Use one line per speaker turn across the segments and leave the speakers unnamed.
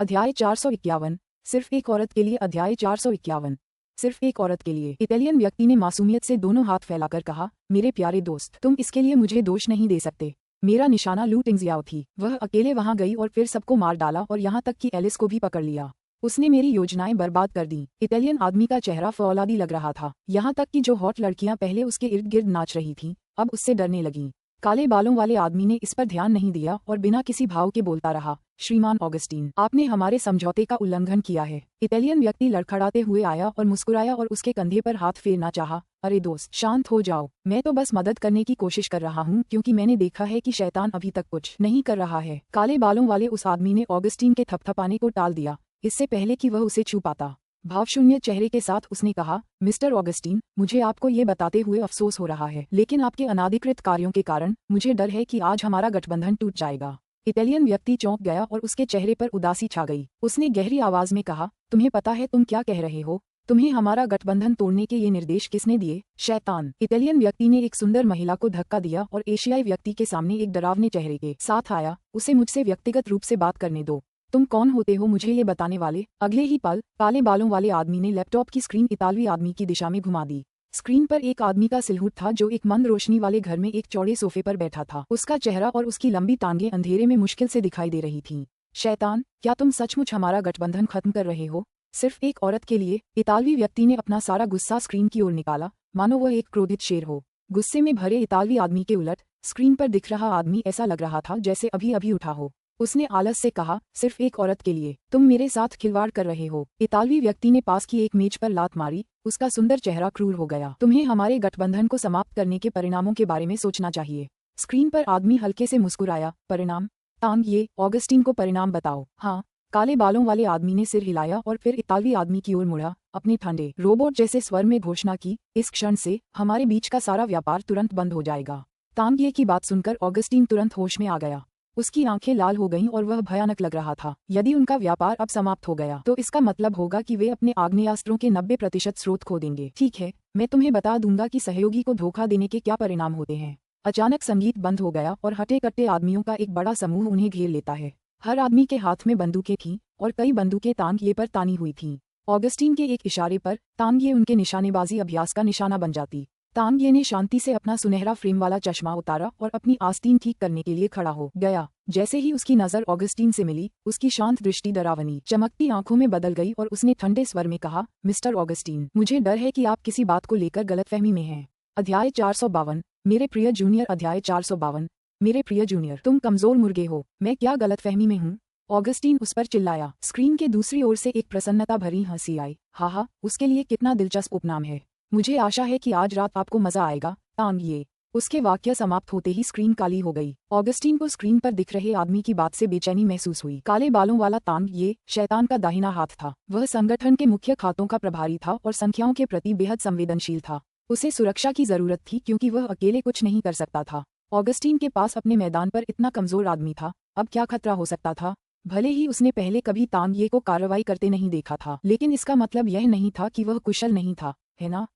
अध्याय 451। सिर्फ एक औरत के लिए। अध्याय 451। सिर्फ एक औरत के लिए। इटालियन व्यक्ति ने मासूमियत से दोनों हाथ फैलाकर कहा, मेरे प्यारे दोस्त, तुम इसके लिए मुझे दोष नहीं दे सकते। मेरा निशाना लू टिंगजियाओ थी। वह अकेले वहां गई और फिर सबको मार डाला और यहाँ तक कि एलिस को भी पकड़ लिया। उसने मेरी योजनाएं बर्बाद कर दी। इटालियन आदमी का चेहरा फौलादी लग रहा था, यहाँ तक कि जो हॉट लड़कियां पहले उसके इर्द गिर्द नाच रही थीं, अब उससे डरने लगीं। काले बालों वाले आदमी ने इस पर ध्यान नहीं दिया और बिना किसी भाव के बोलता रहा, श्रीमान ऑगस्टीन, आपने हमारे समझौते का उल्लंघन किया है। इटालियन व्यक्ति लड़खड़ाते हुए आया और मुस्कुराया और उसके कंधे पर हाथ फेरना चाहा। अरे दोस्त, शांत हो जाओ, मैं तो बस मदद करने की कोशिश कर रहा हूँ क्योंकि मैंने देखा है कि शैतान अभी तक कुछ नहीं कर रहा है। काले बालों वाले उस आदमी ने ऑगस्टीन के थपथपाने को टाल दिया, इससे पहले कि वह उसे छू पाता। भावशून्य चेहरे के साथ उसने कहा, मिस्टर ऑगस्टीन, मुझे आपको ये बताते हुए अफसोस हो रहा है, लेकिन आपके अनाधिकृत कार्यों के कारण मुझे डर है कि आज हमारा गठबंधन टूट जाएगा। इटालियन व्यक्ति चौंक गया और उसके चेहरे पर उदासी छा गई। उसने गहरी आवाज में कहा, तुम्हें पता है तुम क्या कह रहे हो? तुम्हें हमारा गठबंधन तोड़ने के ये निर्देश किसने दिए? शैतान। इटालियन व्यक्ति ने एक सुंदर महिला को धक्का दिया और एशियाई व्यक्ति के सामने एक डरावने चेहरे के साथ आया, उसे मुझसे व्यक्तिगत रूप से बात करने दो। तुम कौन होते हो मुझे ये बताने वाले? अगले ही पल काले बालों वाले आदमी ने लैपटॉप की स्क्रीन इतालवी आदमी की दिशा में घुमा दी। स्क्रीन पर एक आदमी का सिलहूट था जो एक मंद रोशनी वाले घर में एक चौड़े सोफे पर बैठा था। उसका चेहरा और उसकी लंबी टांगें अंधेरे में मुश्किल से दिखाई दे रही थीं। शैतान, क्या तुम सचमुच हमारा गठबंधन खत्म कर रहे हो? सिर्फ एक औरत के लिए। इतालवी व्यक्ति ने अपना सारा गुस्सा स्क्रीन की ओर निकाला, मानो वह एक क्रोधित शेर हो। गुस्से में भरे इतालवी आदमी के उलट स्क्रीन पर दिख रहा आदमी ऐसा लग रहा था जैसे अभी अभी उठा हो। उसने आलस से कहा, सिर्फ एक औरत के लिए तुम मेरे साथ खिलवाड़ कर रहे हो। इतालवी व्यक्ति ने पास की एक मेज पर लात मारी, उसका सुंदर चेहरा क्रूर हो गया। तुम्हें हमारे गठबंधन को समाप्त करने के परिणामों के बारे में सोचना चाहिए। स्क्रीन पर आदमी हल्के से मुस्कुराया, परिणाम? तांग ये, ऑगस्टीन को परिणाम बताओ। हाँ। काले बालों वाले आदमी ने सिर हिलाया और फिर इतालवी आदमी की ओर मुड़ा, अपने ठंडे रोबोट जैसे स्वर में घोषणा की, इस क्षण से हमारे बीच का सारा व्यापार तुरंत बंद हो जाएगा। तांग ये की बात सुनकर ऑगस्टीन तुरंत होश में आ गया। उसकी आंखें लाल हो गईं और वह भयानक लग रहा था। यदि उनका व्यापार अब समाप्त हो गया तो इसका मतलब होगा कि वे अपने आग्नेयास्त्रों के 90% स्रोत खो देंगे। ठीक है, मैं तुम्हें बता दूंगा कि सहयोगी को धोखा देने के क्या परिणाम होते हैं। अचानक संगीत बंद हो गया और हटे कट्टे आदमियों का एक बड़ा समूह उन्हें घेर लेता है। हर आदमी के हाथ में बंदूकें थीं और कई बंदूकें तांग ये पर तानी हुई थीं। ऑगस्टीन के एक इशारे पर तांग ये उनके निशानेबाजी अभ्यास का निशाना बन जाती। तांग ये ने शांति से अपना सुनहरा फ्रेम वाला चश्मा उतारा और अपनी आस्तीन ठीक करने के लिए खड़ा हो गया। जैसे ही उसकी नजर ऑगस्टीन से मिली, उसकी शांत दृष्टि डरावनी चमकती आंखों में बदल गई और उसने ठंडे स्वर में कहा, मिस्टर ऑगस्टीन, मुझे डर है कि आप किसी बात को लेकर गलतफहमी में हैं। अध्याय 452। मेरे प्रिय जूनियर। अध्याय 452। मेरे प्रिय जूनियर, तुम कमजोर मुर्गे हो। मैं क्या गलतफहमी में हूँ? ऑगस्टीन उस पर चिल्लाया। स्क्रीन के दूसरी ओर से एक प्रसन्नता भरी हंसी आई। हा, उसके लिए कितना दिलचस्प उपनाम है। मुझे आशा है कि आज रात आपको मजा आएगा, तांग ये। उसके वाक्य समाप्त होते ही स्क्रीन काली हो गई। ऑगस्टीन को स्क्रीन पर दिख रहे आदमी की बात से बेचैनी महसूस हुई। काले बालों वाला तांग ये शैतान का दाहिना हाथ था। वह संगठन के मुख्य खातों का प्रभारी था और संख्याओं के प्रति बेहद संवेदनशील था। उसे सुरक्षा की जरूरत थी क्योंकि वह अकेले कुछ नहीं कर सकता था। ऑगस्टीन के पास अपने मैदान पर इतना कमजोर आदमी था, अब क्या खतरा हो सकता था? भले ही उसने पहले कभी तांग ये को कार्रवाई करते नहीं देखा था, लेकिन इसका मतलब यह नहीं था कि वह कुशल नहीं था, है ना?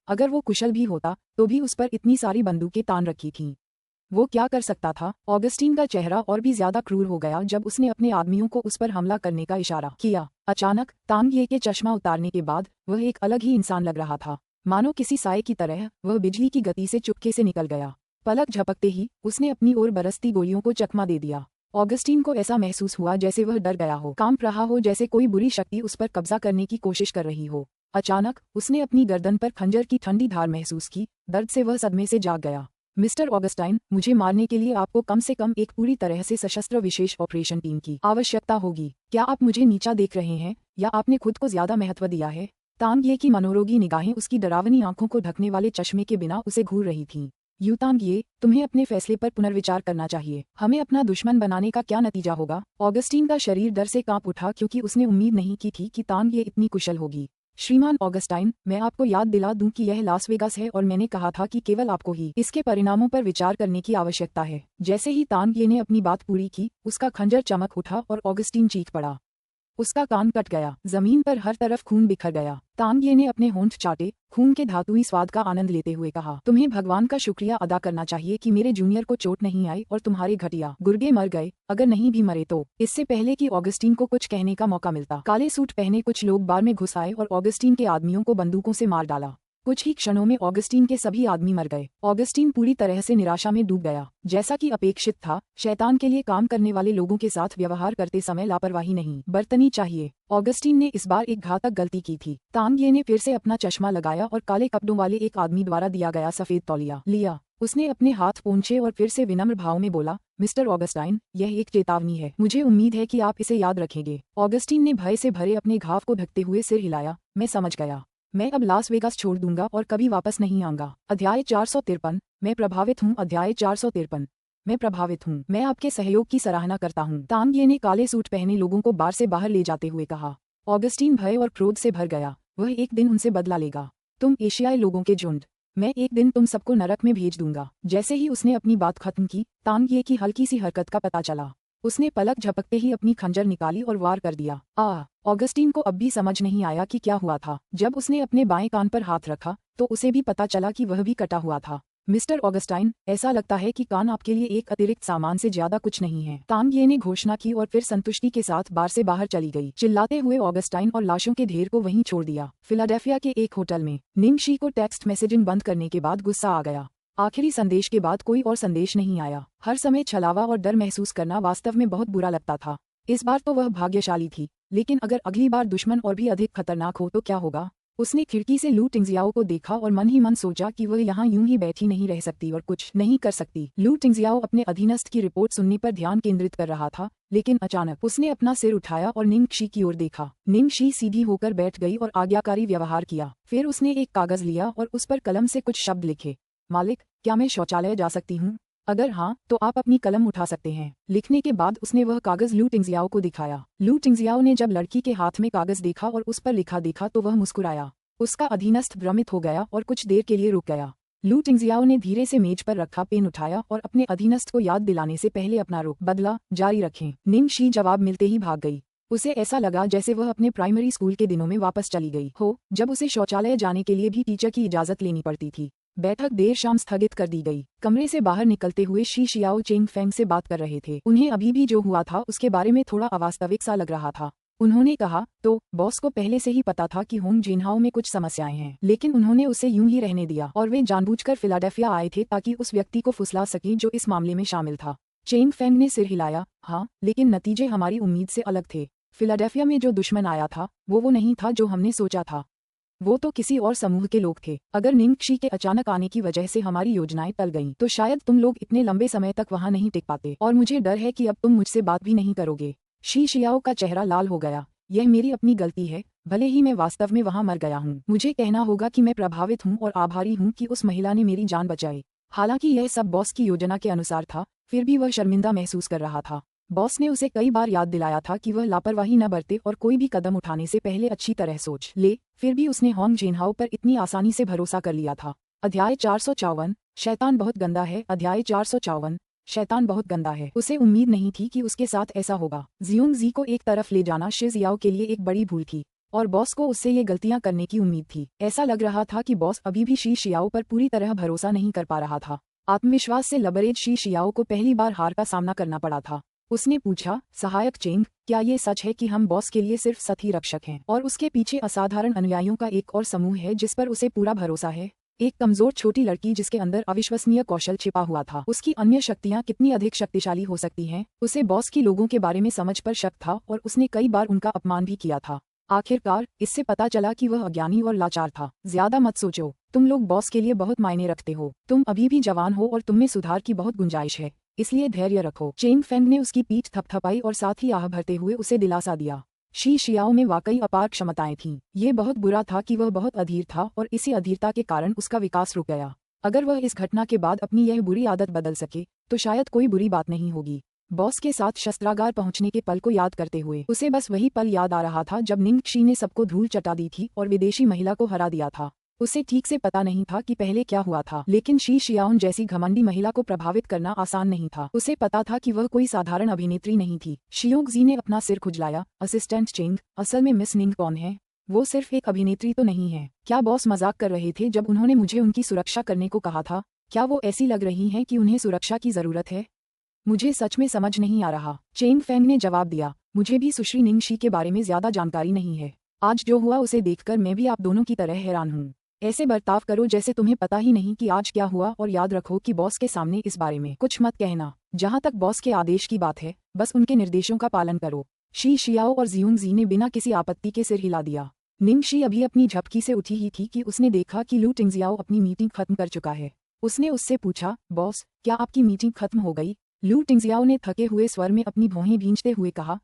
अगर वो कुशल भी होता तो भी उस पर इतनी सारी बंदूकें तान रखी थीं। वो क्या कर सकता था? ऑगस्टीन का चेहरा और भी ज्यादा क्रूर हो गया जब उसने अपने आदमियों को उस पर हमला करने का इशारा किया। अचानक तांग ये के चश्मा उतारने के बाद वह एक अलग ही इंसान लग रहा था। मानो किसी साए की तरह वह बिजली की गति से चुपके से निकल गया। पलक झपकते ही उसने अपनी ओर बरसती गोलियों को चकमा दे दिया। ऑगस्टीन को ऐसा महसूस हुआ जैसे वह डर गया हो, कांप रहा हो, जैसे कोई बुरी शक्ति उस पर कब्जा करने की कोशिश कर रही हो। अचानक उसने अपनी गर्दन पर खंजर की ठंडी धार महसूस की। दर्द से वह सदमे से जाग गया। मिस्टर ऑगस्टाइन, मुझे मारने के लिए आपको कम से कम एक पूरी तरह से सशस्त्र विशेष ऑपरेशन टीम की आवश्यकता होगी। क्या आप मुझे नीचा देख रहे हैं या आपने खुद को ज्यादा महत्व दिया है? तांग ये की मनोरोगी निगाहें उसकी डरावनी आंखों को ढकने वाले चश्मे के बिना उसे घूर रही थीं। तांग ये, तुम्हें अपने फैसले पर पुनर्विचार करना चाहिए। हमें अपना दुश्मन बनाने का क्या नतीजा होगा? ऑगस्टीन का शरीर डर से कांप उठा क्योंकि उसने उम्मीद नहीं की थी कि तांग ये इतनी कुशल होगी। श्रीमान ऑगस्टाइन, मैं आपको याद दिला दूं कि यह लास वेगास है और मैंने कहा था कि केवल आपको ही इसके परिणामों पर विचार करने की आवश्यकता है। जैसे ही तांग ये ने अपनी बात पूरी की, उसका खंजर चमक उठा और ऑगस्टीन चीख पड़ा। उसका कान कट गया। जमीन पर हर तरफ खून बिखर गया। तांग ये ने अपने होंठ चाटे, खून के धातुई स्वाद का आनंद लेते हुए कहा, तुम्हें भगवान का शुक्रिया अदा करना चाहिए कि मेरे जूनियर को चोट नहीं आई और तुम्हारे घटिया गुर्गे मर गए। अगर नहीं भी मरे तो। इससे पहले कि ऑगस्टीन को कुछ कहने का मौका मिलता, काले सूट पहने कुछ लोग बार में घुस आए और ऑगस्टीन के आदमियों को बंदूकों से मार डाला। कुछ ही क्षणों में ऑगस्टीन के सभी आदमी मर गए। ऑगस्टीन पूरी तरह से निराशा में डूब गया। जैसा कि अपेक्षित था, शैतान के लिए काम करने वाले लोगों के साथ व्यवहार करते समय लापरवाही नहीं बरतनी चाहिए। ऑगस्टीन ने इस बार एक घातक गलती की थी। तांग ये ने फिर से अपना चश्मा लगाया और काले कपड़ों वाले एक आदमी द्वारा दिया गया सफेद तौलिया लिया। उसने अपने हाथ पोंछे और फिर से विनम्र भाव में बोला, मिस्टर ऑगस्टाइन, यह एक चेतावनी है। मुझे उम्मीद है कि आप इसे याद रखेंगे। ऑगस्टीन ने भय से भरे अपने घाव को ढकते हुए सिर हिलाया। मैं समझ गया। मैं अब लास वेगास छोड़ दूंगा और कभी वापस नहीं आऊंगा। अध्याय 453। मैं प्रभावित हूँ। अध्याय 453। मैं प्रभावित हूँ। मैं आपके सहयोग की सराहना करता हूँ। तांग ये ने काले सूट पहने लोगों को बार से बाहर ले जाते हुए कहा। ऑगस्टीन भय और क्रोध से भर गया। वह एक दिन उनसे बदला लेगा। तुम एशियाई लोगों के झुंड, मैं एक दिन तुम सबको नरक में भेज दूंगा। जैसे ही उसने अपनी बात खत्म की, तांग ये की हल्की सी हरकत का पता चला। उसने पलक झपकते ही अपनी खंजर निकाली और वार कर दिया। ऑगस्टीन को अब भी समझ नहीं आया कि क्या हुआ था। जब उसने अपने बाएं कान पर हाथ रखा तो उसे भी पता चला कि वह भी कटा हुआ था। मिस्टर ऑगस्टाइन, ऐसा लगता है कि कान आपके लिए एक अतिरिक्त सामान से ज्यादा कुछ नहीं है। तांग ये ने घोषणा की और फिर संतुष्टि के साथ बार से बाहर चली गई। चिल्लाते हुए ऑगस्टाइन और लाशों के ढेर को वहीं छोड़ दिया। फिलाडेल्फिया के एक होटल में निंग शी को टेक्स्ट मैसेजिंग बंद करने के बाद गुस्सा आ गया। आखिरी संदेश के बाद कोई और संदेश नहीं आया। हर समय छलावा और डर महसूस करना वास्तव में बहुत बुरा लगता था। इस बार तो वह भाग्यशाली थी, लेकिन अगर अगली बार दुश्मन और भी अधिक खतरनाक हो तो क्या होगा। उसने खिड़की से लू टिंगजियाओ को देखा और मन ही मन सोचा कि वह यहाँ यूं ही बैठी नहीं रह सकती और कुछ नहीं कर सकती। लू टिंगजियाओ अपने अधीनस्थ की रिपोर्ट सुनने पर ध्यान केंद्रित कर रहा था, लेकिन अचानक उसने अपना सिर उठाया और निंग शी की ओर देखा। निंग शी सीधी होकर बैठ गई और आज्ञाकारी व्यवहार किया। फिर उसने एक कागज लिया और उस पर कलम से कुछ शब्द लिखे। मालिक, क्या मैं शौचालय जा सकती हूँ? अगर हाँ, तो आप अपनी कलम उठा सकते हैं। लिखने के बाद उसने वह कागज लू टिंगजियाओ को दिखाया। लू टिंगजियाओ ने जब लड़की के हाथ में कागज देखा और उस पर लिखा देखा तो वह मुस्कुराया। उसका अधीनस्थ भ्रमित हो गया और कुछ देर के लिए रुक गया। लू टिंगजियाओ ने धीरे से मेज पर रखा पेन उठाया और अपने अधीनस्थ को याद दिलाने से पहले अपना रुख बदला। जारी रखें। निंग शी जवाब मिलते ही भाग गई। उसे ऐसा लगा जैसे वह अपने प्राइमरी स्कूल के दिनों में वापस चली गई हो, जब उसे शौचालय जाने के लिए भी टीचर की इजाजत लेनी पड़ती थी। बैठक देर शाम स्थगित कर दी गई। कमरे से बाहर निकलते हुए शी शियाओ चेंग फेंग से बात कर रहे थे। उन्हें अभी भी जो हुआ था उसके बारे में थोड़ा अवास्तविक सा लग रहा था। उन्होंने कहा, तो बॉस को पहले से ही पता था कि होंग जिनहाओ में कुछ समस्याएं हैं, लेकिन उन्होंने उसे यूं ही रहने दिया और वे जानबूझकर फिलाडेल्फिया आए थे ताकि उस व्यक्ति को फुसला सकें जो इस मामले में शामिल था। चेंग फेंग ने सिर हिलाया। हाँ, लेकिन नतीजे हमारी उम्मीद से अलग थे। फिलाडेल्फिया में जो दुश्मन आया था वो नहीं था जो हमने सोचा था। वो तो किसी और समूह के लोग थे। अगर निंग शी के अचानक आने की वजह से हमारी योजनाएं टल गईं, तो शायद तुम लोग इतने लंबे समय तक वहां नहीं टिक पाते और मुझे डर है कि अब तुम मुझसे बात भी नहीं करोगे। शी शियाओ का चेहरा लाल हो गया। यह मेरी अपनी गलती है, भले ही मैं वास्तव में वहां मर गया हूँ। मुझे कहना होगा कि मैं प्रभावित हूँ और आभारी हूँ कि उस महिला ने मेरी जान बचाई। हालांकि यह सब बॉस की योजना के अनुसार था, फिर भी वह शर्मिंदा महसूस कर रहा था। बॉस ने उसे कई बार याद दिलाया था कि वह लापरवाही न बरते और कोई भी कदम उठाने से पहले अच्छी तरह सोच ले, फिर भी उसने होंग जिनहाओ पर इतनी आसानी से भरोसा कर लिया था। अध्याय 454। शैतान बहुत गंदा है। अध्याय 454। शैतान बहुत गंदा है। उसे उम्मीद नहीं थी कि उसके साथ ऐसा होगा। जियोंग जी को एक तरफ ले जाना शिजियाओ के लिए एक बड़ी भूल थी और बॉस को उससे ये गलतियां करने की उम्मीद थी। ऐसा लग रहा था कि बॉस अभी भी शी शियाओ पर पूरी तरह भरोसा नहीं कर पा रहा था। आत्मविश्वास से लबरेज शी शियाओ को पहली बार हार का सामना करना पड़ा था। उसने पूछा, सहायक चेंग, क्या ये सच है कि हम बॉस के लिए सिर्फ साथी रक्षक हैं और उसके पीछे असाधारण अनुयायियों का एक और समूह है जिस पर उसे पूरा भरोसा है? एक कमजोर छोटी लड़की जिसके अंदर अविश्वसनीय कौशल छिपा हुआ था। उसकी अन्य शक्तियां कितनी अधिक शक्तिशाली हो सकती हैं? उसे बॉस की लोगों के बारे में समझ पर शक था और उसने कई बार उनका अपमान भी किया था। आखिरकार इससे पता चला कि वह अज्ञानी और लाचार था। ज्यादा मत सोचो, तुम लोग बॉस के लिए बहुत मायने रखते हो। तुम अभी भी जवान हो और तुम में सुधार की बहुत गुंजाइश है, इसलिए धैर्य रखो। चेंग फेंग ने उसकी पीठ थपथपाई और साथ ही आह भरते हुए उसे दिलासा दिया। शी शियाओ में वाकई अपार क्षमताएं थीं। ये बहुत बुरा था कि वह बहुत अधीर था और इसी अधीरता के कारण उसका विकास रुक गया। अगर वह इस घटना के बाद अपनी यह बुरी आदत बदल सके तो शायद कोई बुरी बात नहीं होगी। बॉस के साथ शस्त्रागार पहुंचने के पल को याद करते हुए उसे बस वही पल याद आ रहा था जब निंग शी ने सबको धूल चटा दी थी और विदेशी महिला को हरा दिया था। उसे ठीक से पता नहीं था कि पहले क्या हुआ था, लेकिन शी शियाओन जैसी घमंडी महिला को प्रभावित करना आसान नहीं था। उसे पता था कि वह कोई साधारण अभिनेत्री नहीं थी। शियोंगजी ने अपना सिर खुजलाया। असिस्टेंट चेंग, असल में मिस निंग कौन है? वो सिर्फ एक अभिनेत्री तो नहीं है। क्या बॉस मजाक कर रहे थे जब उन्होंने मुझे उनकी सुरक्षा करने को कहा था? क्या वो ऐसी लग रही हैं कि उन्हें सुरक्षा की जरूरत है? मुझे सच में समझ नहीं आ रहा, चेंग फेंग ने जवाब दिया। मुझे भी सुश्री निंग शी के बारे में ज्यादा जानकारी नहीं है। आज जो हुआ उसे देखकर मैं भी आप दोनों की तरह हैरान हूँ। ऐसे बर्ताव करो जैसे तुम्हें पता ही नहीं कि आज क्या हुआ, और याद रखो कि बॉस के सामने इस बारे में कुछ मत कहना। जहाँ तक बॉस के आदेश की बात है, बस उनके निर्देशों का पालन करो। शी शियाओ और जियोंगजी ने बिना किसी आपत्ति के सिर हिला दिया। निंग शी अभी अपनी झपकी से उठी ही थी कि उसने देखा कि लू टिंगजियाओ अपनी मीटिंग खत्म कर चुका है। उसने उससे पूछा, बॉस, क्या आपकी मीटिंग खत्म हो गई? लू टिंगजियाओ ने थके हुए स्वर में अपनी भौहें भींचते हुए कहा,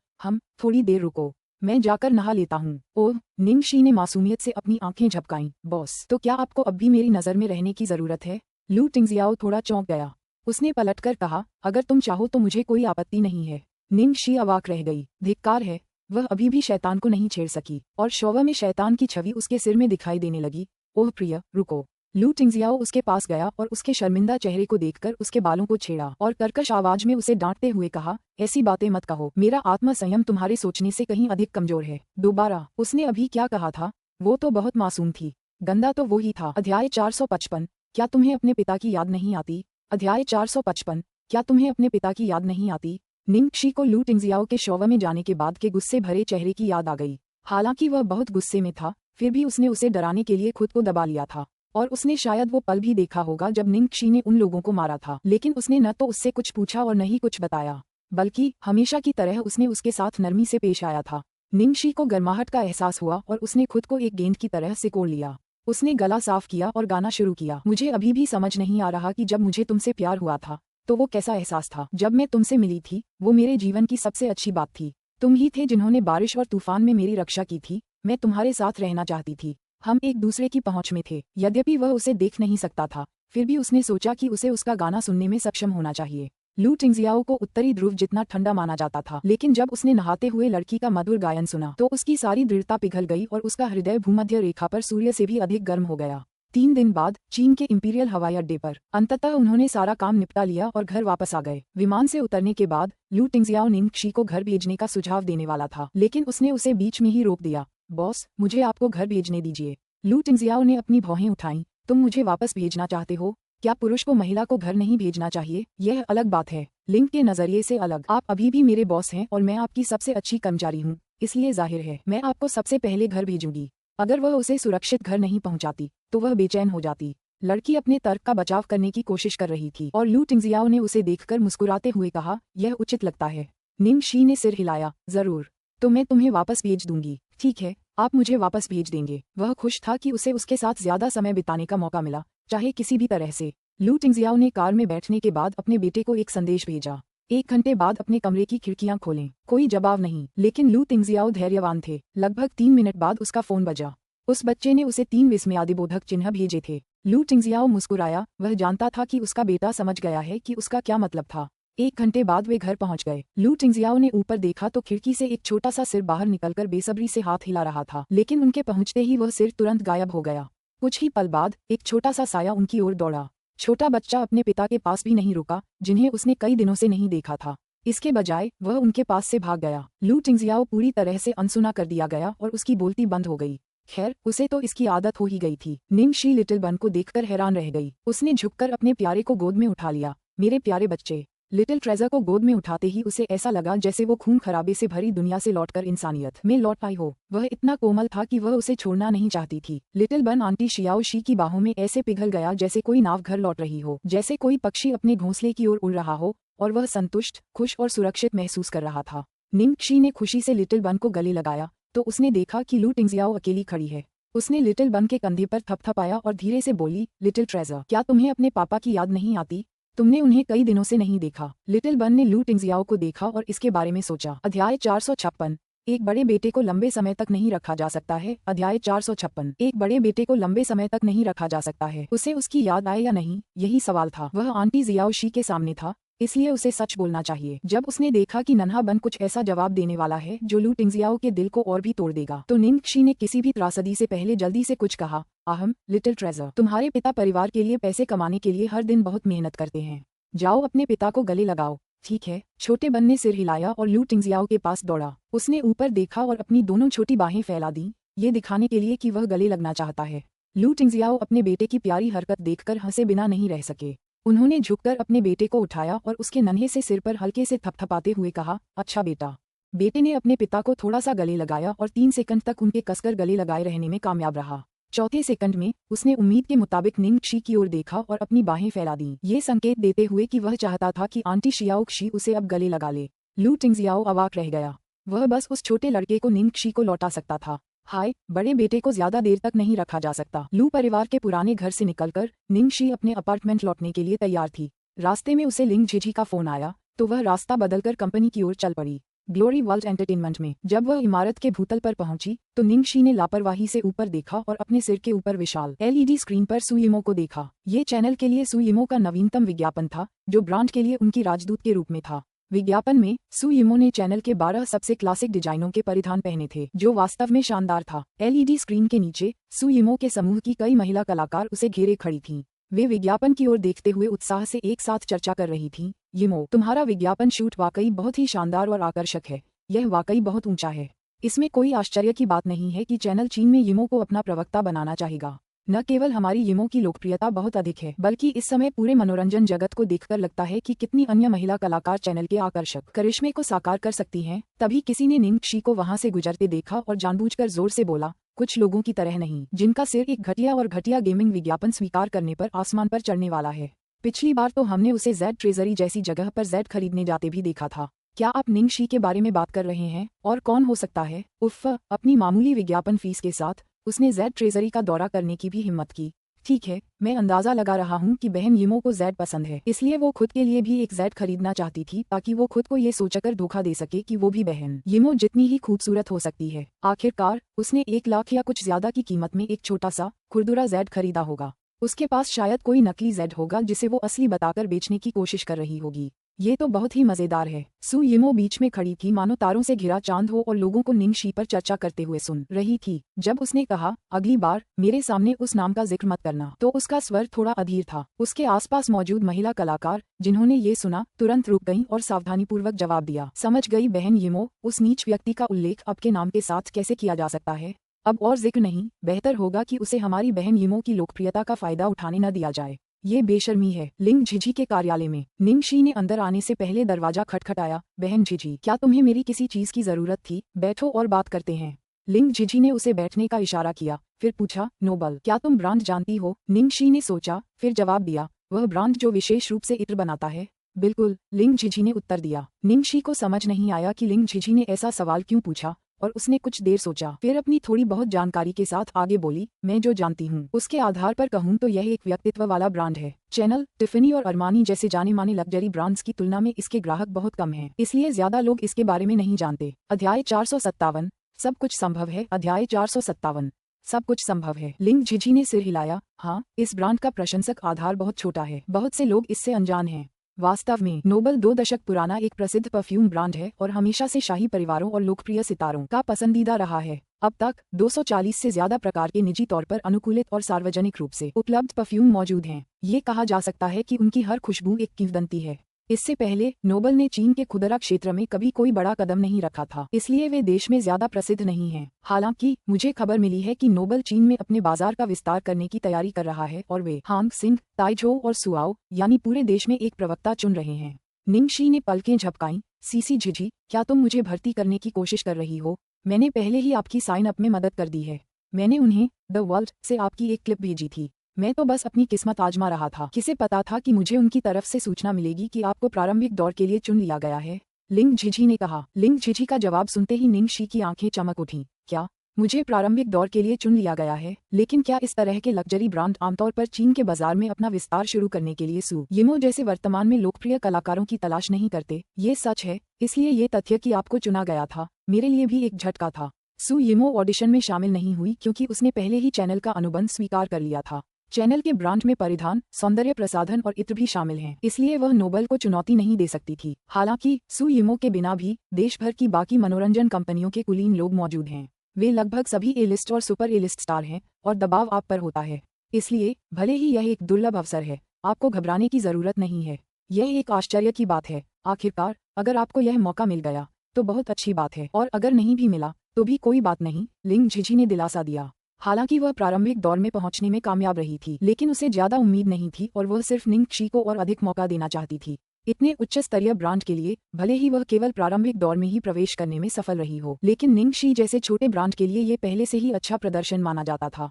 थोड़ी देर रुको, मैं जाकर नहा लेता हूँ। ओह, निंग शी ने मासूमियत से अपनी आंखें झपकाईं। बॉस, तो क्या आपको अब भी मेरी नज़र में रहने की जरूरत है? लू टिंगजियाओ थोड़ा चौंक गया। उसने पलटकर कहा, अगर तुम चाहो तो मुझे कोई आपत्ति नहीं है। निंग शी अवाक रह गई। धिक्कार है, वह अभी भी शैतान को नहीं छेड़ सकी, और शौवा में शैतान की छवि उसके सिर में दिखाई देने लगी। ओह प्रिय, रुको। लू टिंगजियाओ उसके पास गया और उसके शर्मिंदा चेहरे को देखकर उसके बालों को छेड़ा और कर्कश आवाज में उसे डांटते हुए कहा, ऐसी बातें मत कहो। मेरा आत्म संयम तुम्हारे सोचने से कहीं अधिक कमजोर है। दोबारा, उसने अभी क्या कहा था? वो तो बहुत मासूम थी। गंदा तो वो ही था। अध्याय 455। क्या तुम्हें अपने पिता की याद नहीं आती? अध्याय 455। क्या तुम्हें अपने पिता की याद नहीं आती? निंग शी को लू टिंगजियाओ के शौवा में जाने के बाद के गुस्से भरे चेहरे की याद आ गई। हालांकि वह बहुत गुस्से में था, फिर भी उसने उसे डराने के लिए खुद को दबा लिया था। और उसने शायद वो पल भी देखा होगा जब निंग शी ने उन लोगों को मारा था, लेकिन उसने न तो उससे कुछ पूछा और न ही कुछ बताया, बल्कि हमेशा की तरह उसने उसके साथ नरमी से पेश आया था। निंग शी को गर्माहट का एहसास हुआ और उसने खुद को एक गेंद की तरह सिकोड़ लिया। उसने गला साफ किया और गाना शुरू किया। मुझे अभी भी समझ नहीं आ रहा कि जब मुझे तुमसे प्यार हुआ था तो वो कैसा एहसास था। जब मैं तुमसे मिली थी, वो मेरे जीवन की सबसे अच्छी बात थी। तुम ही थे जिन्होंने बारिश और तूफान में मेरी रक्षा की थी। मैं तुम्हारे साथ रहना चाहती थी। हम एक दूसरे की पहुंच में थे। यद्यपि वह उसे देख नहीं सकता था, फिर भी उसने सोचा कि उसे उसका गाना सुनने में सक्षम होना चाहिए। लू टिंगजियाओ को उत्तरी ध्रुव जितना ठंडा माना जाता था, लेकिन जब उसने नहाते हुए लड़की का मधुर गायन सुना तो उसकी सारी दृढ़ता पिघल गई और उसका हृदय भूमध्य रेखा पर सूर्य से भी अधिक गर्म हो गया। 3 दिन बाद चीन के इंपीरियल हवाई अड्डे पर अंततः उन्होंने सारा काम निपटा लिया और घर वापस आ गए। विमान से उतरने के बाद लू टिंगजियाओ निंग शी को घर भेजने का सुझाव देने वाला था, लेकिन उसने उसे बीच में ही रोक दिया। बॉस, मुझे आपको घर भेजने दीजिए। लू टिंगजियाओ ने अपनी भौहें उठाईं। तुम मुझे वापस भेजना चाहते हो? क्या पुरुष को महिला को घर नहीं भेजना चाहिए? यह अलग बात है, लिंग के नजरिए से अलग। आप अभी भी मेरे बॉस हैं और मैं आपकी सबसे अच्छी कर्मचारी हूँ, इसलिए जाहिर है मैं आपको सबसे पहले घर भेजूंगी। अगर वह उसे सुरक्षित घर नहीं पहुंचाती तो वह बेचैन हो जाती। लड़की अपने तर्क का बचाव करने की कोशिश कर रही थी और लू टिंगजियाओ ने उसे देखकर मुस्कुराते हुए कहा, यह उचित लगता है। निंग शी ने सिर हिलाया। जरूर, तो मैं तुम्हें वापस भेज दूंगी। ठीक है, आप मुझे वापस भेज देंगे। वह खुश था कि उसे उसके साथ ज्यादा समय बिताने का मौका मिला, चाहे किसी भी तरह से। लू टिंगजियाओ ने कार में बैठने के बाद अपने बेटे को एक संदेश भेजा, 1 घंटे बाद अपने कमरे की खिड़कियां खोलें। कोई जवाब नहीं, लेकिन लू टिंगजियाओ धैर्यवान थे। लगभग 3 मिनट बाद उसका फोन बजा। उस बच्चे ने उसे 3 विस्मयादिबोधक चिन्ह भेजे थे। लू टिंगजियाओ मुस्कुराया। वह जानता था कि उसका बेटा समझ गया है कि उसका क्या मतलब था। 1 घंटे बाद वे घर पहुंच गए। लू टिंगजियाओ ने ऊपर देखा तो खिड़की से एक छोटा सा सिर बाहर निकलकर बेसब्री से हाथ हिला रहा था, लेकिन उनके पहुंचते ही वह सिर तुरंत गायब हो गया। कुछ ही पल बाद एक छोटा सा साया उनकी ओर दौड़ा। छोटा बच्चा अपने पिता के पास भी नहीं रुका, जिन्हें उसने कई दिनों से नहीं देखा था। इसके बजाय वह उनके पास से भाग गया। लू टिंगजियाओ पूरी तरह से अनसुना कर दिया गया और उसकी बोलती बंद हो गई। खैर, उसे तो इसकी आदत हो ही गई थी। निंग शी लिटिल बन को देखकर हैरान रह गई। उसने झुककर अपने प्यारे को गोद में उठा लिया। मेरे प्यारे बच्चे। लिटिल ट्रेजर को गोद में उठाते ही उसे ऐसा लगा जैसे वो खून खराबे से भरी दुनिया से लौटकर इंसानियत में लौट आई हो। वह इतना कोमल था कि वह उसे छोड़ना नहीं चाहती थी। लिटिल बन आंटी शियाओ शी की बाहों में ऐसे पिघल गया जैसे कोई नाव घर लौट रही हो, जैसे कोई पक्षी अपने घोंसले की ओर उड़ रहा हो, और वह संतुष्ट, खुश और सुरक्षित महसूस कर रहा था। निंग शी ने खुशी से लिटिल बन को गले लगाया तो उसने देखा कि लू टिंगजियाओ अकेली खड़ी है। उसने लिटिल बन के कंधे पर थपथपाया और धीरे से बोली, लिटिल ट्रेजर, क्या तुम्हें अपने पापा की याद नहीं आती? तुमने उन्हें कई दिनों से नहीं देखा। लिटिल बन ने लू टिंगजियाओ को देखा और इसके बारे में सोचा। अध्याय 456। एक बड़े बेटे को लंबे समय तक नहीं रखा जा सकता है। अध्याय 456। एक बड़े बेटे को लंबे समय तक नहीं रखा जा सकता है। उसे उसकी याद आए या नहीं, यही सवाल था। वह आंटी जियाओ शी के सामने था, इसलिए उसे सच बोलना चाहिए। जब उसने देखा कि नन्हा बन कुछ ऐसा जवाब देने वाला है जो लू टिंगजियाओ के दिल को और भी तोड़ देगा, तो निंगक्षी ने किसी भी त्रासदी से पहले जल्दी से कुछ कहा। आहम, लिटिल ट्रेजर, तुम्हारे पिता परिवार के लिए पैसे कमाने के लिए हर दिन बहुत मेहनत करते हैं। जाओ अपने पिता को गले लगाओ। ठीक है। छोटे बन ने सिर हिलाया और लू टिंगजियाओ के पास दौड़ा। उसने ऊपर देखा और अपनी दोनों छोटी बाहें फैला दी, ये दिखाने के लिए कि वह गले लगना चाहता है। लू टिंगजियाओ अपने बेटे की प्यारी हरकत देखकर हंसे बिना नहीं रह सके। उन्होंने झुककर अपने बेटे को उठाया और उसके नन्हे से सिर पर हल्के से थपथपाते हुए कहा, अच्छा बेटा। बेटे ने अपने पिता को थोड़ा सा गले लगाया और 3 सेकंड तक उनके कसकर गले लगाए रहने में कामयाब रहा। चौथे सेकंड में उसने उम्मीद के मुताबिक निंगक्षी की ओर देखा और अपनी बाहें फैला दी, ये संकेत देते हुए कि वह चाहता था कि आंटी शियाओक्षी उसे अब गले लगा ले। लू टिंगजियाओ अवाक रह गया। वह बस उस छोटे लड़के को निंगक्षी को लौटा सकता था। हाय, बड़े बेटे को ज्यादा देर तक नहीं रखा जा सकता। लू परिवार के पुराने घर से निकलकर निंगक्षी अपने अपार्टमेंट लौटने के लिए तैयार थी। रास्ते में उसे लिंग झिझी का फोन आया तो वह रास्ता बदलकर कंपनी की ओर चल पड़ी, ग्लोरी वर्ल्ड एंटरटेनमेंट में। जब वह इमारत के भूतल पर पहुंची तो निंगक्षी ने लापरवाही से ऊपर देखा और अपने सिर के ऊपर विशाल LED स्क्रीन पर सुयिमो को देखा। ये चैनल के लिए सुयिमो का नवीनतम विज्ञापन था, जो ब्रांड के लिए उनकी राजदूत के रूप में था। विज्ञापन में सुयिमो ने चैनल के 12 सबसे क्लासिक डिजाइनों के परिधान पहने थे, जो वास्तव में शानदार था। LED स्क्रीन के नीचे सुयिमो के समूह की कई महिला कलाकार उसे घेरे खड़ी थीं। वे विज्ञापन की ओर देखते हुए उत्साह से एक साथ चर्चा कर रही थीं। यिमो, तुम्हारा विज्ञापन शूट वाकई बहुत ही शानदार और आकर्षक है। यह वाकई बहुत ऊंचा है। इसमें कोई आश्चर्य की बात नहीं है कि चैनल चीन में यिमो को अपना प्रवक्ता बनाना चाहेगा। न केवल हमारी यिमो की लोकप्रियता बहुत अधिक है, बल्कि इस समय पूरे मनोरंजन जगत को देखकर लगता है कि कितनी अन्य महिला कलाकार चैनल के आकर्षक करिश्मे को साकार कर सकती हैं। तभी किसी ने निंगक्षी को वहां से गुजरते देखा और जानबूझकर जोर से बोला, कुछ लोगों की तरह नहीं, जिनका सिर एक घटिया गेमिंग विज्ञापन स्वीकार करने पर आसमान पर चढ़ने वाला है। पिछली बार तो हमने उसे जेड ट्रेजरी जैसी जगह पर जेड खरीदने जाते भी देखा था। क्या आप निंगक्षी के बारे में बात कर रहे हैं? और कौन हो सकता है? उफ़, अपनी मामूली विज्ञापन फीस के साथ उसने जेड ट्रेजरी का दौरा करने की भी हिम्मत की। ठीक है, मैं अंदाजा लगा रहा हूँ कि बहन यिमो को जेड पसंद है, इसलिए वो खुद के लिए भी एक जेड खरीदना चाहती थी, ताकि वो खुद को ये सोचकर धोखा दे सके कि वो भी बहन यिमो जितनी ही खूबसूरत हो सकती है। आखिरकार उसने 1 लाख या कुछ ज्यादा की कीमत में एक छोटा सा खुरदुरा जेड खरीदा होगा। उसके पास शायद कोई नकली जेड होगा जिसे वो असली बताकर बेचने की कोशिश कर रही होगी। ये तो बहुत ही मजेदार है। सुयिमो बीच में खड़ी थी, मानो तारों से घिरा चांद हो, और लोगों को निंगक्षी पर चर्चा करते हुए सुन रही थी। जब उसने कहा, अगली बार मेरे सामने उस नाम का जिक्र मत करना, तो उसका स्वर थोड़ा अधीर था। उसके आसपास मौजूद महिला कलाकार जिन्होंने ये सुना तुरंत रुक गईं और सावधानीपूर्वक जवाब दिया, समझ गई बहन यिमो, उस नीच व्यक्ति का उल्लेख आपके नाम के साथ कैसे किया जा सकता है? अब और जिक्र नहीं। बेहतर होगा कि उसे हमारी बहन यिमो की लोकप्रियता का फायदा उठाने न दिया जाए। ये बेशर्मी है। लिंग झिझी के कार्यालय में निंगक्षी ने अंदर आने से पहले दरवाजा खटखटाया। बहन झिझी, क्या तुम्हें मेरी किसी चीज की जरूरत थी? बैठो और बात करते हैं। लिंग झिझी ने उसे बैठने का इशारा किया, फिर पूछा, नोबल, क्या तुम ब्रांड जानती हो? निंगक्षी ने सोचा, फिर जवाब दिया, वह ब्रांड जो विशेष रूप से इत्र बनाता है। बिल्कुल, लिंग झिझी ने उत्तर दिया। निंगक्षी को समझ नहीं आया कि लिंग झिझी ने ऐसा सवाल क्यों पूछा, और उसने कुछ देर सोचा, फिर अपनी थोड़ी बहुत जानकारी के साथ आगे बोली, मैं जो जानती हूँ उसके आधार पर कहूँ तो यह एक व्यक्तित्व वाला ब्रांड है। चैनल, टिफनी और अरमानी जैसे जाने माने लग्जरी ब्रांड्स की तुलना में इसके ग्राहक बहुत कम हैं, इसलिए ज्यादा लोग इसके बारे में नहीं जानते। अध्याय 457, सब कुछ संभव है। अध्याय 457, सब कुछ संभव है। लिंग झिझी ने सिर हिलाया। हाँ, इस ब्रांड का प्रशंसक आधार बहुत छोटा है, बहुत से लोग इससे अनजान हैं। वास्तव में नोबल 2 दशक पुराना एक प्रसिद्ध परफ्यूम ब्रांड है और हमेशा से शाही परिवारों और लोकप्रिय सितारों का पसंदीदा रहा है। अब तक 240 से ज्यादा प्रकार के निजी तौर पर अनुकूलित और सार्वजनिक रूप से उपलब्ध परफ्यूम मौजूद हैं। ये कहा जा सकता है कि उनकी हर खुशबू एक किंवदंती है। इससे पहले नोबल ने चीन के खुदरा क्षेत्र में कभी कोई बड़ा कदम नहीं रखा था, इसलिए वे देश में ज्यादा प्रसिद्ध नहीं हैं। हालांकि मुझे खबर मिली है कि नोबल चीन में अपने बाजार का विस्तार करने की तैयारी कर रहा है और वे हांग सिंह, ताइझो और सुआओ यानी पूरे देश में एक प्रवक्ता चुन रहे हैं। निंगक्षी ने पलकें झपकाईं। सीसी झिझी, क्या तुम मुझे भर्ती करने की कोशिश कर रही हो? मैंने पहले ही आपकी साइन अप में मदद कर दी है। मैंने उन्हें द वर्ल्ड से आपकी एक क्लिप भेजी थी। मैं तो बस अपनी किस्मत आजमा रहा था। किसे पता था कि मुझे उनकी तरफ से सूचना मिलेगी कि आपको प्रारंभिक दौर के लिए चुन लिया गया है? लिंग झिझी ने कहा। लिंग झिझी का जवाब सुनते ही निंगक्षी की आंखें चमक उठीं। क्या मुझे प्रारंभिक दौर के लिए चुन लिया गया है? लेकिन क्या इस तरह के लग्जरी ब्रांड आमतौर पर चीन के बाजार में अपना विस्तार शुरू करने के लिए सुयिमो जैसे वर्तमान में लोकप्रिय कलाकारों की तलाश नहीं करते? ये सच है, इसलिए ये तथ्य कि आपको चुना गया था मेरे लिए भी एक झटका था। सुयिमो ऑडिशन में शामिल नहीं हुई क्योंकि उसने पहले ही चैनल का अनुबंध स्वीकार कर लिया था। चैनल के ब्रांड में परिधान, सौंदर्य प्रसाधन और इत्र भी शामिल हैं, इसलिए वह नोबल को चुनौती नहीं दे सकती थी। हालांकि सु यिमो के बिना भी देश भर की बाकी मनोरंजन कंपनियों के कुलीन लोग मौजूद हैं। वे लगभग सभी ए लिस्ट और सुपर ए लिस्ट स्टार हैं और दबाव आप पर होता है। इसलिए भले ही यह एक दुर्लभ अवसर है, आपको घबराने की जरूरत नहीं है। यह एक आश्चर्य की बात है। आखिरकार अगर आपको यह मौका मिल गया तो बहुत अच्छी बात है, और अगर नहीं भी मिला तो भी कोई बात नहीं, लिंग झिझी ने दिलासा दिया। हालांकि वह प्रारंभिक दौर में पहुंचने में कामयाब रही थी, लेकिन उसे ज्यादा उम्मीद नहीं थी और वह सिर्फ निंग शी को और अधिक मौका देना चाहती थी। इतने उच्च स्तरीय ब्रांड के लिए भले ही वह केवल प्रारंभिक दौर में ही प्रवेश करने में सफल रही हो, लेकिन निंग शी जैसे छोटे ब्रांड के लिए ये पहले से ही अच्छा प्रदर्शन माना जाता था।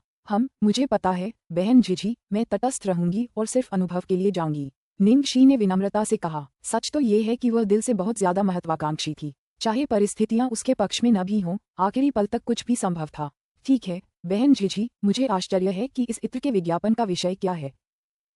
मुझे पता है बहन झिझी, मैं तटस्थ रहूंगी और सिर्फ अनुभव के लिए जाऊंगी, निंग शी ने विनम्रता से कहा। सच तो ये है कि वह दिल से बहुत ज्यादा महत्वाकांक्षी थी, चाहे परिस्थितियां उसके पक्ष में न भी हों, आखिरी पल तक कुछ भी संभव था। ठीक है बहन झिझी, मुझे आश्चर्य है कि इस इत्र के विज्ञापन का विषय क्या है,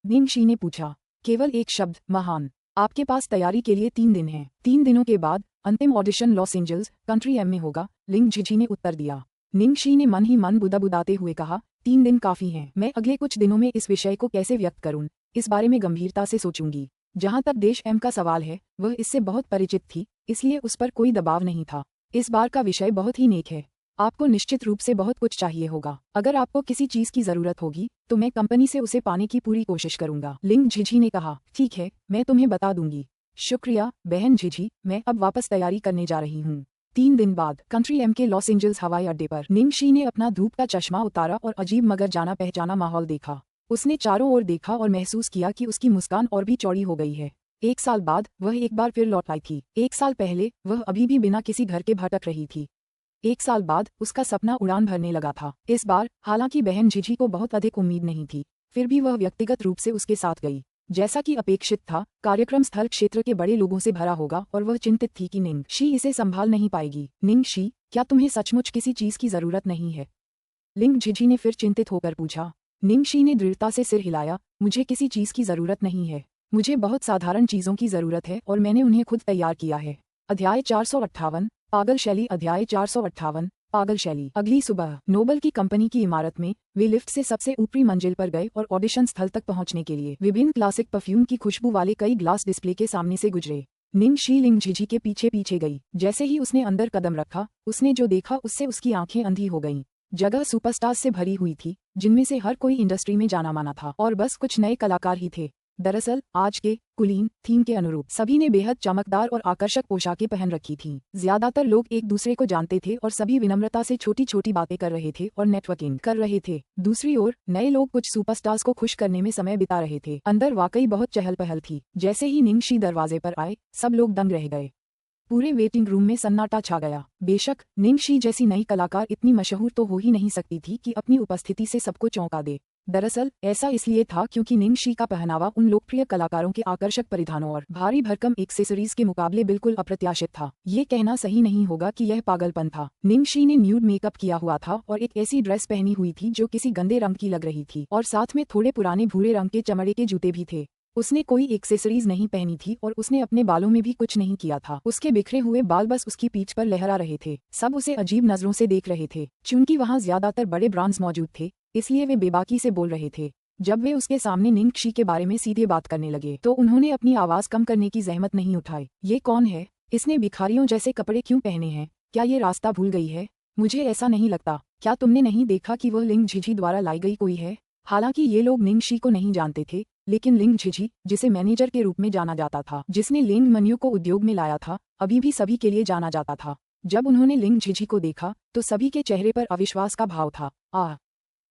निंग शी ने पूछा। केवल एक शब्द, महान। आपके पास तैयारी के लिए 3 दिन हैं। 3 दिनों के बाद अंतिम ऑडिशन लॉस एंजल्स कंट्री एम में होगा, लिंग झिझी ने उत्तर दिया। निंग शी ने मन ही मन बुदाबुदाते हुए कहा, 3 दिन काफी हैं। मैं अगले कुछ दिनों में इस विषय को कैसे व्यक्त करूं, इस बारे में गंभीरता से सोचूंगी। जहां तक देश एम का सवाल है, वह इससे बहुत परिचित थी, इसलिए उस पर कोई दबाव नहीं था। इस बार का विषय बहुत ही नेक है। आपको निश्चित रूप से बहुत कुछ चाहिए होगा। अगर आपको किसी चीज की जरूरत होगी तो मैं कंपनी से उसे पाने की पूरी कोशिश करूंगा, लिंग झिझी ने कहा। ठीक है, मैं तुम्हें बता दूंगी। शुक्रिया बहन झिझी, मैं अब वापस तैयारी करने जा रही हूँ। 3 दिन बाद कंट्री एम के लॉस एंजल्स हवाई अड्डे पर निंग शी ने अपना धूप का चश्मा उतारा और अजीब मगर जाना पहचाना माहौल देखा। उसने चारों ओर देखा और महसूस किया कि उसकी मुस्कान और भी चौड़ी हो गई है। 1 साल बाद वह एक बार फिर लौट आई थी। 1 साल पहले वह अभी भी बिना किसी घर के भटक रही थी। 1 साल बाद उसका सपना उड़ान भरने लगा था। इस बार हालांकि बहन झिझी को बहुत अधिक उम्मीद नहीं थी, फिर भी वह व्यक्तिगत रूप से उसके साथ गई। जैसा कि अपेक्षित था, कार्यक्रम स्थल क्षेत्र के बड़े लोगों से भरा होगा और वह चिंतित थी कि निंग शी इसे संभाल नहीं पाएगी। निंग शी, क्या तुम्हें सचमुच किसी चीज की जरूरत नहीं है, लिंग झिझी ने फिर चिंतित होकर पूछा। निंग शी ने दृढ़ता से सिर हिलाया। मुझे किसी चीज की जरूरत नहीं है, मुझे बहुत साधारण चीजों की जरूरत है और मैंने उन्हें खुद तैयार किया है। अध्याय 458 पागल शैली। अध्याय 458 पागल शैली। अगली सुबह नोबल की कंपनी की इमारत में वे लिफ्ट से सबसे ऊपरी मंजिल पर गए और ऑडिशन स्थल तक पहुंचने के लिए विभिन्न क्लासिक परफ्यूम की खुशबू वाले कई ग्लास डिस्प्ले के सामने से गुजरे। निंग शी लिंग झिझी के पीछे पीछे गई। जैसे ही उसने अंदर कदम रखा, उसने जो देखा उससे उसकी आंखें अंधी हो गईं। जगह सुपरस्टार्स से भरी हुई थी, जिनमें से हर कोई इंडस्ट्री में जाना माना था और बस कुछ नए कलाकार ही थे। दरअसल आज के कुलीन थीम के अनुरूप सभी ने बेहद चमकदार और आकर्षक पोशाकें पहन रखी थीं। ज्यादातर लोग एक दूसरे को जानते थे और सभी विनम्रता से छोटी छोटी बातें कर रहे थे और नेटवर्किंग कर रहे थे। दूसरी ओर नए लोग कुछ सुपरस्टार्स को खुश करने में समय बिता रहे थे। अंदर वाकई बहुत चहल पहल थी। जैसे ही निंग शी दरवाजे पर आए, सब लोग दंग रह गए। पूरे वेटिंग रूम में सन्नाटा छा गया। बेशक निंग शी जैसी नई कलाकार इतनी मशहूर तो हो ही नहीं सकती थी कि अपनी उपस्थिति से सबको चौंका दे। दरअसल ऐसा इसलिए था क्योंकि निंग शी का पहनावा उन लोकप्रिय कलाकारों के आकर्षक परिधानों और भारी भरकम एक्सेसरीज के मुकाबले बिल्कुल अप्रत्याशित था। ये कहना सही नहीं होगा कि यह पागलपन था। निंग शी ने न्यूड मेकअप किया हुआ था और एक ऐसी ड्रेस पहनी हुई थी जो किसी गंदे रंग की लग रही थी, और साथ में थोड़े पुराने भूरे रंग के चमड़े के जूते भी थे। उसने कोई एक्सेसरीज नहीं पहनी थी और उसने अपने बालों में भी कुछ नहीं किया था। उसके बिखरे हुए बाल बस उसकी पीठ पर लहरा रहे थे। सब उसे अजीब नजरों से देख रहे थे। चूंकि वहाँ ज्यादातर बड़े ब्रांड्स मौजूद थे, इसलिए वे बेबाकी से बोल रहे थे। जब वे उसके सामने निंग शी के बारे में सीधे बात करने लगे तो उन्होंने अपनी आवाज कम करने की जहमत नहीं उठाई। ये कौन है? इसने भिखारियों जैसे कपड़े क्यों पहने हैं? क्या ये रास्ता भूल गई है? मुझे ऐसा नहीं लगता। क्या तुमने नहीं देखा कि वह लिंग झिझी द्वारा लाई गई कोई है? हालांकि ये लोग निंग शी को नहीं जानते थे, लेकिन लिंग झिझी, जिसे मैनेजर के रूप में जाना जाता था, जिसने लिंग मन्यू को उद्योग में लाया था, अभी भी सभी के लिए जाना जाता था। जब उन्होंने लिंग झिझी को देखा तो सभी के चेहरे पर अविश्वास का भाव था।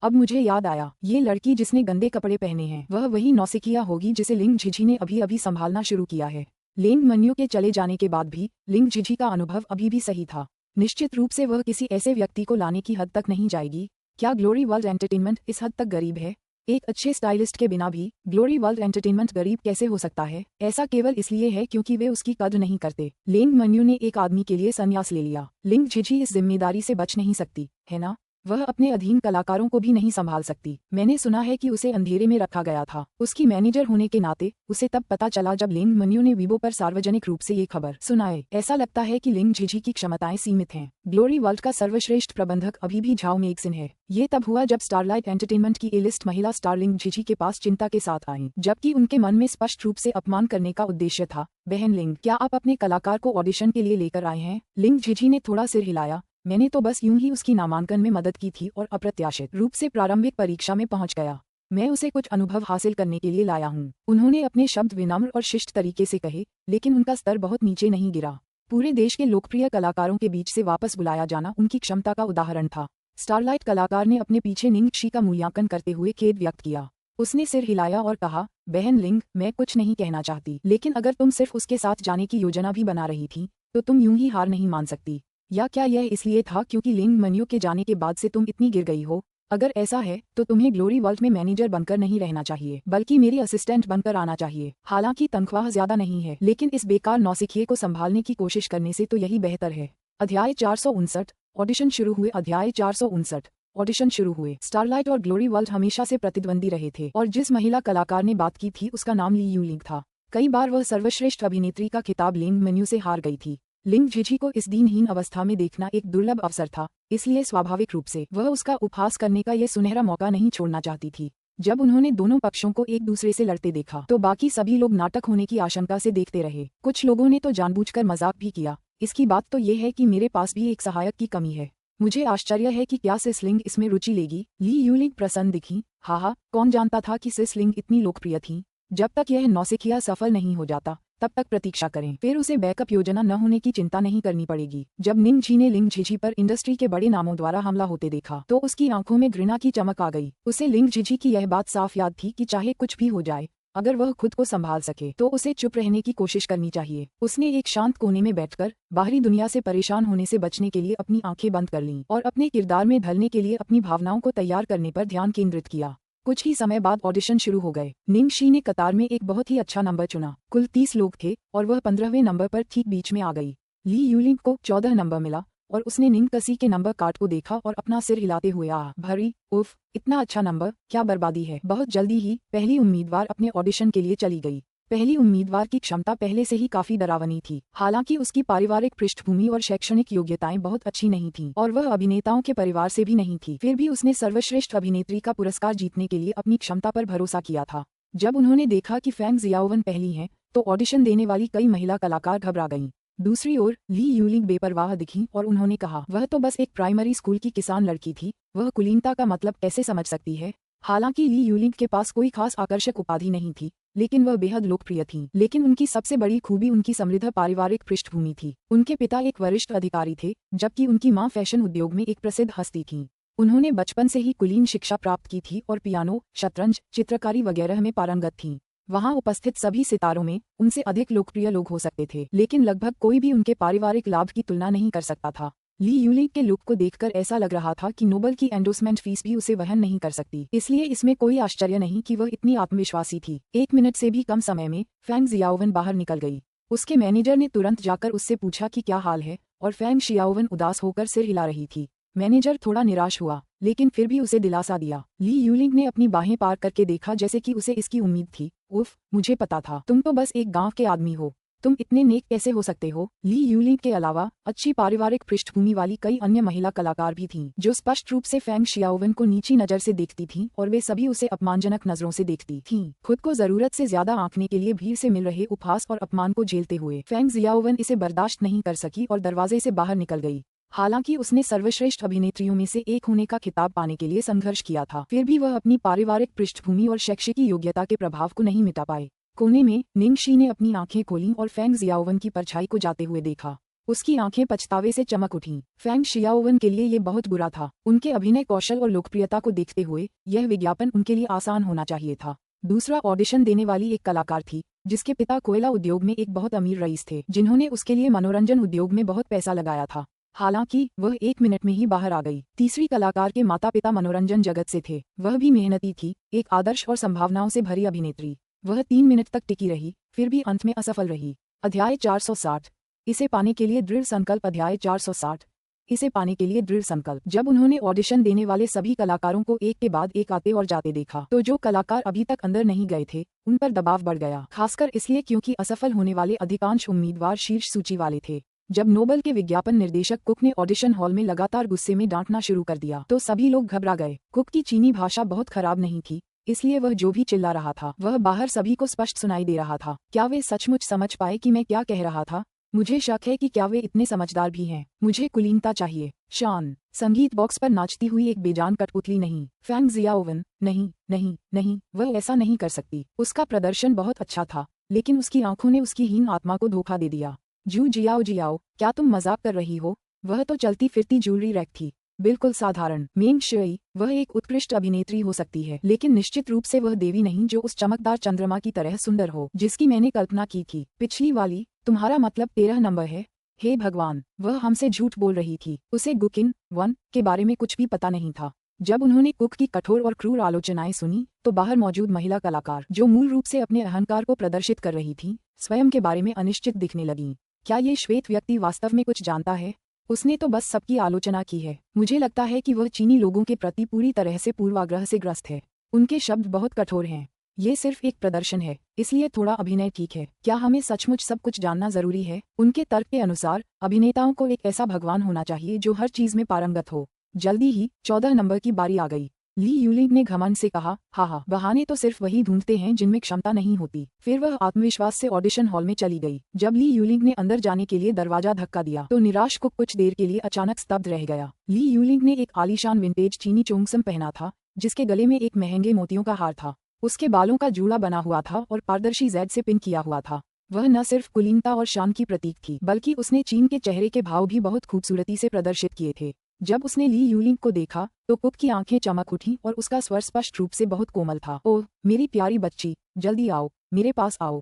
अब मुझे याद आया, ये लड़की जिसने गंदे कपड़े पहने हैं वह वही नौसिखिया होगी जिसे लिंग झिझी ने अभी अभी संभालना शुरू किया है। लिंग मन्यू के चले जाने के बाद भी लिंग झिझी का अनुभव अभी भी सही था। निश्चित रूप से वह किसी ऐसे व्यक्ति को लाने की हद तक नहीं जाएगी। क्या ग्लोरी वर्ल्ड एंटरटेनमेंट इस हद तक गरीब है? एक अच्छे स्टाइलिस्ट के बिना भी ग्लोरी वर्ल्ड एंटरटेनमेंट गरीब कैसे हो सकता है? ऐसा केवल इसलिए है क्योंकि वे उसकी कद्र नहीं करते। लिंग मन्यू ने एक आदमी के लिए संन्यास ले लिया। लिंग झिझी इस जिम्मेदारी से बच नहीं सकती, है ना? वह अपने अधीन कलाकारों को भी नहीं संभाल सकती। मैंने सुना है कि उसे अंधेरे में रखा गया था। उसकी मैनेजर होने के नाते उसे तब पता चला जब लिंग मन्यू ने वीबो पर सार्वजनिक रूप से ये खबर सुनाए। ऐसा लगता है कि लिंग झिझी की क्षमताएं सीमित हैं। ग्लोरी वर्ल्ड का सर्वश्रेष्ठ प्रबंधक अभी भी झाओ मेगसिन है। ये तब हुआ जब स्टारलाइट एंटरटेनमेंट की ए-लिस्ट महिला स्टार लिंग झिझी के पास चिंता के साथ आई, जबकि उनके मन में स्पष्ट रूप से अपमान करने का उद्देश्य था। बहन लिंग, क्या आप अपने कलाकार को ऑडिशन के लिए लेकर आए हैं? लिंग झिझी ने थोड़ा सिर हिलाया। मैंने तो बस यूं ही उसकी नामांकन में मदद की थी और अप्रत्याशित रूप से प्रारंभिक परीक्षा में पहुंच गया। मैं उसे कुछ अनुभव हासिल करने के लिए लाया हूं। उन्होंने अपने शब्द विनम्र और शिष्ट तरीके से कहे, लेकिन उनका स्तर बहुत नीचे नहीं गिरा। पूरे देश के लोकप्रिय कलाकारों के बीच से वापस बुलाया जाना उनकी क्षमता का उदाहरण था। स्टारलाइट कलाकार ने अपने पीछे निंग शी का मूल्यांकन करते हुए खेद व्यक्त किया। उसने सिर हिलाया और कहा, बहन लिंग, मैं कुछ नहीं कहना चाहती, लेकिन अगर तुम सिर्फ उसके साथ जाने की योजना भी बना रही थी तो तुम यूं ही हार नहीं मान सकती। या क्या यह इसलिए था क्योंकि लिंग मन्यू के जाने के बाद से तुम इतनी गिर गई हो? अगर ऐसा है तो तुम्हें ग्लोरी वर्ल्ड में मैनेजर बनकर नहीं रहना चाहिए, बल्कि मेरी असिस्टेंट बनकर आना चाहिए। हालांकि तनख्वाह ज्यादा नहीं है, लेकिन इस बेकार नौसिखिए को संभालने की कोशिश करने से तो यही बेहतर है। अध्याय 459 ऑडिशन शुरू हुए। अध्याय 459 ऑडिशन शुरू हुए। स्टारलाइट और ग्लोरी वर्ल्ड हमेशा से प्रतिद्वंदी रहे थे और जिस महिला कलाकार ने बात की थी उसका नाम ली यूलिंग था। कई बार वह सर्वश्रेष्ठ अभिनेत्री का खिताब लिंग मन्यू से हार गई थी। लिंग झिझी को इस दीनहीन अवस्था में देखना एक दुर्लभ अवसर था, इसलिए स्वाभाविक रूप से वह उसका उपहास करने का यह सुनहरा मौका नहीं छोड़ना चाहती थी। जब उन्होंने दोनों पक्षों को एक दूसरे से लड़ते देखा तो बाकी सभी लोग नाटक होने की आशंका से देखते रहे। कुछ लोगों ने तो जानबूझकर मजाक भी किया। इसकी बात तो ये है कि मेरे पास भी एक सहायक की कमी है। मुझे आश्चर्य है कि क्या सिसलिंग इसमें रुचि लेगी। ली यूलिंग प्रसन्न दिखी। हा, कौन जानता था कि सिसलिंग इतनी लोकप्रिय थी। जब तक यह नौसिखिया सफल नहीं हो जाता तब तक प्रतीक्षा करें, फिर उसे बैकअप योजना न होने की चिंता नहीं करनी पड़ेगी। जब निंग झी ने लिंग झिझी पर इंडस्ट्री के बड़े नामों द्वारा हमला होते देखा तो उसकी आंखों में घृणा की चमक आ गई। उसे लिंग झिझी की यह बात साफ याद थी कि चाहे कुछ भी हो जाए, अगर वह खुद को संभाल सके तो उसे चुप रहने की कोशिश करनी चाहिए। उसने एक शांत कोने में बैठकर बाहरी दुनिया से परेशान होने से बचने के लिए अपनी आंखें बंद कर लीं और अपने किरदार में ढलने के लिए अपनी भावनाओं को तैयार करने पर ध्यान केंद्रित किया। कुछ ही समय बाद ऑडिशन शुरू हो गए। निंग शी ने कतार में एक बहुत ही अच्छा नंबर चुना। कुल 30 लोग थे और वह 15वें नंबर पर ठीक बीच में आ गई। ली यूलिंग को 14 नंबर मिला और उसने निंग कसी के नंबर कार्ड को देखा और अपना सिर हिलाते हुए भरी, उफ, इतना अच्छा नंबर, क्या बर्बादी है। बहुत जल्दी ही पहली उम्मीदवार अपने ऑडिशन के लिए चली गई। पहली उम्मीदवार की क्षमता पहले से ही काफी डरावनी थी। हालांकि उसकी पारिवारिक पृष्ठभूमि और शैक्षणिक योग्यताएं बहुत अच्छी नहीं थीं और वह अभिनेताओं के परिवार से भी नहीं थी। फिर भी उसने सर्वश्रेष्ठ अभिनेत्री का पुरस्कार जीतने के लिए अपनी क्षमता पर भरोसा किया था। जब उन्होंने देखा कि फैंग जियाओवन पहली हैं, तो ऑडिशन देने वाली कई महिला कलाकार घबरा गईं। दूसरी ओर ली यूलिंग बेपरवाह दिखी और उन्होंने कहा, वह तो बस एक प्राइमरी स्कूल की किसान लड़की थी, वह कुलीनता का मतलब कैसे समझ सकती है। हालांकि ली यूलिंग के पास कोई खास आकर्षक उपाधि नहीं थी, लेकिन वह बेहद लोकप्रिय थीं। लेकिन उनकी सबसे बड़ी खूबी उनकी समृद्ध पारिवारिक पृष्ठभूमि थी। उनके पिता एक वरिष्ठ अधिकारी थे, जबकि उनकी मां फैशन उद्योग में एक प्रसिद्ध हस्ती थीं। उन्होंने बचपन से ही कुलीन शिक्षा प्राप्त की थी और पियानो, शतरंज, चित्रकारी वगैरह में पारंगत थीं। वहां उपस्थित सभी सितारों में उनसे अधिक लोकप्रिय लोग हो सकते थे, लेकिन लगभग कोई भी उनके पारिवारिक लाभ की तुलना नहीं कर सकता था। ली यूलिंग के लुक को देखकर ऐसा लग रहा था कि नोबल की एंडोर्समेंट फीस भी उसे वहन नहीं कर सकती, इसलिए इसमें कोई आश्चर्य नहीं कि वह इतनी आत्मविश्वासी थी। 1 मिनट से भी कम समय में फैंग जियाओवन बाहर निकल गई। उसके मैनेजर ने तुरंत जाकर उससे पूछा कि क्या हाल है, और फैंग जियाओवन उदास होकर सिर हिला रही थी। मैनेजर थोड़ा निराश हुआ, लेकिन फिर भी उसे दिलासा दिया। ली यूलिंग ने अपनी बाहें पार करके देखा जैसे कि उसे इसकी उम्मीद थी। उफ, मुझे पता था, तुम तो बस एक गांव के आदमी हो, तुम इतने नेक कैसे हो सकते हो। ली यूलिंग के अलावा अच्छी पारिवारिक पृष्ठभूमि वाली कई अन्य महिला कलाकार भी थीं, जो स्पष्ट रूप से फैंग जियाओवन को नीची नजर से देखती थीं और वे सभी उसे अपमानजनक नजरों से देखती थीं। खुद को जरूरत से ज्यादा आंकने के लिए भीड़ से मिल रहे उपहास और अपमान को झेलते हुए फैंग जियाओवन इसे बर्दाश्त नहीं कर सकी और दरवाजे से बाहर निकल गई। हालांकि उसने सर्वश्रेष्ठ अभिनेत्रियों में से एक होने का खिताब पाने के लिए संघर्ष किया था, फिर भी वह अपनी पारिवारिक पृष्ठभूमि और शैक्षिक योग्यता के प्रभाव को नहीं मिटा पाए। कोने में निंग शी ने अपनी आंखें खोलीं और फैंग जियाओवन की परछाई को जाते हुए देखा। उसकी आंखें पछतावे से चमक उठीं। फैंग जियाओवन के लिए ये बहुत बुरा था। उनके अभिनय कौशल और लोकप्रियता को देखते हुए यह विज्ञापन उनके लिए आसान होना चाहिए था। दूसरा ऑडिशन देने वाली एक कलाकार थी, जिसके पिता कोयला उद्योग में एक बहुत अमीर रईस थे, जिन्होंने उसके लिए मनोरंजन उद्योग में बहुत पैसा लगाया था। हालांकि वह 1 मिनट में ही बाहर आ गई। तीसरी कलाकार के माता पिता मनोरंजन जगत से थे, वह भी मेहनती थी, एक आदर्श और संभावनाओं से भरी अभिनेत्री। वह 3 मिनट तक टिकी रही, फिर भी अंत में असफल रही। अध्याय 460 इसे पाने के लिए दृढ़ संकल्प। अध्याय 460 इसे पाने के लिए दृढ़ संकल्प। जब उन्होंने ऑडिशन देने वाले सभी कलाकारों को एक के बाद एक आते और जाते देखा तो जो कलाकार अभी तक अंदर नहीं गए थे उन पर दबाव बढ़ गया, खासकर इसलिए क्योंकि असफल होने वाले अधिकांश उम्मीदवार शीर्ष सूची वाले थे। जब नोबल के विज्ञापन निर्देशक कुक ने ऑडिशन हॉल में लगातार गुस्से में डांटना शुरू कर दिया तो सभी लोग घबरा गए। कुक की चीनी भाषा बहुत खराब नहीं थी, इसलिए वह जो भी चिल्ला रहा था वह बाहर सभी को स्पष्ट सुनाई दे रहा था। क्या वे सचमुच समझ पाए कि मैं क्या कह रहा था? मुझे शक है कि क्या वे इतने समझदार भी हैं। मुझे कुलीनता चाहिए। शान, संगीत बॉक्स पर नाचती हुई एक बेजान कठपुतली नहीं। फैंग जियाओवन, नहीं नहीं नहीं, वह ऐसा नहीं कर सकती। उसका प्रदर्शन बहुत अच्छा था, लेकिन उसकी आंखों ने उसकी हीन आत्मा को धोखा दे दिया। जू जियाओ जियाओ, क्या तुम मजाक कर रही हो? वह तो चलती फिरती ज्वेलरी रैक थी, बिल्कुल साधारण। मेंग शुई, वह एक उत्कृष्ट अभिनेत्री हो सकती है, लेकिन निश्चित रूप से वह देवी नहीं जो उस चमकदार चंद्रमा की तरह सुंदर हो जिसकी मैंने कल्पना की थी। पिछली वाली, तुम्हारा मतलब 13 नंबर है? हे भगवान, वह हमसे झूठ बोल रही थी। उसे गुकिन 1 के बारे में कुछ भी पता नहीं था। जब उन्होंने कुक की कठोर और क्रूर आलोचनाएं सुनी तो बाहर मौजूद महिला कलाकार, जो मूल रूप से अपने अहंकार को प्रदर्शित कर रही थी, स्वयं के बारे में अनिश्चित दिखने लगीं। क्या ये श्वेत व्यक्ति वास्तव में कुछ जानता है? उसने तो बस सबकी आलोचना की है। मुझे लगता है कि वह चीनी लोगों के प्रति पूरी तरह से पूर्वाग्रह से ग्रस्त है। उनके शब्द बहुत कठोर हैं। ये सिर्फ एक प्रदर्शन है, इसलिए थोड़ा अभिनय ठीक है। क्या हमें सचमुच सब कुछ जानना जरूरी है? उनके तर्क के अनुसार अभिनेताओं को एक ऐसा भगवान होना चाहिए जो हर चीज में पारंगत हो। जल्दी ही 14 नंबर की बारी आ गई। ली यूलिंग ने घमंड से कहा, हा, बहाने तो सिर्फ वही ढूंढते हैं जिनमें क्षमता नहीं होती। फिर वह आत्मविश्वास से ऑडिशन हॉल में चली गई। जब ली यूलिंग ने अंदर जाने के लिए दरवाजा धक्का दिया तो निराश कुक कुछ देर के लिए अचानक स्तब्ध रह गया। ली यूलिंग ने एक आलीशान विंटेज चीनी चोंगसम पहना था, जिसके गले में एक महंगे मोतियों का हार था। उसके बालों का जूड़ा बना हुआ था और पारदर्शी जैड से पिन किया हुआ था। वह न सिर्फ कुलीनता और शान की प्रतीक थी, बल्कि उसने चीन के चेहरे के भाव भी बहुत खूबसूरती से प्रदर्शित किए थे। जब उसने ली यूलिंग को देखा तो कुक की आंखें चमक उठी और उसका स्वर स्पष्ट रूप से बहुत कोमल था। ओह मेरी प्यारी बच्ची, जल्दी आओ, मेरे पास आओ,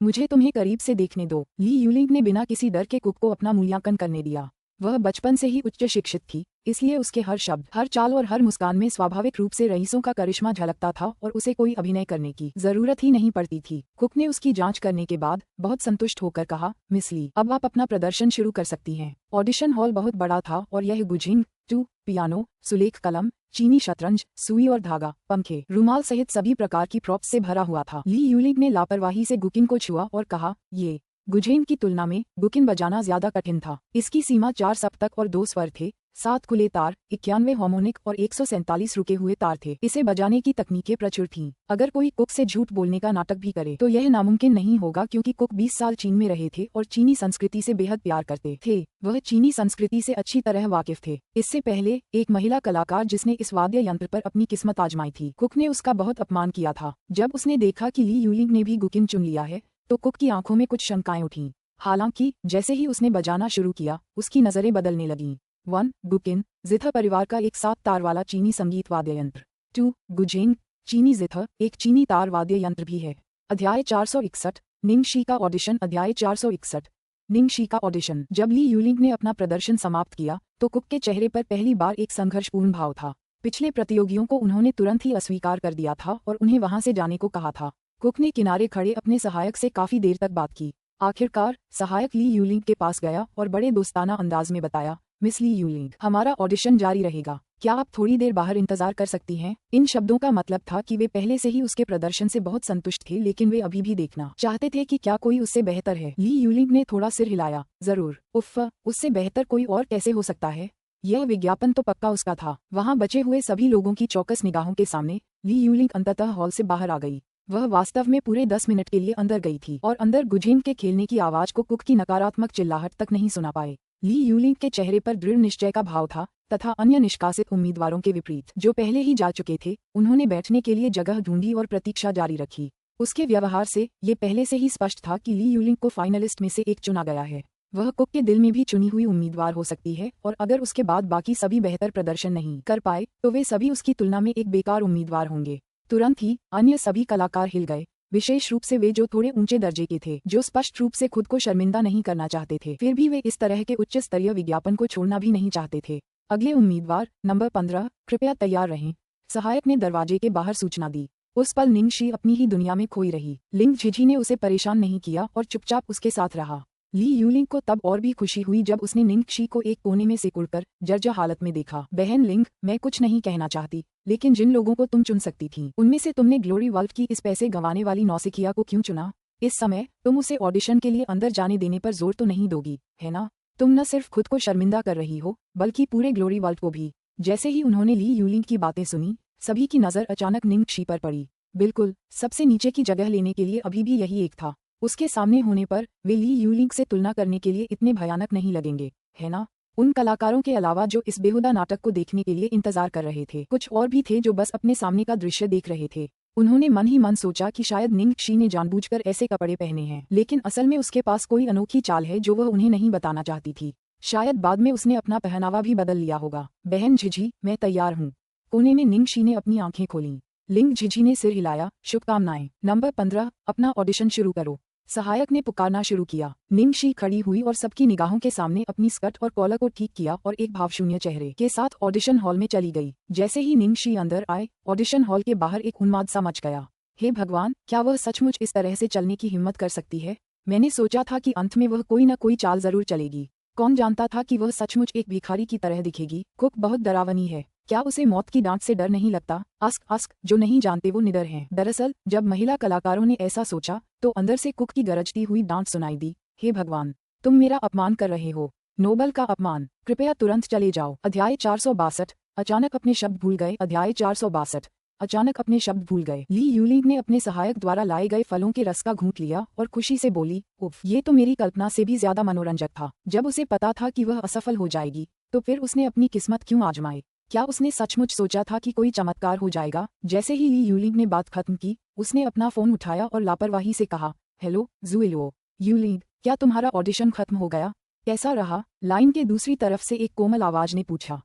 मुझे तुम्हें करीब से देखने दो। ली यूलिंग ने बिना किसी डर के कुक को अपना मूल्यांकन करने दिया। वह बचपन से ही उच्च शिक्षित थी, इसलिए उसके हर शब्द, हर चाल और हर मुस्कान में स्वाभाविक रूप से रईसों का करिश्मा झलकता था और उसे कोई अभिनय करने की जरूरत ही नहीं पड़ती थी। कुक ने उसकी जांच करने के बाद बहुत संतुष्ट होकर कहा, मिस ली, अब आप अपना प्रदर्शन शुरू कर सकती हैं। ऑडिशन हॉल बहुत बड़ा था और यह गुझिंग 2, पियानो, सुलेख कलम, चीनी शतरंज, सुई और धागा, पंखे, रुमाल सहित सभी प्रकार की प्रॉप्स से भरा हुआ था। ली यूलिंग ने लापरवाही से गुकिन को छुआ और कहा, ये गुझेन की तुलना में गुकिन बजाना ज्यादा कठिन था। इसकी सीमा 4 सप्तक और 2 स्वर थे, 7 खुले तार, 91 हार्मोनिक और 147 रुके हुए तार थे। इसे बजाने की तकनीकें प्रचुर थीं। अगर कोई कुक से झूठ बोलने का नाटक भी करे तो यह नामुमकिन नहीं होगा, क्योंकि कुक 20 साल चीन में रहे थे और चीनी संस्कृति से बेहद प्यार करते थे। वह चीनी संस्कृति से अच्छी तरह वाकिफ थे। इससे पहले एक महिला कलाकार जिसने इस वाद्य यंत्र पर अपनी किस्मत आजमाई थी, कुक ने उसका बहुत अपमान किया था। जब उसने देखा कि ली यूलिंग ने भी गुकिन चुन लिया है तो कुक की आंखों में कुछ शंकाएं उठीं। हालांकि जैसे ही उसने बजाना शुरू किया उसकी नजरें बदलने लगीं। 1. गुकिन, जिथा परिवार का एक 7 तार वाला चीनी संगीत वाद्य यंत्र। 2. गुझेंग, चीनी जिथा एक चीनी तार वाद्य यंत्र भी है। अध्याय 461, निंग शी का ऑडिशन। अध्याय 461, निंग शी का ऑडिशन। जब ली यूलिंग ने अपना प्रदर्शन समाप्त किया तो कुक के चेहरे पर पहली बार एक संघर्षपूर्ण भाव था। पिछले प्रतियोगियों को उन्होंने तुरंत ही अस्वीकार कर दिया था और उन्हें वहां से जाने को कहा था। कुक ने किनारे खड़े अपने सहायक से काफी देर तक बात की। आखिरकार सहायक ली यूलिंग के पास गया और बड़े दोस्ताना अंदाज में बताया, मिस ली यूलिंग, हमारा ऑडिशन जारी रहेगा, क्या आप थोड़ी देर बाहर इंतजार कर सकती हैं? इन शब्दों का मतलब था कि वे पहले से ही उसके प्रदर्शन से बहुत संतुष्ट थे, लेकिन वे अभी भी देखना चाहते थे कि क्या कोई उससे बेहतर है। ली यूलिंग ने थोड़ा सिर हिलाया, जरूर, उफ़, उससे बेहतर कोई और कैसे हो सकता है? यह विज्ञापन तो पक्का उसका था। वहां बचे हुए सभी लोगों की चौकस निगाहों के सामने ली यूलिंग अंततः हॉल से बाहर आ गई। वह वास्तव में पूरे 10 मिनट के लिए अंदर गई थी और अंदर गुझेन के खेलने की आवाज को कुक की नकारात्मक चिल्लाहट तक नहीं सुना पाए। ली यूलिंग के चेहरे पर दृढ़ निश्चय का भाव था तथा अन्य निष्कासित उम्मीदवारों के विपरीत जो पहले ही जा चुके थे, उन्होंने बैठने के लिए जगह ढूंढी और प्रतीक्षा जारी रखी। उसके व्यवहार से ये पहले से ही स्पष्ट था कि ली यूलिंग को फाइनलिस्ट में से एक चुना गया है। वह कुक के दिल में भी चुनी हुई उम्मीदवार हो सकती है और अगर उसके बाद बाकी सभी बेहतर प्रदर्शन नहीं कर पाए तो वे सभी उसकी तुलना में एक बेकार उम्मीदवार होंगे। तुरंत ही अन्य सभी कलाकार हिल गए, विशेष रूप से वे जो थोड़े ऊंचे दर्जे के थे, जो स्पष्ट रूप से खुद को शर्मिंदा नहीं करना चाहते थे, फिर भी वे इस तरह के उच्च स्तरीय विज्ञापन को छोड़ना भी नहीं चाहते थे। अगले उम्मीदवार नंबर 15, कृपया तैयार रहें। सहायक ने दरवाजे के बाहर सूचना दी। उस पल निंग शी अपनी ही दुनिया में खोई रही। लिंग झिझी ने उसे परेशान नहीं किया और चुपचाप उसके साथ रहा। ली यूलिंग को तब और भी खुशी हुई जब उसने निंगक्षी को एक कोने में सिकुड़कर जर्जर हालत में देखा। बहन लिंग, मैं कुछ नहीं कहना चाहती, लेकिन जिन लोगों को तुम चुन सकती थी उनमें से तुमने ग्लोरी वर्ल्ड की इस पैसे गंवाने वाली नौसिखिया को क्यों चुना? इस समय तुम उसे ऑडिशन के लिए अंदर जाने देने पर जोर तो नहीं दोगी, है ना? तुम न सिर्फ खुद को शर्मिंदा कर रही हो बल्कि पूरे ग्लोरी वर्ल्ड को भी। जैसे ही उन्होंने ली यूलिंग की बातें सुनी, सभी की नजर अचानक निंगक्षी पर पड़ी। बिल्कुल सबसे नीचे की जगह लेने के लिए अभी भी यही एक था। उसके सामने होने पर वे ली यूलिंग से तुलना करने के लिए इतने भयानक नहीं लगेंगे, है ना? उन कलाकारों के अलावा जो इस बेहुदा नाटक को देखने के लिए इंतजार कर रहे थे, कुछ और भी थे जो बस अपने सामने का दृश्य देख रहे थे। उन्होंने मन ही मन सोचा कि शायद निंगक्षी ने जानबूझकर ऐसे कपड़े पहने हैं, लेकिन असल में उसके पास कोई अनोखी चाल है जो वह उन्हें नहीं बताना चाहती थी। शायद बाद में उसने अपना पहनावा भी बदल लिया होगा। बहन झिझी, मैं तैयार हूँ। कोने में निंगक्षी ने अपनी आंखें खोलीं। लिंग झिझी ने सिर हिलाया। शुभकामनाएं। नंबर 15, अपना ऑडिशन शुरू करो। सहायक ने पुकारना शुरू किया। निंगक्षी खड़ी हुई और सबकी निगाहों के सामने अपनी स्कर्ट और कॉलर को ठीक किया और एक भावशून्य चेहरे के साथ ऑडिशन हॉल में चली गई। जैसे ही निंगक्षी अंदर आए, ऑडिशन हॉल के बाहर एक उन्माद सा मच गया। हे भगवान, क्या वह सचमुच इस तरह से चलने की हिम्मत कर सकती है? मैंने सोचा था कि अंत में वह कोई न कोई चाल जरूर चलेगी। कौन जानता था कि वह सचमुच एक भिखारी की तरह दिखेगी। कुक बहुत डरावनी है। क्या उसे मौत की डांट से डर नहीं लगता? अस्क अस्क, जो नहीं जानते वो निडर हैं। दरअसल जब महिला कलाकारों ने ऐसा सोचा तो अंदर से कुक की गरजती हुई डांट सुनाई दी। हे भगवान, तुम मेरा अपमान कर रहे हो। नोबल का अपमान। कृपया तुरंत चले जाओ। अध्याय 462। अचानक अपने शब्द भूल गए। अध्याय 462। अचानक अपने शब्द भूल गए। ली यूलिंग ने अपने सहायक द्वारा लाए गए फलों के रस का घूंट लिया और खुशी से बोली, उफ, ये तो मेरी कल्पना से भी ज्यादा मनोरंजक था। जब उसे पता था कि वह असफल हो जाएगी, तो फिर उसने अपनी किस्मत क्यों आजमाई? क्या उसने सचमुच सोचा था कि कोई चमत्कार हो जाएगा? जैसे ही ली यूलिंग ने बात खत्म की, उसने अपना फोन उठाया और लापरवाही से कहा, हेलो ज़ुएलो। यूलिंग, क्या तुम्हारा ऑडिशन खत्म हो गया? कैसा रहा? लाइन के दूसरी तरफ से एक कोमल आवाज ने पूछा।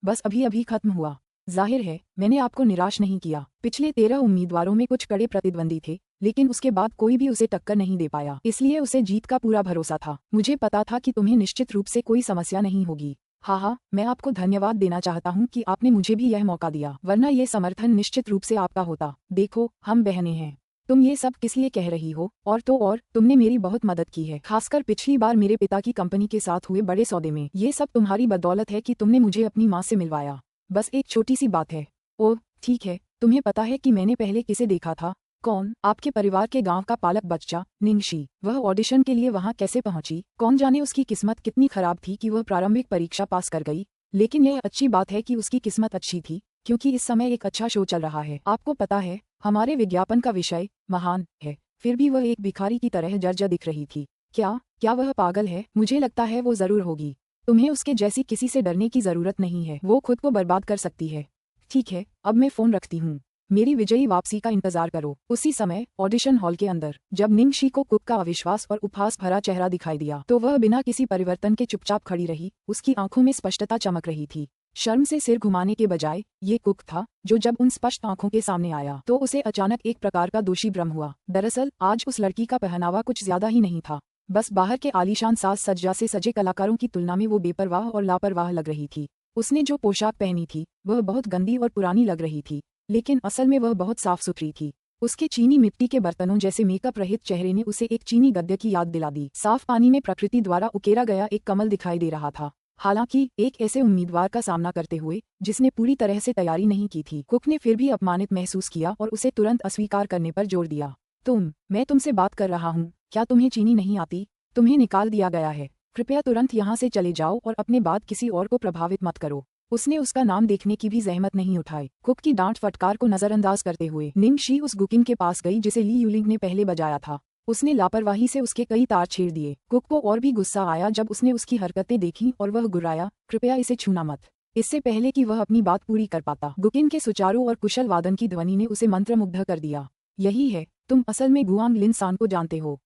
बस अभी अभी खत्म हुआ। जाहिर है मैंने आपको निराश नहीं किया। पिछले 13 उम्मीदवारों में कुछ कड़े प्रतिद्वंदी थे, लेकिन उसके बाद कोई भी उसे टक्कर नहीं दे पाया, इसलिए उसे जीत का पूरा भरोसा था। मुझे पता था कि तुम्हें निश्चित रूप से कोई समस्या नहीं होगी। हाँ, मैं आपको धन्यवाद देना चाहता हूँ कि आपने मुझे भी यह मौका दिया, वरना ये समर्थन निश्चित रूप से आपका होता। देखो, हम बहनें हैं। तुम ये सब किस लिए कह रही हो? और तुमने मेरी बहुत मदद की है, खासकर पिछली बार मेरे पिता की कंपनी के साथ हुए बड़े सौदे में। ये सब तुम्हारी बदौलत है कि तुमने मुझे अपनी माँ से मिलवाया। बस एक छोटी सी बात है। ओह ठीक है, तुम्हें पता है कि मैंने पहले किसे देखा था? कौन? आपके परिवार के गांव का पालक बच्चा, निंगक्षी। वह ऑडिशन के लिए वहां कैसे पहुंची? कौन जाने उसकी किस्मत कितनी खराब थी कि वह प्रारंभिक परीक्षा पास कर गई। लेकिन यह अच्छी बात है कि उसकी किस्मत अच्छी थी, क्योंकि इस समय एक अच्छा शो चल रहा है। आपको पता है, हमारे विज्ञापन का विषय महान है। फिर भी वह एक भिखारी की तरह जर्जर दिख रही थी। क्या वह पागल है? मुझे लगता है वो जरूर होगी। तुम्हें उसके जैसी किसी से डरने की जरूरत नहीं है, वो खुद को बर्बाद कर सकती है। ठीक है, अब मैं फोन रखती हूँ। मेरी विजयी वापसी का इंतजार करो। उसी समय ऑडिशन हॉल के अंदर जब निंगक्षी को कुक का अविश्वास और उपहास भरा चेहरा दिखाई दिया, तो वह बिना किसी परिवर्तन के चुपचाप खड़ी रही। उसकी आंखों में स्पष्टता चमक रही थी। शर्म से सिर घुमाने के बजाय ये कुक था जो जब उन स्पष्ट आंखों के सामने आया तो उसे अचानक एक प्रकार का दोषी भ्रम हुआ। दरअसल आज उस लड़की का पहनावा कुछ ज्यादा ही नहीं था। बस बाहर के आलीशान साज सज्जा से सजे कलाकारों की तुलना में वो बेपरवाह और लापरवाह लग रही थी। उसने जो पोशाक पहनी थी वह बहुत गंदी और पुरानी लग रही थी, लेकिन असल में वह बहुत साफ सुथरी थी। उसके चीनी मिट्टी के बर्तनों जैसे मेकअप रहित चेहरे ने उसे एक चीनी गद्य की याद दिला दी। साफ पानी में प्रकृति द्वारा उकेरा गया एक कमल दिखाई दे रहा था। हालांकि एक ऐसे उम्मीदवार का सामना करते हुए जिसने पूरी तरह से तैयारी नहीं की थी, कुक ने फिर भी अपमानित महसूस किया और उसे तुरंत अस्वीकार करने पर जोर दिया। मैं तुमसे बात कर रहा हूँ। क्या तुम्हें चीनी नहीं आती? तुम्हें निकाल दिया गया है। कृपया तुरंत यहाँ से चले जाओ और अपने बाद किसी और को प्रभावित मत करो। उसने उसका नाम देखने की भी जहमत नहीं उठाई। कुक की डांट फटकार को नजरअंदाज करते हुए निंगक्षी उस गुकिन के पास गई जिसे ली यूलिंग ने पहले बजाया था। उसने लापरवाही से उसके कई तार छेड़ दिए। कुक को और भी गुस्सा आया जब उसने उसकी हरकतें देखी और वह गुर्राया, कृपया इसे छूना मत। इससे पहले कि वह अपनी बात पूरी कर पाता, गुकिन के सुचारू और कुशल वादन की ध्वनि ने उसे मंत्रमुग्ध कर दिया। यही है, तुम असल में गुआंग लिन सान को जानते हो।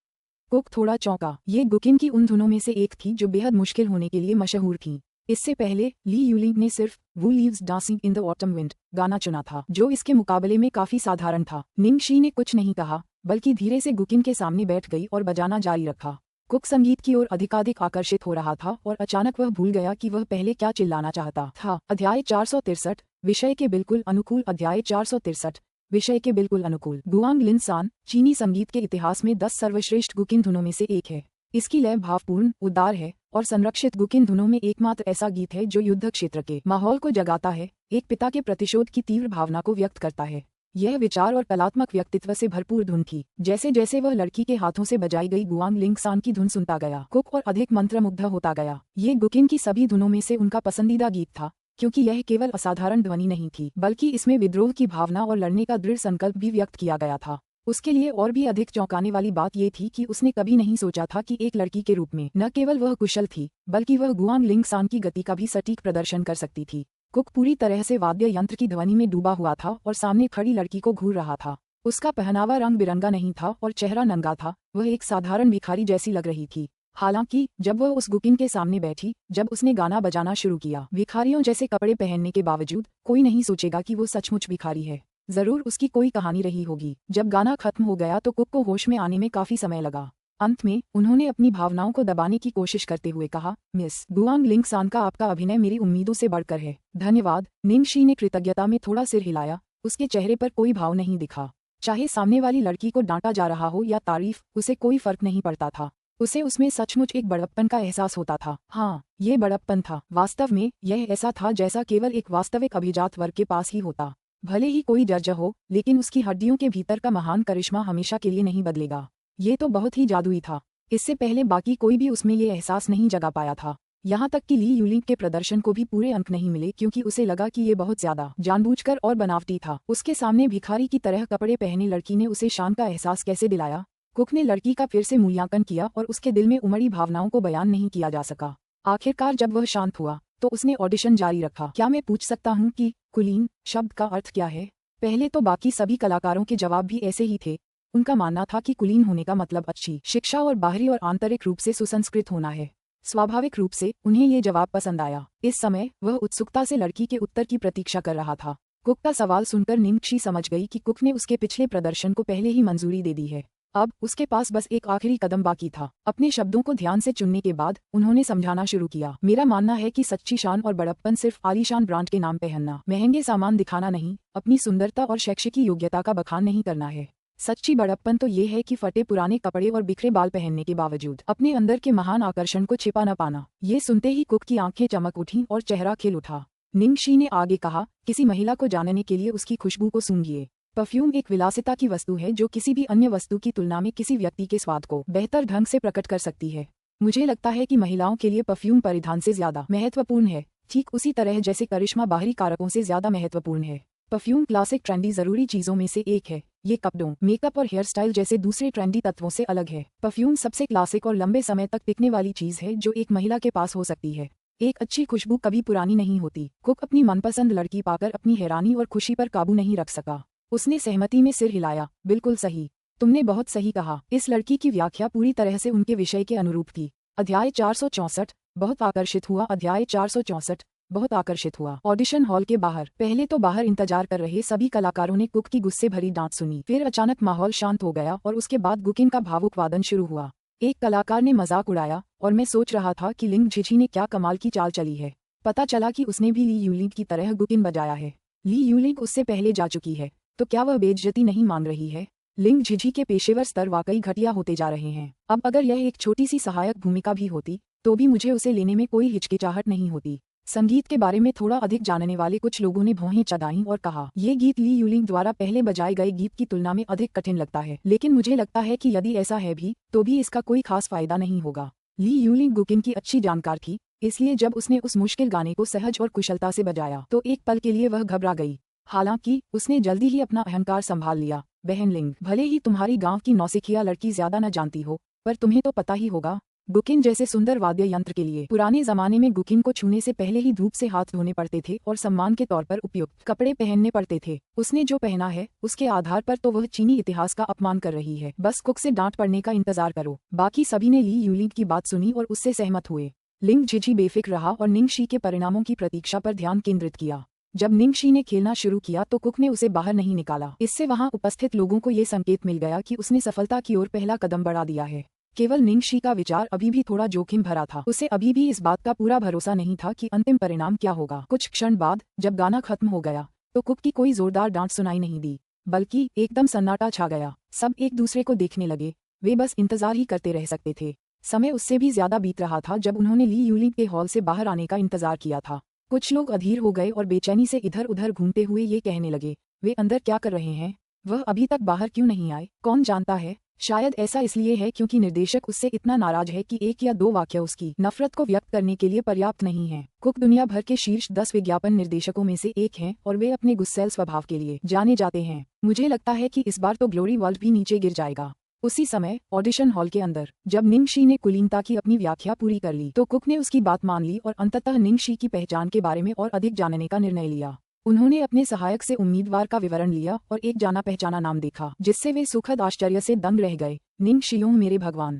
कुक थोड़ा चौंका। ये गुकिन की उन धुनों में से एक थी जो बेहद मुश्किल होने के लिए मशहूर थीं। इससे पहले ली यूलिंग ने सिर्फ वू leaves dancing in the autumn wind गाना चुना था, जो इसके मुकाबले में काफी साधारण था। निंगक्षी ने कुछ नहीं कहा, बल्कि धीरे से गुकिन के सामने बैठ गई और बजाना जारी रखा। कुक संगीत की ओर अधिकाधिक आकर्षित हो रहा था और अचानक वह भूल गया कि वह पहले क्या चिल्लाना चाहता था। अध्याय 463, विषय के बिल्कुल अनुकूल। अध्याय 463, विषय के बिल्कुल अनुकूल। गुआंग लिन सान चीनी संगीत के इतिहास में 10 सर्वश्रेष्ठ गुकिन धुनों में से एक है। इसकी लय भावपूर्ण, उदार है और संरक्षित गुकिन धुनों में एकमात्र ऐसा गीत है जो युद्ध क्षेत्र के माहौल को जगाता है, एक पिता के प्रतिशोध की तीव्र भावना को व्यक्त करता है। यह विचार और कलात्मक व्यक्तित्व से भरपूर धुन थी। जैसे जैसे वह लड़की के हाथों से बजाई गई गुआंग लिंग सान की धुन सुनता गया, कुक और अधिक मंत्रमुग्ध होता गया। ये गुकिन की सभी धुनों में से उनका पसंदीदा गीत था, क्योंकि यह केवल असाधारण ध्वनि नहीं थी, बल्कि इसमें विद्रोह की भावना और लड़ने का दृढ़ संकल्प भी व्यक्त किया गया था। उसके लिए और भी अधिक चौंकाने वाली बात ये थी कि उसने कभी नहीं सोचा था कि एक लड़की के रूप में न केवल वह कुशल थी, बल्कि वह गुआंग लिंग सान की गति का भी सटीक प्रदर्शन कर सकती थी। कुक पूरी तरह से वाद्य यंत्र की ध्वनि में डूबा हुआ था और सामने खड़ी लड़की को घूर रहा था। उसका पहनावा रंग बिरंगा नहीं था और चेहरा नंगा था, वह एक साधारण भिखारी जैसी लग रही थी। हालांकि जब वह उस गुकिन के सामने बैठी, जब उसने गाना बजाना शुरू किया, भिखारियों जैसे कपड़े पहनने के बावजूद कोई नहीं सोचेगा कि वो सचमुच भिखारी है। जरूर उसकी कोई कहानी रही होगी। जब गाना खत्म हो गया तो कुक को होश में आने में काफी समय लगा। अंत में उन्होंने अपनी भावनाओं को दबाने की कोशिश करते हुए कहा, मिस गुआंग लिंग सान का आपका अभिनय मेरी उम्मीदों से बढ़कर है। धन्यवाद। निंग शी ने कृतज्ञता में थोड़ा सिर हिलाया, उसके चेहरे पर कोई भाव नहीं दिखा। चाहे सामने वाली लड़की को डांटा जा रहा हो या तारीफ, उसे कोई फर्क नहीं पड़ता था। उसे उसमें सचमुच एक बड़प्पन का एहसास होता था। हाँ, ये बड़प्पन था। वास्तव में यह ऐसा था जैसा केवल एक वास्तविक अभिजात वर्ग के पास ही होता। भले ही कोई दर्ज हो, लेकिन उसकी हड्डियों के भीतर का महान करिश्मा हमेशा के लिए नहीं बदलेगा। ये तो बहुत ही जादुई था। इससे पहले बाकी कोई भी उसमें ये एहसास नहीं जगा पाया था। यहाँ तक कि ली यूलिंग के प्रदर्शन को भी पूरे अंक नहीं मिले, क्योंकि उसे लगा कि ये बहुत ज्यादा जानबूझकर और बनावटी था। उसके सामने भिखारी की तरह कपड़े पहने लड़की ने उसे शान का एहसास कैसे दिलाया? कुक ने लड़की का फिर से मूल्यांकन किया और उसके दिल में उमड़ी भावनाओं को बयान नहीं किया जा सका। आखिरकार जब वह शांत हुआ तो उसने ऑडिशन जारी रखा। क्या मैं पूछ सकता हूँ कि कुलीन शब्द का अर्थ क्या है? पहले तो बाकी सभी कलाकारों के जवाब भी ऐसे ही थे। उनका मानना था कि कुलीन होने का मतलब अच्छी शिक्षा और बाहरी और आंतरिक रूप से सुसंस्कृत होना है। स्वाभाविक रूप से उन्हें ये जवाब पसंद आया। इस समय वह उत्सुकता से लड़की के उत्तर की प्रतीक्षा कर रहा था। कुक का सवाल सुनकर निंग शी समझ गई कि कुक ने उसके पिछले प्रदर्शन को पहले ही मंजूरी दे दी है। अब उसके पास बस एक आखिरी कदम बाकी था। अपने शब्दों को ध्यान से चुनने के बाद उन्होंने समझाना शुरू किया। मेरा मानना है कि सच्ची शान और बड़प्पन सिर्फ आलीशान ब्रांड के नाम पहनना, महंगे सामान दिखाना नहीं, अपनी सुंदरता और शैक्षिक योग्यता का बखान नहीं करना है। सच्ची बड़प्पन तो ये है कि फटे पुराने कपड़े और बिखरे बाल पहनने के बावजूद अपने अंदर के महान आकर्षण को छिपा न पाना। ये सुनते ही कुक की आंखें चमक उठीं और चेहरा खिल उठा। निंग शी ने आगे कहा, किसी महिला को जानने के लिए उसकी खुशबू को सूंघिए। परफ्यूम एक विलासिता की वस्तु है जो किसी भी अन्य वस्तु की तुलना में किसी व्यक्ति के स्वाद को बेहतर ढंग से प्रकट कर सकती है। मुझे लगता है कि महिलाओं के लिए परफ्यूम परिधान से ज्यादा महत्वपूर्ण है, ठीक उसी तरह जैसे करिश्मा बाहरी कारकों से ज्यादा महत्वपूर्ण है। परफ्यूम क्लासिक ट्रेंडी जरूरी चीजों में से एक है। ये कपड़ों, मेकअप और हेयर स्टाइल जैसे दूसरे ट्रेंडी तत्वों से अलग है। परफ्यूम सबसे क्लासिक और लंबे समय तक टिकने वाली चीज है जो एक महिला के पास हो सकती है। एक अच्छी खुशबू कभी पुरानी नहीं होती। कुक अपनी मनपसंद लड़की पाकर अपनी हैरानी और खुशी पर काबू नहीं रख सका। उसने सहमति में सिर हिलाया। बिल्कुल सही, तुमने बहुत सही कहा। इस लड़की की व्याख्या पूरी तरह से उनके विषय के अनुरूप थी। अध्याय 464। बहुत आकर्षित हुआ। अध्याय 464। बहुत आकर्षित हुआ। ऑडिशन हॉल के बाहर पहले तो बाहर इंतजार कर रहे सभी कलाकारों ने कुक की गुस्से भरी डांट सुनी। फिर अचानक माहौल शांत हो गया और उसके बाद गुकिन का भावुक वादन शुरू हुआ। एक कलाकार ने मजाक उड़ाया, और मैं सोच रहा था कि लिंग झिझी ने क्या कमाल की चाल चली है। पता चला कि उसने भी ली यूलिंग की तरह गुकिन बजाया है। ली यूलिंग उससे पहले जा चुकी है, तो क्या वह बेइज्जती नहीं मान रही है? लिंग झिझी के पेशेवर स्तर वाकई घटिया होते जा रहे हैं। अब अगर यह एक छोटी सी सहायक भूमिका भी होती तो भी मुझे उसे लेने में कोई हिचकिचाहट नहीं होती। संगीत के बारे में थोड़ा अधिक जानने वाले कुछ लोगों ने भौहें चढ़ाईं और कहा, ये गीत ली यूलिंग द्वारा पहले बजाए गए गीत की तुलना में अधिक कठिन लगता है। लेकिन मुझे लगता है कि यदि ऐसा है भी तो भी इसका कोई खास फायदा नहीं होगा। ली यूलिंग गुकिन की अच्छी जानकार थी, इसलिए जब उसने उस मुश्किल गाने को सहज और कुशलता से बजाया तो एक पल के लिए वह घबरा गई। हालांकि उसने जल्दी ही अपना अहंकार संभाल लिया। बहन लिंग, भले ही तुम्हारी गांव की नौसिखिया लड़की ज्यादा न जानती हो, पर तुम्हें तो पता ही होगा, गुकिन जैसे सुंदर वाद्य यंत्र के लिए पुराने जमाने में गुकिन को छूने से पहले ही धूप से हाथ धोने पड़ते थे और सम्मान के तौर पर उपयुक्त कपड़े पहनने पड़ते थे। उसने जो पहना है उसके आधार पर तो वह चीनी इतिहास का अपमान कर रही है। बस कुक से डांट पड़ने का इंतजार करो। बाकी सभी ने ली यूलिंग की बात सुनी और उससे सहमत हुए। लिंग झिझी बेफिक्र रहा और निंग शी के परिणामों की प्रतीक्षा पर ध्यान केंद्रित किया। जब निंग शी ने खेलना शुरू किया तो कुक ने उसे बाहर नहीं निकाला। इससे वहां उपस्थित लोगों को ये संकेत मिल गया कि उसने सफलता की ओर पहला कदम बढ़ा दिया है। केवल निंग शी का विचार अभी भी थोड़ा जोखिम भरा था। उसे अभी भी इस बात का पूरा भरोसा नहीं था कि अंतिम परिणाम क्या होगा। कुछ क्षण बाद जब गाना खत्म हो गया तो कुक की कोई जोरदार डांट सुनाई नहीं दी, बल्कि एकदम सन्नाटा छा गया। सब एक दूसरे को देखने लगे। वे बस इंतजार ही करते रह सकते थे समय उससे भी ज्यादा बीत रहा था जब उन्होंने ली यूलिंग के हॉल से बाहर आने का इंतजार किया था। कुछ लोग अधीर हो गए और बेचैनी से इधर उधर घूमते हुए ये कहने लगे, वे अंदर क्या कर रहे हैं, वह अभी तक बाहर क्यों नहीं आए, कौन जानता है। शायद ऐसा इसलिए है क्योंकि निर्देशक उससे इतना नाराज है कि एक या दो वाक्य उसकी नफरत को व्यक्त करने के लिए पर्याप्त नहीं है। कुक दुनिया भर के शीर्ष 10 विज्ञापन निर्देशकों में से एक हैं और वे अपने गुस्सैल स्वभाव के लिए जाने जाते हैं। मुझे लगता है कि इस बार तो ग्लोरी वर्ल्ड भी नीचे गिर जाएगा। उसी समय ऑडिशन हॉल के अंदर जब निंगशी ने कुलीनता की अपनी व्याख्या पूरी कर ली तो कुक ने उसकी बात मान ली और अंततः निंगशी की पहचान के बारे में और अधिक जानने का निर्णय लिया। उन्होंने अपने सहायक से उम्मीदवार का विवरण लिया और एक जाना पहचाना नाम देखा जिससे वे सुखद आश्चर्य से दंग रह गए। निंगशियोंग, मेरे भगवान,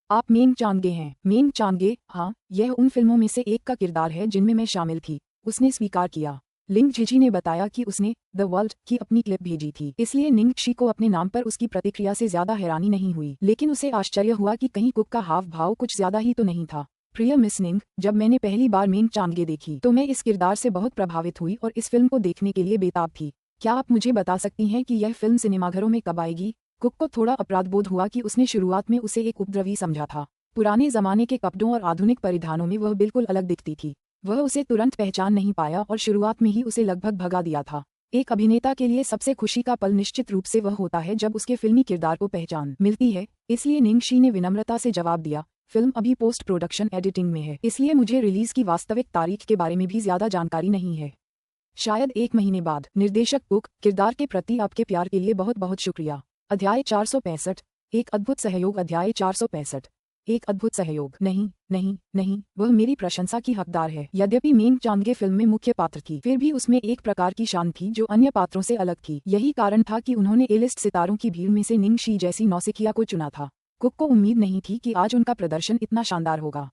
आप मेंग चांगे हैं। मेंग चांगे, हाँ, यह उन फिल्मों में से एक का किरदार है जिनमें मैं शामिल थी, उसने स्वीकार किया। लिंग झिझी ने बताया कि उसने द वर्ल्ड की अपनी क्लिप भेजी थी, इसलिए निंगशी को अपने नाम पर उसकी प्रतिक्रिया से ज्यादा हैरानी नहीं हुई, लेकिन उसे आश्चर्य हुआ कि कहीं कुक का हाव भाव कुछ ज्यादा ही तो नहीं था। प्रिय मिस निंग, जब मैंने पहली बार मेंग चांगे देखी तो मैं इस किरदार से बहुत प्रभावित हुई और इस फिल्म को देखने के लिए बेताब थी। क्या आप मुझे बता सकती हैं कि यह फिल्म सिनेमाघरों में कब आएगी? कुक को थोड़ा अपराध बोध हुआ कि उसने शुरुआत में उसे एक उपद्रवी समझा था। पुराने जमाने के कपड़ों और आधुनिक परिधानों में वह बिल्कुल अलग दिखती थी। वह उसे तुरंत पहचान नहीं पाया और शुरुआत में ही उसे लगभग भगा दिया था। एक अभिनेता के लिए सबसे खुशी का पल निश्चित रूप से वह होता है जब उसके फिल्मी किरदार को पहचान मिलती है, इसलिए निंगशी ने विनम्रता से जवाब दिया, फिल्म अभी पोस्ट प्रोडक्शन एडिटिंग में है, इसलिए मुझे रिलीज की वास्तविक तारीख के बारे में भी ज्यादा जानकारी नहीं है। शायद 1 महीने बाद। निर्देशक कुक, किरदार के प्रति आपके प्यार के लिए बहुत बहुत शुक्रिया। अध्याय 465, एक अद्भुत सहयोग। अध्याय 465, एक अद्भुत सहयोग। नहीं नहीं नहीं, वह मेरी प्रशंसा की हकदार है। यद्यपि मेंग चांगे फिल्म में मुख्य पात्र थी, फिर भी उसमें एक प्रकार की शान थी जो अन्य पात्रों से अलग थी। यही कारण था कि उन्होंने ए लिस्ट सितारों की भीड़ में से निंगशी जैसी नौसिखिया को चुना था। कुक को उम्मीद नहीं थी कि आज उनका प्रदर्शन इतना शानदार होगा।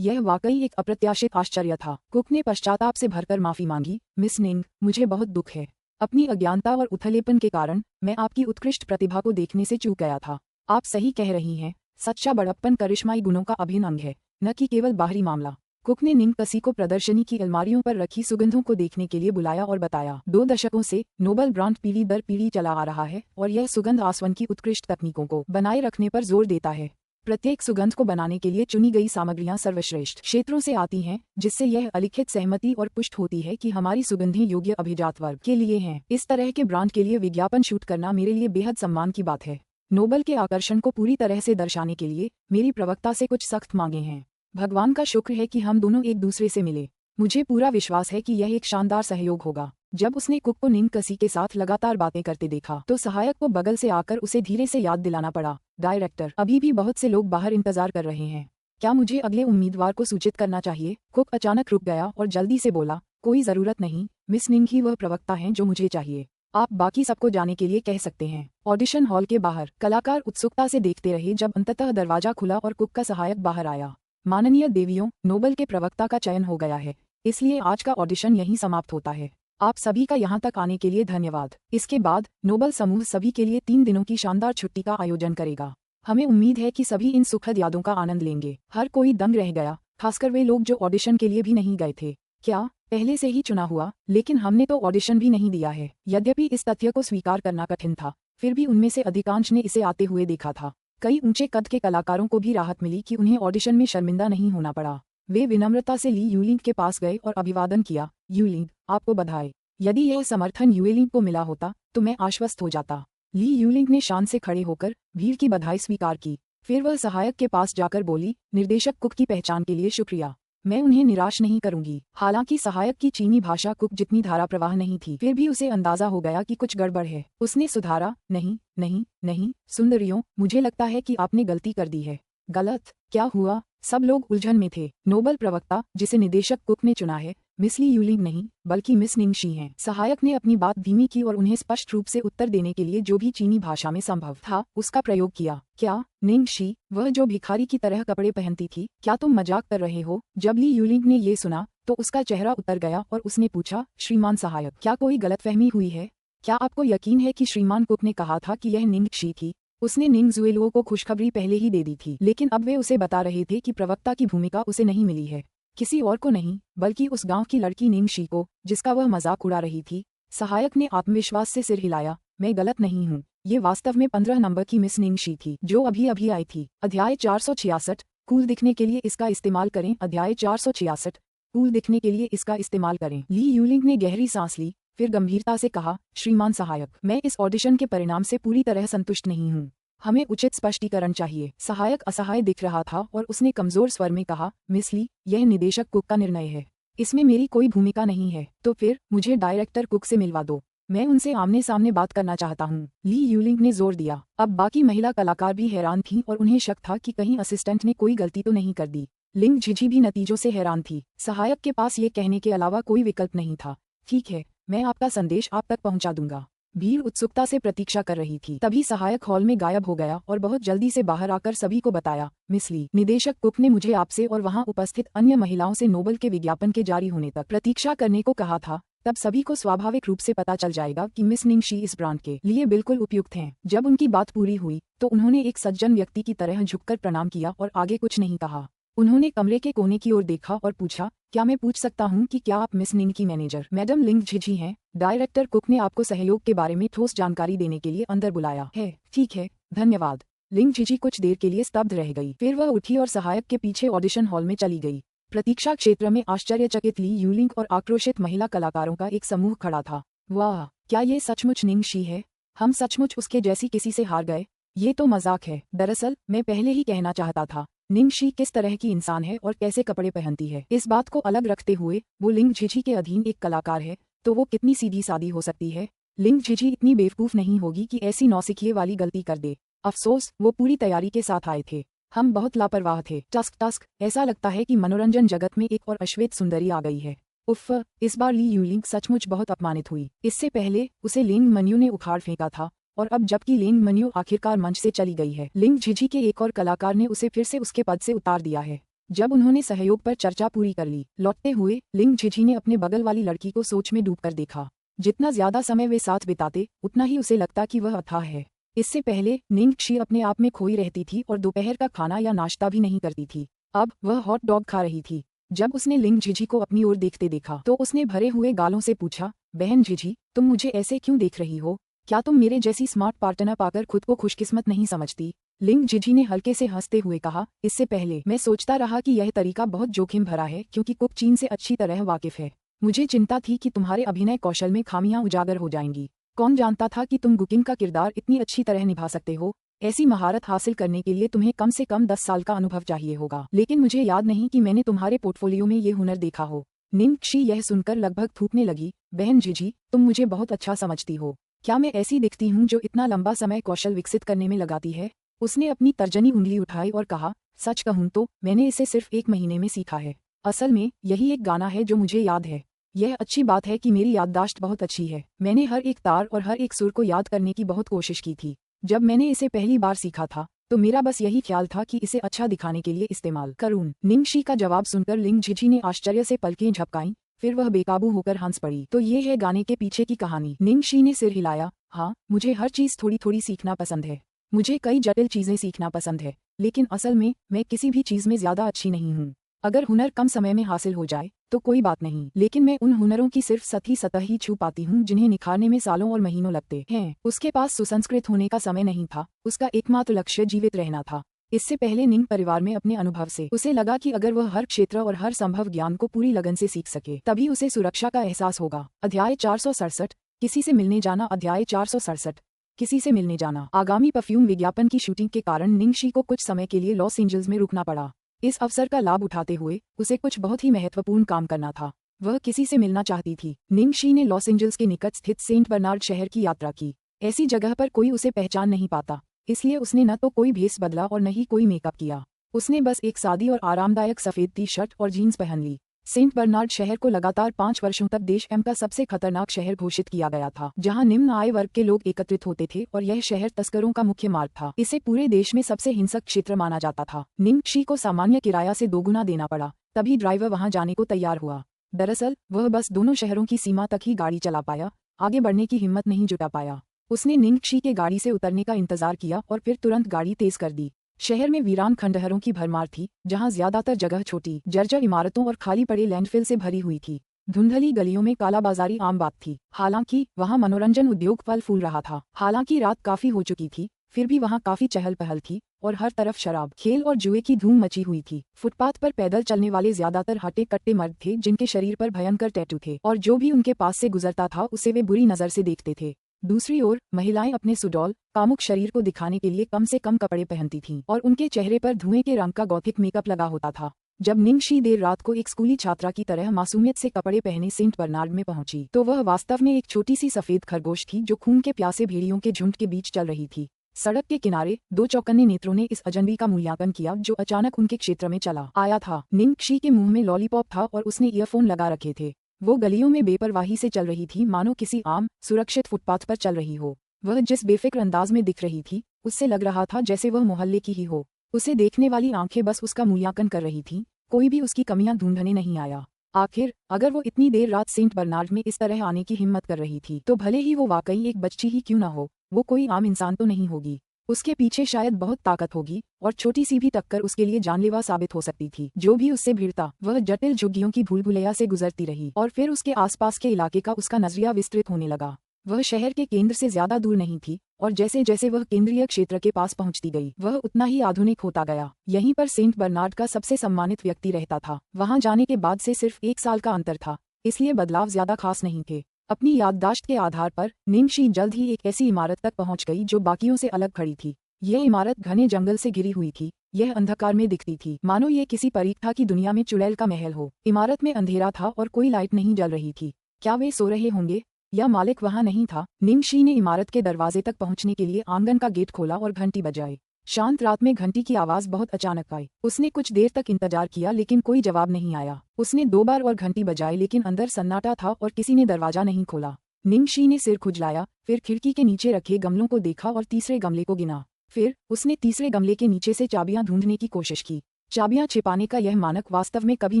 यह वाकई एक अप्रत्याशित आश्चर्य था। कुक ने पश्चाताप से भरकर माफी मांगी, मिस निंग, मुझे बहुत दुख है। अपनी अज्ञानता और उथलेपन के कारण मैं आपकी उत्कृष्ट प्रतिभा को देखने से चूक गया था। आप सही कह रही हैं, सच्चा बड़प्पन करिश्माई गुणों का अभिन्न अंग है, न कि केवल बाहरी मामला। कुक ने निंगकसी को प्रदर्शनी की अलमारियों पर रखी सुगंधों को देखने के लिए बुलाया और बताया, 2 दशकों से नोबल ब्रांड पीढ़ी दर पीढ़ी चला आ रहा है और यह सुगंध आसवन की उत्कृष्ट तकनीकों को बनाए रखने पर जोर देता है। प्रत्येक सुगंध को बनाने के लिए चुनी गई सामग्रियां सर्वश्रेष्ठ क्षेत्रों से आती हैं, जिससे यह अलिखित सहमति और पुष्ट होती है कि हमारी सुगंधें योग्य अभिजात वर्ग के लिए हैं। इस तरह के ब्रांड के लिए विज्ञापन शूट करना मेरे लिए बेहद सम्मान की बात है। नोबल के आकर्षण को पूरी तरह से दर्शाने के लिए मेरी प्रवक्ता से कुछ सख्त मांगे हैं। भगवान का शुक्र है कि हम दोनों एक दूसरे से मिले। मुझे पूरा विश्वास है कि यह एक शानदार सहयोग होगा। जब उसने कुक को निंगकसी के साथ लगातार बातें करते देखा तो सहायक को बगल से आकर उसे धीरे से याद दिलाना पड़ा, डायरेक्टर, अभी भी बहुत से लोग बाहर इंतजार कर रहे हैं। क्या मुझे अगले उम्मीदवार को सूचित करना चाहिए? कुक अचानक रुक गया और जल्दी से बोला, कोई जरूरत नहीं, मिस निंग ही वह प्रवक्ता हैं जो मुझे चाहिए। आप बाकी सबको जाने के लिए कह सकते हैं। ऑडिशन हॉल के बाहर कलाकार उत्सुकता से देखते रहे जब अंततः दरवाजा खुला और कुक का सहायक बाहर आया। माननीय देवियों, नोबल के प्रवक्ता का चयन हो गया है, इसलिए आज का ऑडिशन यहीं समाप्त होता है। आप सभी का यहाँ तक आने के लिए धन्यवाद। इसके बाद नोबल समूह सभी के लिए 3 दिनों की शानदार छुट्टी का आयोजन करेगा। हमें उम्मीद है कि सभी इन सुखद यादों का आनंद लेंगे। हर कोई दंग रह गया, खासकर वे लोग जो ऑडिशन के लिए भी नहीं गए थे। क्या पहले से ही चुना हुआ? लेकिन हमने तो ऑडिशन भी नहीं दिया है। यद्यपि इस तथ्य को स्वीकार करना कठिन था, फिर भी उनमें से अधिकांश ने इसे आते हुए देखा था। कई ऊंचे कद के कलाकारों को भी राहत मिली कि उन्हें ऑडिशन में शर्मिंदा नहीं होना पड़ा। वे विनम्रता से ली यूलिंग के पास गए और अभिवादन किया, यूलिंग, आपको बधाई। यदि यह समर्थन यूलिंग को मिला होता तो मैं आश्वस्त हो जाता। ली यूलिंग ने शान से खड़े होकर भीड़ की बधाई स्वीकार की। फिर वह सहायक के पास जाकर बोली, निर्देशक कुक की पहचान के लिए शुक्रिया, मैं उन्हें निराश नहीं करूंगी। हालांकि सहायक की चीनी भाषा कुक जितनी धारा प्रवाह नहीं थी, फिर भी उसे अंदाजा हो गया कि कुछ गड़बड़ है। उसने सुधारा, नहीं नहीं नहीं, सुंदरियों, मुझे लगता है कि आपने गलती कर दी है। गलत? क्या हुआ? सब लोग उलझन में थे। नोबल प्रवक्ता जिसे निदेशक कुक ने चुना है, मिस ली यूलिंग नहीं बल्कि मिस निंगशी हैं। सहायक ने अपनी बात धीमी की और उन्हें स्पष्ट रूप से उत्तर देने के लिए जो भी चीनी भाषा में संभव था उसका प्रयोग किया। क्या निंगशी, वह जो भिखारी की तरह कपड़े पहनती थी? क्या तुम मजाक कर रहे हो? जब ली यूलिंग ने ये सुना तो उसका चेहरा उतर गया और उसने पूछा, श्रीमान सहायक, क्या कोई गलतफहमी हुई है? क्या आपको यकीन है कि श्रीमान कुक ने कहा था कि यह निंगशी थी? उसने निंगजुएलुओ को खुशखबरी पहले ही दे दी थी, लेकिन अब वे उसे बता रहे थे कि प्रवक्ता की भूमिका उसे नहीं मिली है। किसी और को नहीं, बल्कि उस गांव की लड़की निंगशी को, जिसका वह मजाक उड़ा रही थी। सहायक ने आत्मविश्वास से सिर हिलाया, मैं गलत नहीं हूँ। ये वास्तव में 15 नंबर की मिस निंगशी थी जो अभी अभी आई थी। अध्याय 466, कूल दिखने के लिए इसका इस्तेमाल करें। अध्याय 466। कूल दिखने के लिए इसका इस्तेमाल करें। ली यूलिंग ने गहरी सांस ली, फिर गंभीरता से कहा, श्रीमान सहायक, मैं इस ऑडिशन के परिणाम से पूरी तरह संतुष्ट नहीं हूँ। हमें उचित स्पष्टीकरण चाहिए। सहायक असहाय दिख रहा था और उसने कमजोर स्वर में कहा, मिस ली, यह निदेशक कुक का निर्णय है। इसमें मेरी कोई भूमिका नहीं है। तो फिर मुझे डायरेक्टर कुक से मिलवा दो। मैं उनसे आमने सामने बात करना चाहता हूँ। ली यूलिंग ने जोर दिया। अब बाकी महिला कलाकार भी हैरान थीं और उन्हें शक था कि कहीं असिस्टेंट ने कोई गलती तो नहीं कर दी। लिंग झिझी भी नतीजों से हैरान थी। सहायक के पास ये कहने के अलावा कोई विकल्प नहीं था। ठीक है, मैं आपका संदेश आप तक पहुंचा दूंगा। भीड़ उत्सुकता से प्रतीक्षा कर रही थी। तभी सहायक हॉल में गायब हो गया और बहुत जल्दी से बाहर आकर सभी को बताया, मिस ली, निदेशक कुक ने मुझे आपसे और वहां उपस्थित अन्य महिलाओं से नोबल के विज्ञापन के जारी होने तक प्रतीक्षा करने को कहा था। तब सभी को स्वाभाविक रूप से पता चल जाएगा कि मिस निंगशी इस ब्रांड के लिए बिल्कुल उपयुक्त हैं। जब उनकी बात पूरी हुई तो उन्होंने एक सज्जन व्यक्ति की तरह झुककर प्रणाम किया और आगे कुछ नहीं कहा। उन्होंने कमरे के कोने की ओर देखा और पूछा, क्या मैं पूछ सकता हूँ कि क्या आप मिस निंग की मैनेजर मैडम लिंग झिझी हैं? डायरेक्टर कुक ने आपको सहयोग के बारे में ठोस जानकारी देने के लिए अंदर बुलाया है। ठीक है, धन्यवाद। लिंग झिझी कुछ देर के लिए स्तब्ध रह गई, फिर वह उठी और सहायक के पीछे ऑडिशन हॉल में चली गई। प्रतीक्षा क्षेत्र में आश्चर्यचकित ली यूलिंग और आक्रोशित महिला कलाकारों का एक समूह खड़ा था। वाह, क्या ये सचमुच निंगशी है? हम सचमुच उसके जैसी किसी से हार गए? ये तो मजाक है। दरअसल मैं पहले ही कहना चाहता था, निंगशी किस तरह की इंसान है और कैसे कपड़े पहनती है। इस बात को अलग रखते हुए वो लिंग झिझी के अधीन एक कलाकार है, तो वो कितनी सीधी सादी हो सकती है। लिंग झिझी इतनी बेवकूफ नहीं होगी कि ऐसी नौसिखिए वाली गलती कर दे। अफसोस, वो पूरी तैयारी के साथ आए थे। हम बहुत लापरवाह थे। टस्क टस्क, ऐसा लगता है कि मनोरंजन जगत में एक और अश्वेत सुंदरी आ गई है। उफ़, इस बार ली यूलिंग सचमुच बहुत अपमानित हुई। इससे पहले उसे लिंग मन्यू ने उखाड़ फेंका था और अब जबकि लिंग मन्यू आखिरकार मंच से चली गई है, लिंग झिझी के एक और कलाकार ने उसे फिर से उसके पद से उतार दिया है। जब उन्होंने सहयोग पर चर्चा पूरी कर ली, लौटते हुए लिंग झिझी ने अपने बगल वाली लड़की को सोच में डूबकर देखा। जितना ज्यादा समय वे साथ बिताते उतना ही उसे लगता कि वह अथाह है। इससे पहले निंगशी अपने आप में खोई रहती थी और दोपहर का खाना या नाश्ता भी नहीं करती थी। अब वह हॉट डॉग खा रही थी। जब उसने लिंग झिझी को अपनी ओर देखते देखा तो उसने भरे हुए गालों से पूछा, बहन झिझी, तुम मुझे ऐसे क्यों देख रही हो? क्या तुम मेरे जैसी स्मार्ट पार्टनर पाकर खुद को खुशकिस्मत नहीं समझती? लिंग झिझी ने हल्के से हंसते हुए कहा, इससे पहले मैं सोचता रहा कि यह तरीका बहुत जोखिम भरा है क्योंकि कुक चीन से अच्छी तरह वाकिफ है। मुझे चिंता थी कि तुम्हारे अभिनय कौशल में खामियां उजागर हो जाएंगी। कौन जानता था कि तुम कुकिंग का किरदार इतनी अच्छी तरह निभा सकते हो। ऐसी महारत हासिल करने के लिए तुम्हें कम से कम 10 साल का अनुभव चाहिए होगा, लेकिन मुझे याद नहीं कि मैंने तुम्हारे पोर्टफोलियो में ये हुनर देखा हो। निंगशी यह सुनकर लगभग थूकने लगी, बहन झिझी, तुम मुझे बहुत अच्छा समझती हो। क्या मैं ऐसी दिखती हूँ जो इतना लंबा समय कौशल विकसित करने में लगाती है? उसने अपनी तर्जनी उंगली उठाई और कहा, सच कहूँ तो मैंने इसे सिर्फ 1 महीने में सीखा है। असल में यही एक गाना है जो मुझे याद है। यह अच्छी बात है कि मेरी याददाश्त बहुत अच्छी है। मैंने हर एक तार और हर एक सुर को याद करने की बहुत कोशिश की थी। जब मैंने इसे पहली बार सीखा था तो मेरा बस यही ख्याल था कि इसे अच्छा दिखाने के लिए इस्तेमाल करूं। निंगशी का जवाब सुनकर लिंग झिझी ने आश्चर्य से पलकें झपकाईं, फिर वह बेकाबू होकर हंस पड़ी। तो ये है गाने के पीछे की कहानी। निंगशी ने सिर हिलाया, हाँ, मुझे हर चीज थोड़ी थोड़ी सीखना पसंद है। मुझे कई जटिल चीजें सीखना पसंद है, लेकिन असल में मैं किसी भी चीज में ज्यादा अच्छी नहीं हूँ। अगर हुनर कम समय में हासिल हो जाए तो कोई बात नहीं, लेकिन मैं उन हुनरों की सिर्फ सतही सतह ही छू पाती हूँ जिन्हें निखारने में सालों और महीनों लगते हैं। उसके पास सुसंस्कृत होने का समय नहीं था। उसका एकमात्र लक्ष्य जीवित रहना था। इससे पहले निंग परिवार में अपने अनुभव से उसे लगा कि अगर वह हर क्षेत्र और हर संभव ज्ञान को पूरी लगन से सीख सके तभी उसे सुरक्षा का एहसास होगा। अध्याय 467, किसी से मिलने जाना। अध्याय 467, किसी से मिलने जाना। आगामी परफ्यूम विज्ञापन की शूटिंग के कारण निंगशी को कुछ समय के लिए लॉस एंजल्स में रुकना पड़ा। इस अवसर का लाभ उठाते हुए उसे कुछ बहुत ही महत्वपूर्ण काम करना था। वह किसी से मिलना चाहती थी। निंगशी ने लॉस एंजल्स के निकट स्थित सेंट बर्नार्ड शहर की यात्रा की। ऐसी जगह पर कोई उसे पहचान नहीं पाता, इसलिए उसने न तो कोई भेष बदला और न ही कोई मेकअप किया। उसने बस एक सादी और आरामदायक सफेद टी शर्ट और जीन्स पहन ली। सेंट बर्नार्ड शहर को लगातार 5 वर्षों तक देश का सबसे खतरनाक शहर घोषित किया गया था, जहां निम्न आय वर्ग के लोग एकत्रित होते थे और यह शहर तस्करों का मुख्य मार्ग था। इसे पूरे देश में सबसे हिंसक क्षेत्र माना जाता था। निंगशी को सामान्य किराया से 2 गुना देना पड़ा, तभी ड्राइवर वहां जाने को तैयार हुआ। दरअसल वह बस दोनों शहरों की सीमा तक ही गाड़ी चला पाया, आगे बढ़ने की हिम्मत नहीं जुटा पाया। उसने निंगशी के गाड़ी से उतरने का इंतजार किया और फिर तुरंत गाड़ी तेज कर दी। शहर में वीरान खंडहरों की भरमार थी, जहां ज्यादातर जगह छोटी जर्जर इमारतों और खाली पड़े लैंडफिल से भरी हुई थी। धुंधली गलियों में कालाबाजारी आम बात थी। हालांकि वहां मनोरंजन उद्योग फल फूल रहा था। हालांकि रात काफी हो चुकी थी, फिर भी वहाँ काफी चहल पहल थी और हर तरफ शराब, खेल और जुए की धूम मची हुई थी। फुटपाथ पर पैदल चलने वाले ज्यादातर हट्टे कट्टे मर्द थे जिनके शरीर पर भयंकर टैटू थे और जो भी उनके पास से गुजरता था उसे वे बुरी नजर से देखते थे। दूसरी ओर महिलाएं अपने सुडौल कामुक शरीर को दिखाने के लिए कम से कम कपड़े पहनती थीं और उनके चेहरे पर धुएं के रंग का गॉथिक मेकअप लगा होता था। जब निंगशी देर रात को एक स्कूली छात्रा की तरह मासूमियत से कपड़े पहने सेंट बर्नार्ड में पहुंची तो वह वास्तव में एक छोटी सी सफेद खरगोश थी जो खून के प्यासे भेड़ियों के झुंड के बीच चल रही थी। सड़क के किनारे दो चौकन्ने नेत्रों ने इस अजनबी का मूल्यांकन किया जो अचानक उनके क्षेत्र में चला आया था। निंगशी के मुंह में लॉलीपॉप था और उसने ईयरफोन लगा रखे थे। वो गलियों में बेपरवाही से चल रही थी मानो किसी आम सुरक्षित फुटपाथ पर चल रही हो। वह जिस बेफिक्र अंदाज में दिख रही थी उससे लग रहा था जैसे वह मोहल्ले की ही हो। उसे देखने वाली आंखें बस उसका मूल्यांकन कर रही थीं, कोई भी उसकी कमियां ढूंढने नहीं आया। आखिर अगर वो इतनी देर रात सेंट बर्नार्ड में इस तरह आने की हिम्मत कर रही थी तो भले ही वो वाकई एक बच्ची ही क्यों न हो, वो कोई आम इंसान तो नहीं होगी। उसके पीछे शायद बहुत ताकत होगी और छोटी सी भी टक्कर उसके लिए जानलेवा साबित हो सकती थी। जो भी उससे भिड़ता वह जटिल झुग्गियों की भूलभुलैया से गुजरती रही और फिर उसके आसपास के इलाके का उसका नजरिया विस्तृत होने लगा। वह शहर के केंद्र से ज्यादा दूर नहीं थी और जैसे जैसे वह केंद्रीय क्षेत्र के पास पहुंचती गई वह उतना ही आधुनिक होता गया। यहीं पर सेंट बर्नार्ड का सबसे सम्मानित व्यक्ति रहता था। वहां जाने के बाद से सिर्फ 1 साल का अंतर था, इसलिए बदलाव ज्यादा खास नहीं थे। अपनी याददाश्त के आधार पर निंगशी जल्द ही एक ऐसी इमारत तक पहुंच गई जो बाकियों से अलग खड़ी थी। यह इमारत घने जंगल से घिरी हुई थी। यह अंधकार में दिखती थी मानो ये किसी परीक्षा की दुनिया में चुड़ैल का महल हो। इमारत में अंधेरा था और कोई लाइट नहीं जल रही थी। क्या वे सो रहे होंगे या मालिक वहां नहीं था? निंगशी ने इमारत के दरवाजे तक पहुंचने के लिए आंगन का गेट खोला और घंटी बजाई। शांत रात में घंटी की आवाज बहुत अचानक आई। उसने कुछ देर तक इंतजार किया लेकिन कोई जवाब नहीं आया। उसने 2 बार और घंटी बजाई लेकिन अंदर सन्नाटा था और किसी ने दरवाजा नहीं खोला। निंगशी ने सिर खुजलाया, फिर खिड़की के नीचे रखे गमलों को देखा और तीसरे गमले को गिना। फिर उसने तीसरे गमले के नीचे से चाबियां ढूंढने की कोशिश की। चाबियां छिपाने का यह मानक वास्तव में कभी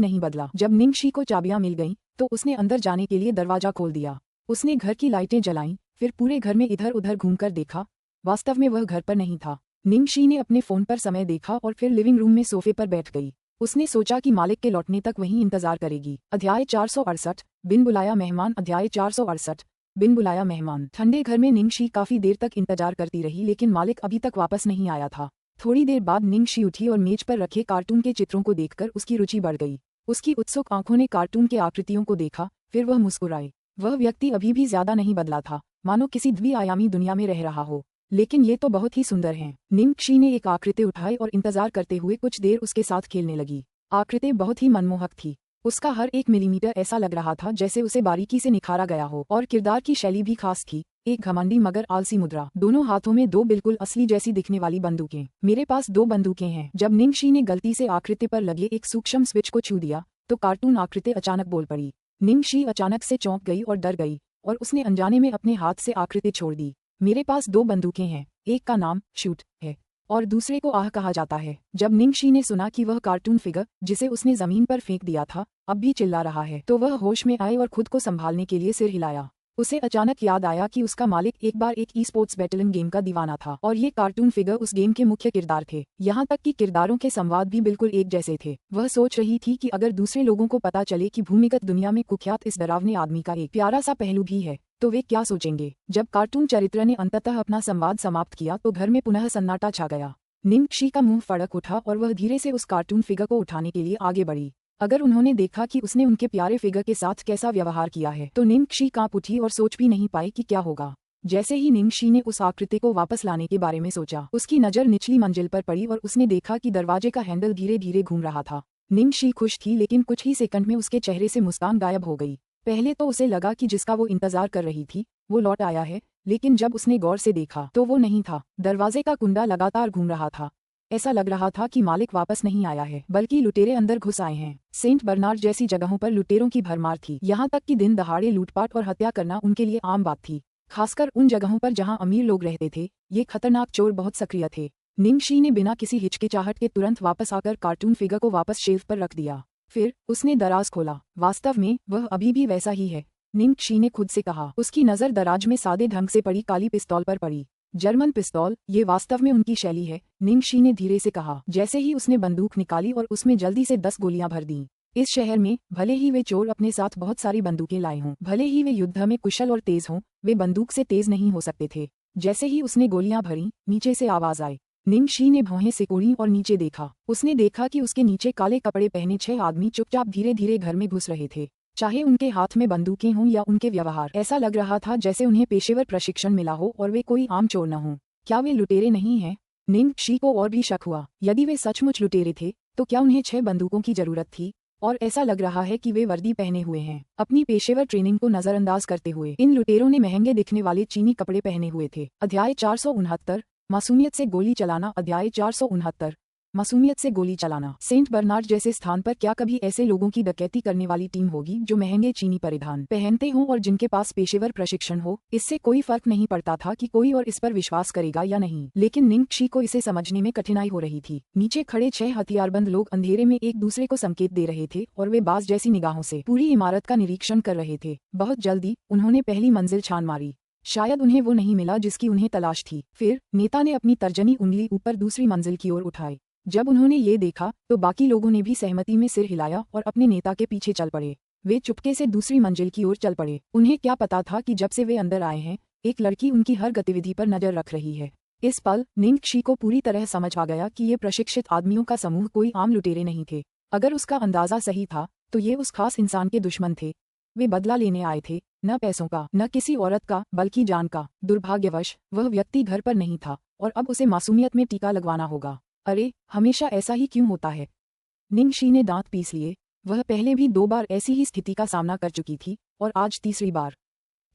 नहीं बदला। जब निंगशी को चाबियां मिल गईं, तो उसने अंदर जाने के लिए दरवाजा खोल दिया। उसने घर की लाइटें जलाईं, फिर पूरे घर में इधर उधर घूमकर देखा। वास्तव में वह घर पर नहीं था। निंगशी ने अपने फोन पर समय देखा और फिर लिविंग रूम में सोफे पर बैठ गई। उसने सोचा कि मालिक के लौटने तक वहीं इंतजार करेगी। अध्याय 468 बिन बुलाया मेहमान। अध्याय 468 बिन बुलाया मेहमान। ठंडे घर में निंगशी काफी देर तक इंतजार करती रही लेकिन मालिक अभी तक वापस नहीं आया था। थोड़ी देर बाद निंगशी उठी और मेज पर रखे कार्टून के चित्रों को देखकर उसकी रुचि बढ़ गई। उसकी उत्सुक आंखों ने कार्टून के आकृतियों को देखा, फिर वह मुस्कुराई। वह व्यक्ति अभी भी ज्यादा नहीं बदला था, मानो किसी द्विआयामी दुनिया में रह रहा हो। लेकिन ये तो बहुत ही सुंदर हैं। निंगशी ने एक आकृति उठाई और इंतजार करते हुए कुछ देर उसके साथ खेलने लगी। आकृति बहुत ही मनमोहक थी। उसका हर एक मिलीमीटर ऐसा लग रहा था जैसे उसे बारीकी से निखारा गया हो और किरदार की शैली भी खास थी। एक घमंडी मगर आलसी मुद्रा, दोनों हाथों में 2 बिल्कुल असली जैसी दिखने वाली बंदूकें। मेरे पास 2 बंदूकें हैं। जब निंगशी ने गलती से आकृति पर लगे एक सूक्ष्म स्विच को छू दिया तो कार्टून आकृति अचानक बोल पड़ी। निंगशी अचानक से चौंक गई और डर गई और उसने अनजाने में अपने हाथ से आकृति छोड़ दी। मेरे पास 2 बंदूकें हैं, एक का नाम शूट है और दूसरे को आह कहा जाता है। जब निंगशी ने सुना कि वह कार्टून फिगर जिसे उसने जमीन पर फेंक दिया था अब भी चिल्ला रहा है तो वह होश में आई और खुद को संभालने के लिए सिर हिलाया। उसे अचानक याद आया कि उसका मालिक एक बार एक ई-स्पोर्ट्स बैटलिंग गेम का दीवाना था और ये कार्टून फिगर उस गेम के मुख्य किरदार थे। यहाँ तक कि किरदारों के संवाद भी बिल्कुल एक जैसे थे। वह सोच रही थी कि अगर दूसरे लोगों को पता चले कि भूमिगत दुनिया में कुख्यात इस डरावने आदमी का एक प्यारा सा पहलू भी है तो वे क्या सोचेंगे। जब कार्टून चरित्र ने अंततः अपना संवाद समाप्त किया तो घर में पुनः सन्नाटा छा गया। निंगशी का मुंह फड़क उठा और वह धीरे से उस कार्टून फिगर को उठाने के लिए आगे बढ़ी। अगर उन्होंने देखा कि उसने उनके प्यारे फिगर के साथ कैसा व्यवहार किया है तो निंगशी कांप उठी और सोच भी नहीं पाई कि क्या होगा। जैसे ही निंगशी ने उस आकृति को वापस लाने के बारे में सोचा उसकी नजर निचली मंजिल पर पड़ी और उसने देखा कि दरवाजे का हैंडल धीरे धीरे घूम रहा था। निंगशी खुश थी लेकिन कुछ ही सेकंड में उसके चेहरे से मुस्कान गायब हो गई। पहले तो उसे लगा कि जिसका वो इंतजार कर रही थी वो लौट आया है, लेकिन जब उसने गौर से देखा तो वो नहीं था। दरवाजे का कुंडा लगातार घूम रहा था। ऐसा लग रहा था कि मालिक वापस नहीं आया है बल्कि लुटेरे अंदर घुस आए हैं। सेंट बर्नार्ड जैसी जगहों पर लुटेरों की भरमार थी। यहाँ तक कि दिन दहाड़े लूटपाट और हत्या करना उनके लिए आम बात थी, खासकर उन जगहों पर जहाँ अमीर लोग रहते थे। ये खतरनाक चोर बहुत सक्रिय थे। निंगशी ने बिना किसी हिचकिचाहट के तुरंत वापस आकर कार्टून फिगर को वापस शेल्फ पर रख दिया। फिर उसने दराज खोला। वास्तव में वह अभी भी वैसा ही है, निंगशी ने खुद से कहा। उसकी नजर दराज में सादे ढंग से पड़ी काली पिस्तौल पर पड़ी। जर्मन पिस्तौल, ये वास्तव में उनकी शैली है, निंगशी ने धीरे से कहा। जैसे ही उसने बंदूक निकाली और उसमें जल्दी से 10 गोलियां भर दीं। इस शहर में भले ही वे चोर अपने साथ बहुत सारी बंदूकें लाए हों, भले ही वे युद्ध में कुशल और तेज हों, वे बंदूक से तेज नहीं हो सकते थे। जैसे ही उसने गोलियां भरी, नीचे से आवाज आई। निंगशी ने भौहें सिकोड़ी और नीचे देखा। उसने देखा कि उसके नीचे काले कपड़े पहने 6 आदमी चुपचाप धीरे धीरे घर में घुस रहे थे। चाहे उनके हाथ में बंदूकें हों या उनके व्यवहार, ऐसा लग रहा था जैसे उन्हें पेशेवर प्रशिक्षण मिला हो और वे कोई आम चोर न हों। क्या वे लुटेरे नहीं हैं? निंगशी को और भी शक हुआ। यदि वे सचमुच लुटेरे थे तो क्या उन्हें 6 बंदूकों की जरूरत थी? और ऐसा लग रहा है कि वे वर्दी पहने हुए हैं। अपनी पेशेवर ट्रेनिंग को नजरअंदाज करते हुए इन लुटेरों ने महंगे दिखने वाले चीनी कपड़े पहने हुए थे। अध्याय 469 मासूमियत से गोली चलाना। अध्याय 469 मासूमियत से गोली चलाना। सेंट बर्नार्ड जैसे स्थान पर क्या कभी ऐसे लोगों की डकैती करने वाली टीम होगी जो महंगे चीनी परिधान पहनते हों और जिनके पास पेशेवर प्रशिक्षण हो? इससे कोई फर्क नहीं पड़ता था कि कोई और इस पर विश्वास करेगा या नहीं, लेकिन निंगशी को इसे समझने में कठिनाई हो रही थी। नीचे खड़े 6 हथियारबंद लोग अंधेरे में एक दूसरे को संकेत दे रहे थे और वे बाज जैसी निगाहों से पूरी इमारत का निरीक्षण कर रहे थे। बहुत जल्दी उन्होंने पहली मंजिल छान मारी। शायद उन्हें वो नहीं मिला जिसकी उन्हें तलाश थी। फिर नेता ने अपनी तर्जनी उंगली ऊपर दूसरी मंजिल की ओर उठाई। जब उन्होंने ये देखा तो बाकी लोगों ने भी सहमति में सिर हिलाया और अपने नेता के पीछे चल पड़े। वे चुपके से दूसरी मंजिल की ओर चल पड़े। उन्हें क्या पता था कि जब से वे अंदर आए हैं, एक लड़की उनकी हर गतिविधि पर नजर रख रही है। इस पल निंगशी को पूरी तरह समझ आ गया कि ये प्रशिक्षित आदमियों का समूह कोई आम लुटेरे नहीं थे। अगर उसका अंदाजा सही था तो ये उस खास इंसान के दुश्मन थे। वे बदला लेने आए थे, न पैसों का, न किसी औरत का, बल्कि जान का। दुर्भाग्यवश वह व्यक्ति घर पर नहीं था और अब उसे मासूमियत में टीका लगवाना होगा। अरे, हमेशा ऐसा ही क्यों होता है? निंगशी ने दांत पीस लिए। वह पहले भी 2 बार ऐसी ही स्थिति का सामना कर चुकी थी और आज तीसरी बार।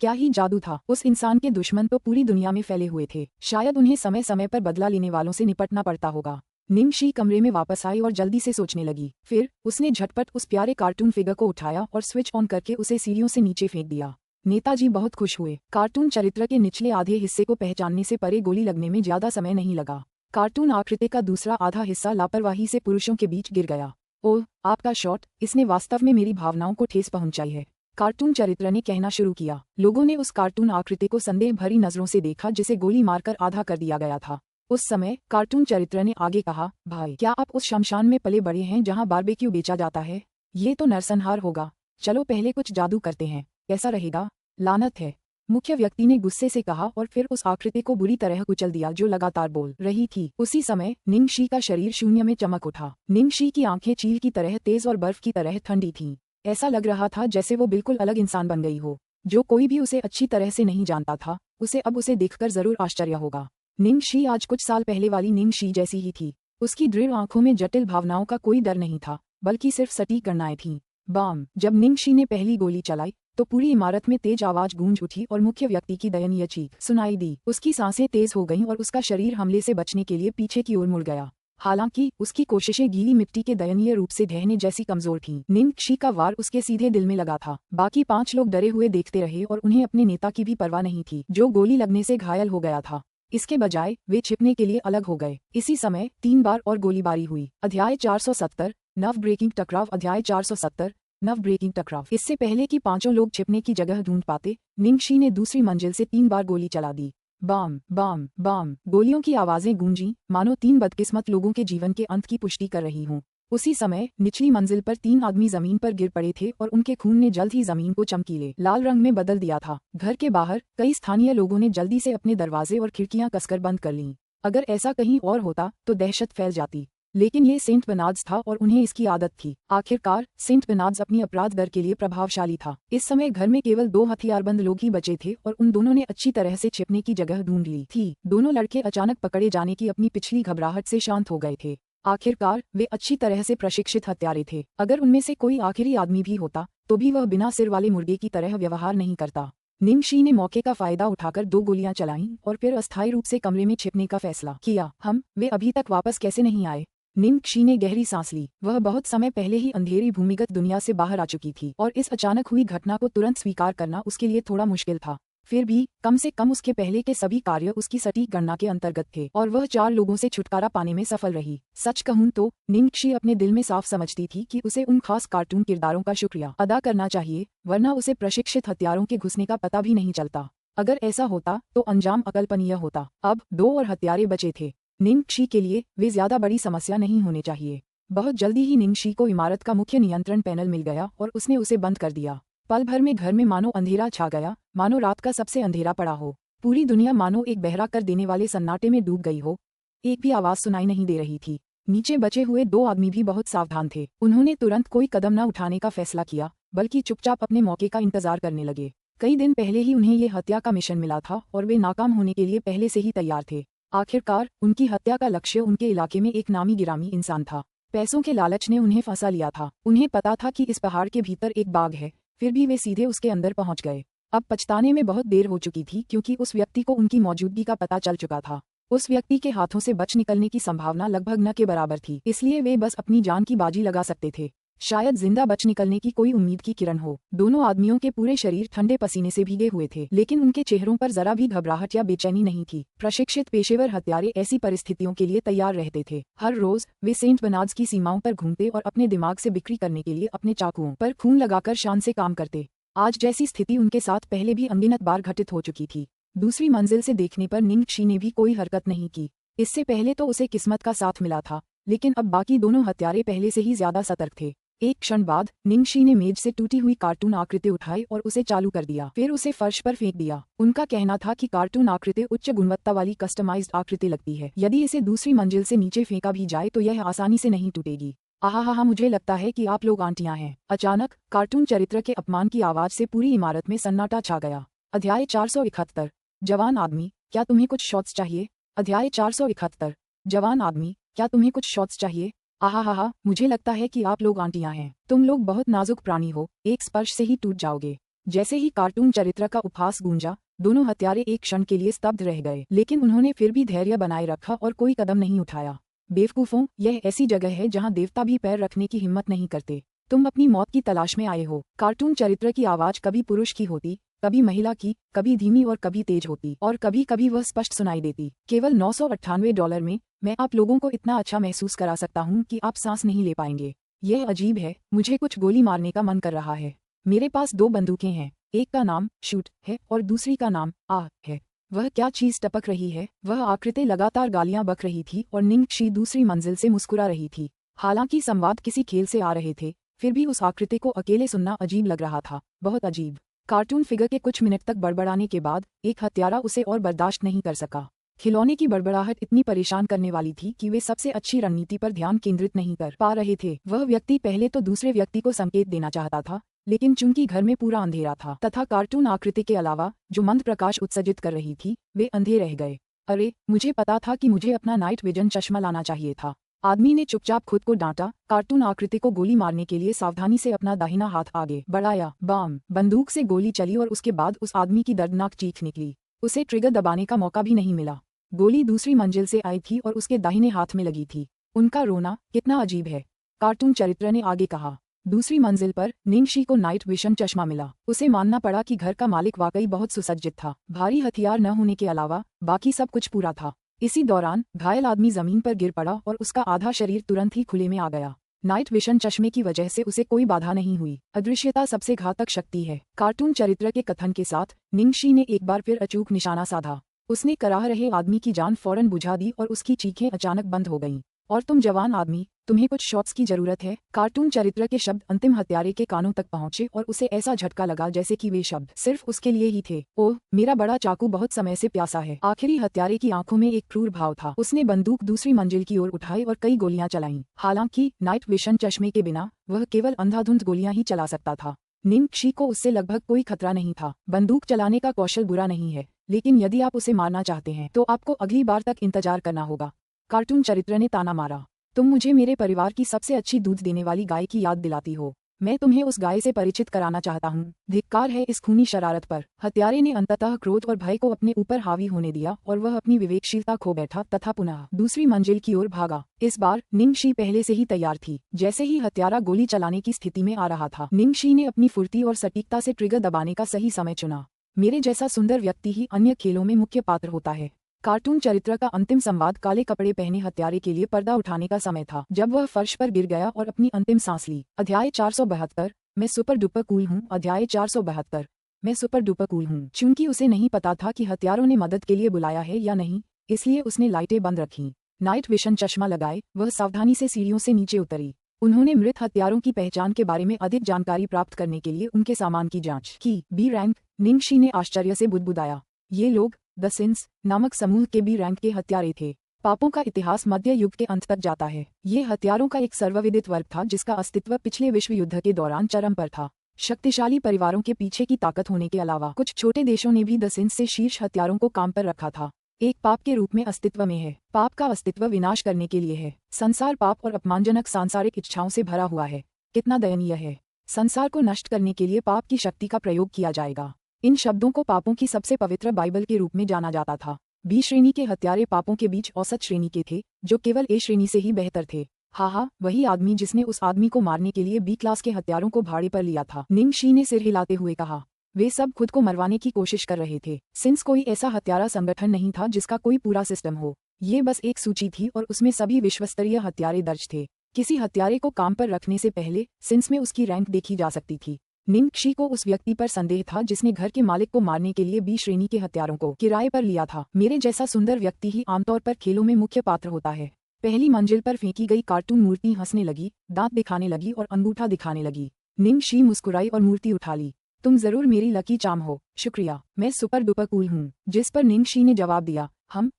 क्या ही जादू था। उस इंसान के दुश्मन तो पूरी दुनिया में फैले हुए थे। शायद उन्हें समय समय पर बदला लेने वालों से निपटना पड़ता होगा। निंगशी कमरे में वापस आई और जल्दी से सोचने लगी। फिर उसने झटपट उस प्यारे कार्टून फिगर को उठाया और स्विच ऑन करके उसे सीढ़ियों से नीचे फेंक दिया। नेताजी बहुत खुश हुए। कार्टून चरित्र के निचले आधे हिस्से को पहचानने से परे गोली लगने में ज्यादा समय नहीं लगा। कार्टून आकृति का दूसरा आधा हिस्सा लापरवाही से पुरुषों के बीच गिर गया। ओह, आपका शॉट, इसने वास्तव में मेरी भावनाओं को ठेस पहुंचाई है, कार्टून चरित्र ने कहना शुरू किया। लोगों ने उस कार्टून आकृति को संदेह भरी नजरों से देखा जिसे गोली मारकर आधा कर दिया गया था। उस समय कार्टून चरित्र ने आगे कहा, भाई, क्या आप उस शमशान में पले बड़े हैं जहां बारबेक्यू बेचा जाता है? ये तो नरसंहार होगा। चलो पहले कुछ जादू करते हैं, कैसा रहेगा? लानत है, मुख्य व्यक्ति ने गुस्से से कहा और फिर उस आकृति को बुरी तरह कुचल दिया जो लगातार बोल रही थी। उसी समय निंगशी का शरीर शून्य में चमक उठा। निंगशी की आंखें चील की तरह तेज और बर्फ की तरह ठंडी थीं। ऐसा लग रहा था जैसे वो बिल्कुल अलग इंसान बन गई हो। जो कोई भी उसे अच्छी तरह से नहीं जानता था, उसे अब उसे देखकर जरूर आश्चर्य होगा। निंगशी आज कुछ साल पहले वाली निंगशी जैसी ही थी। उसकी दृढ़ आंखों में जटिल भावनाओं का कोई डर नहीं था, बल्कि सिर्फ सटीक गणनाएं थीं। बाम! जब निंगशी ने पहली गोली चलाई तो पूरी इमारत में तेज आवाज गूंज उठी और मुख्य व्यक्ति की दयनीय चीख सुनाई दी। उसकी सांसें तेज हो गईं और उसका शरीर हमले से बचने के लिए पीछे की ओर मुड़ गया। हालांकि उसकी कोशिशें गीली मिट्टी के दयनीय रूप से ढहने जैसी कमजोर थीं। निंगशी का वार उसके सीधे दिल में लगा था। बाकी 5 लोग डरे हुए देखते रहे और उन्हें अपने नेता की भी परवाह नहीं थी, जो गोली लगने से घायल हो गया था। इसके बजाय वे छिपने के लिए अलग हो गए। इसी समय 3 बार और गोलीबारी हुई। अध्याय 470 नव ब्रेकिंग टकराव। अध्याय 470 नव ब्रेकिंग टकराव। इससे पहले कि 5 लोग छिपने की जगह ढूंढ पाते, निंगशी ने दूसरी मंजिल से 3 बार गोली चला दी। Balm balm balm! गोलियों की आवाजें गूंजी, मानो 3 बदकिस्मत लोगों के जीवन के अंत की पुष्टि कर रही हों। उसी समय निचली मंजिल पर 3 आदमी जमीन पर गिर पड़े थे और उनके खून ने जल्द ही जमीन को चमकीले लाल रंग में बदल दिया था। घर के बाहर कई स्थानीय लोगों ने जल्दी से अपने दरवाजे और खिड़कियां कसकर बंद कर लीं। अगर ऐसा कहीं और होता तो दहशत फैल जाती, लेकिन ये सेंट बनार्ड्स था और उन्हें इसकी आदत थी। आखिरकार सेंट बनार्ड्स अपनी अपराध दर के लिए प्रभावशाली था। इस समय घर में केवल 2 हथियारबंद लोग ही बचे थे और उन दोनों ने अच्छी तरह से छिपने की जगह ढूंढ ली थी। दोनों लड़के अचानक पकड़े जाने की अपनी पिछली घबराहट से शांत हो गए थे। आखिरकार वे अच्छी तरह से प्रशिक्षित हत्यारे थे। अगर उनमें से कोई आखिरी आदमी भी होता तो भी वह बिना सिर वाले मुर्गे की तरह व्यवहार नहीं करता। निंगशी ने मौके का फायदा उठाकर 2 गोलियां चलाईं और फिर अस्थायी रूप से कमरे में छिपने का फैसला किया। वे अभी तक वापस कैसे नहीं आए? निंगशी ने गहरी सांस ली। वह बहुत समय पहले ही अंधेरी भूमिगत दुनिया से बाहर आ चुकी थी और इस अचानक हुई घटना को तुरंत स्वीकार करना उसके लिए थोड़ा मुश्किल था। फिर भी कम से कम उसके पहले के सभी कार्य उसकी सटीक गणना के अंतर्गत थे और वह 4 लोगों से छुटकारा पाने में सफल रही। सच कहूं तो निंगशी अपने दिल में साफ समझती थी कि उसे उन खास कार्टून किरदारों का शुक्रिया अदा करना चाहिए, वरना उसे प्रशिक्षित हत्यारों के घुसने का पता भी नहीं चलता। अगर ऐसा होता तो अंजाम अकल्पनीय होता। अब 2 और हत्यारे बचे थे। निंगशी के लिए वे ज्यादा बड़ी समस्या नहीं होने चाहिए। बहुत जल्दी ही निंगशी को इमारत का मुख्य नियंत्रण पैनल मिल गया और उसने उसे बंद कर दिया। पल भर में घर में मानो अंधेरा छा गया, मानो रात का सबसे अंधेरा पड़ा हो। पूरी दुनिया मानो एक बहरा कर देने वाले सन्नाटे में डूब गई हो। एक भी आवाज सुनाई नहीं दे रही थी। नीचे बचे हुए 2 आदमी भी बहुत सावधान थे। उन्होंने तुरंत कोई कदम न उठाने का फैसला किया, बल्कि चुपचाप अपने मौके का इंतजार करने लगे। कई दिन पहले ही उन्हें ये हत्या का मिशन मिला था और वे नाकाम होने के लिए पहले से ही तैयार थे। आखिरकार उनकी हत्या का लक्ष्य उनके इलाके में एक नामी गिरामी इंसान था। पैसों के लालच ने उन्हें फंसा लिया था। उन्हें पता था कि इस पहाड़ के भीतर एक बाग है, फिर भी वे सीधे उसके अंदर पहुंच गए। अब पछताने में बहुत देर हो चुकी थी, क्योंकि उस व्यक्ति को उनकी मौजूदगी का पता चल चुका था। उस व्यक्ति के हाथों से बच निकलने की संभावना लगभग न के बराबर थी, इसलिए वे बस अपनी जान की बाजी लगा सकते थे। शायद जिंदा बच निकलने की कोई उम्मीद की किरण हो। दोनों आदमियों के पूरे शरीर ठंडे पसीने से भीगे हुए थे, लेकिन उनके चेहरों पर जरा भी घबराहट या बेचैनी नहीं थी। प्रशिक्षित पेशेवर हत्यारे ऐसी परिस्थितियों के लिए तैयार रहते थे। हर रोज वे सेंट बर्नार्ड्स की सीमाओं पर घूमते और अपने दिमाग से बिक्री करने के लिए अपने चाकुओं पर खून लगाकर शान से काम करते। आज जैसी स्थिति उनके साथ पहले भी अनगिनत बार घटित हो चुकी थी। दूसरी मंजिल से देखने पर निंगक्षी ने भी कोई हरकत नहीं की। इससे पहले तो उसे किस्मत का साथ मिला था, लेकिन अब बाकी दोनों हत्यारे पहले से ही ज्यादा सतर्क थे। एक क्षण बाद निंगक्षी ने मेज से टूटी हुई कार्टून आकृति उठाई और उसे चालू कर दिया, फिर उसे फर्श पर फेंक दिया। उनका कहना था कि कार्टून आकृति उच्च गुणवत्ता वाली कस्टमाइज्ड आकृति लगती है। यदि इसे दूसरी मंजिल से नीचे फेंका भी जाए तो यह आसानी से नहीं टूटेगी। आहा, मुझे लगता है कि आप लोग आंटियां हैं। अचानक कार्टून चरित्र के अपमान की आवाज से पूरी इमारत में सन्नाटा छा गया। अध्याय 471। जवान आदमी, क्या तुम्हें कुछ शॉट्स चाहिए? अध्याय 471। जवान आदमी, क्या तुम्हें कुछ शॉट्स चाहिए? आहा, मुझे लगता है कि आप लोग आंटियां हैं। तुम लोग बहुत नाजुक प्राणी हो, एक स्पर्श से ही टूट जाओगे। जैसे ही कार्टून चरित्र का उपहास गूंजा, दोनों हत्यारे एक क्षण के लिए स्तब्ध रह गए, लेकिन उन्होंने फिर भी धैर्य बनाए रखा और कोई कदम नहीं उठाया। बेवकूफों, यह ऐसी जगह है जहां देवता भी पैर रखने की हिम्मत नहीं करते। तुम अपनी मौत की तलाश में आए हो। कार्टून चरित्र की आवाज कभी पुरुष की होती, कभी महिला की, कभी धीमी और कभी तेज होती, और कभी कभी वह स्पष्ट सुनाई देती। केवल $998 में मैं आप लोगों को इतना अच्छा महसूस करा सकता हूँ कि आप सांस नहीं ले पाएंगे। यह अजीब है, मुझे कुछ गोली मारने का मन कर रहा है। मेरे पास 2 बंदूकें हैं, एक का नाम शूट है और दूसरी का नाम आ है। वह क्या चीज टपक रही है? वह आकृति लगातार गालियां बक रही थी और निंगक्षी दूसरी मंजिल से मुस्कुरा रही थी। हालांकि संवाद किसी खेल से आ रहे थे, फिर भी उस आकृति को अकेले सुनना अजीब लग रहा था, बहुत अजीब। कार्टून फिगर के कुछ मिनट तक बड़बड़ाने के बाद एक हत्यारा उसे और बर्दाश्त नहीं कर सका। खिलौने की बड़बड़ाहट इतनी परेशान करने वाली थी कि वे सबसे अच्छी रणनीति पर ध्यान केंद्रित नहीं कर पा रहे थे। वह व्यक्ति पहले तो दूसरे व्यक्ति को संकेत देना चाहता था, लेकिन चूंकि घर में पूरा अंधेरा था तथा कार्टून आकृति के अलावा जो मंद प्रकाश उत्सर्जित कर रही थी, वे अंधे रह गए। अरे, मुझे पता था कि मुझे अपना नाइट विजन चश्मा लाना चाहिए था। आदमी ने चुपचाप खुद को डांटा। कार्टून आकृति को गोली मारने के लिए सावधानी से अपना दाहिना हाथ आगे बढ़ाया। बाम! बंदूक से गोली चली और उसके बाद उस आदमी की दर्दनाक चीख निकली। उसे ट्रिगर दबाने का मौका भी नहीं मिला। गोली दूसरी मंजिल से आई थी और उसके दाहिने हाथ में लगी थी। उनका रोना कितना अजीब है, कार्टून चरित्र ने आगे कहा। दूसरी मंजिल पर निंगक्षी को नाइट विजन चश्मा मिला। उसे मानना पड़ा कि घर का मालिक वाकई बहुत सुसज्जित था। भारी हथियार न होने के अलावा बाकी सब कुछ पूरा था। इसी दौरान घायल आदमी जमीन पर गिर पड़ा और उसका आधा शरीर तुरंत ही खुले में आ गया। नाइट विजन चश्मे की वजह से उसे कोई बाधा नहीं हुई। अदृश्यता सबसे घातक शक्ति है। कार्टून चरित्र के कथन के साथ निंगक्षी ने एक बार फिर अचूक निशाना साधा। उसने कराह रहे आदमी की जान फौरन बुझा दी और उसकी चीखें अचानक बंद हो गईं। और तुम जवान आदमी, तुम्हें कुछ शॉट्स की जरूरत है? कार्टून चरित्र के शब्द अंतिम हत्यारे के कानों तक पहुंचे और उसे ऐसा झटका लगा जैसे कि वे शब्द सिर्फ उसके लिए ही थे। ओह, मेरा बड़ा चाकू बहुत समय से प्यासा है। आखिरी हत्यारे की आंखों में एक क्रूर भाव था। उसने बंदूक दूसरी मंजिल की ओर उठाई और कई गोलियां चलाईं। हालांकि नाइट विजन चश्मे के बिना वह केवल अंधाधुंध गोलियां ही चला सकता था। निंगक्षी को उससे लगभग कोई खतरा नहीं था। बंदूक चलाने का कौशल बुरा नहीं है, लेकिन यदि आप उसे मारना चाहते हैं तो आपको अगली बार तक इंतजार करना होगा। कार्टून चरित्र ने ताना मारा। तुम मुझे मेरे परिवार की सबसे अच्छी दूध देने वाली गाय की याद दिलाती हो। मैं तुम्हें उस गाय से परिचित कराना चाहता हूँ। धिक्कार है इस खूनी शरारत पर। हत्यारे ने अंततः क्रोध और भय को अपने ऊपर हावी होने दिया और वह अपनी विवेकशीलता खो बैठा तथा पुनः दूसरी मंजिल की ओर भागा। इस बार निंगक्षी पहले से ही तैयार थी। जैसे ही हत्यारा गोली चलाने की स्थिति में आ रहा था, निंगक्षी ने अपनी फुर्ती और सटीकता से ट्रिगर दबाने का सही समय चुना। मेरे जैसा सुंदर व्यक्ति ही अन्य खेलों में मुख्य पात्र होता है। कार्टून चरित्र का अंतिम संवाद काले कपड़े पहने हत्यारे के लिए पर्दा उठाने का समय था, जब वह फर्श पर गिर गया और अपनी अंतिम सांस ली। अध्याय 472। मैं सुपर डुपर कूल हूँ। अध्याय 472। मैं सुपर डुपर कूल हूँ। चूंकि उसे नहीं पता था कि हत्यारों ने मदद के लिए बुलाया है या नहीं, इसलिए उसने लाइटें बंद रखीं। नाइट विजन चश्मा लगाए वह सावधानी से सीढ़ियों से नीचे उतरी। उन्होंने मृत हत्यारों की पहचान के बारे में अधिक जानकारी प्राप्त करने के लिए उनके सामान की जांच की। बी रैंक, निंगक्षी ने आश्चर्य से बुदबुदाया। ये लोग द सिंस नामक समूह के बी रैंक के हत्यारे थे। पापों का इतिहास मध्य युग के अंत तक जाता है। ये हत्यारों का एक सर्वविदित वर्ग था जिसका अस्तित्व पिछले विश्व युद्ध के दौरान चरम पर था। शक्तिशाली परिवारों के पीछे की ताकत होने के अलावा कुछ छोटे देशों ने भी द सिंस से शीर्ष हत्यारों को काम पर रखा था। एक पाप के रूप में अस्तित्व में है। पाप का अस्तित्व विनाश करने के लिए है। संसार पाप और अपमानजनक सांसारिक इच्छाओं से भरा हुआ है। कितना दयनीय है। संसार को नष्ट करने के लिए पाप की शक्ति का प्रयोग किया जाएगा। इन शब्दों को पापों की सबसे पवित्र बाइबल के रूप में जाना जाता था। बी श्रेणी के हत्यारे पापों के बीच औसत श्रेणी के थे, जो केवल ए श्रेणी से ही बेहतर थे। हाँ, वही आदमी जिसने उस आदमी को मारने के लिए बी क्लास के हत्यारों को भाड़े पर लिया था। निंग शी ने सिर हिलाते हुए कहा। वे सब खुद को मरवाने की कोशिश कर रहे थे। सिंस कोई ऐसा हत्यारा संगठन नहीं था जिसका कोई पूरा सिस्टम हो। ये बस एक सूची थी और उसमें सभी विश्वस्तरीय हत्यारे दर्ज थे। किसी हत्यारे को काम पर रखने से पहले सिंस में उसकी रैंक देखी जा सकती थी। निंग शी को उस व्यक्ति पर संदेह था जिसने घर के मालिक को मारने के लिए बी श्रेणी के हत्यारों को किराए पर लिया था। मेरे जैसा सुंदर व्यक्ति ही आमतौर पर खेलों में मुख्य पात्र होता है। पहली मंजिल पर फेंकी गई कार्टून मूर्ति हंसने लगी, दांत दिखाने लगी और अंगूठा दिखाने लगी। निंग शी मुस्कुराई और मूर्ति उठा ली। तुम जरूर मेरी लकी चार्म हो। शुक्रिया, मैं सुपर डुपर कूल हूँ। जिस पर निंग शी ने जवाब दिया,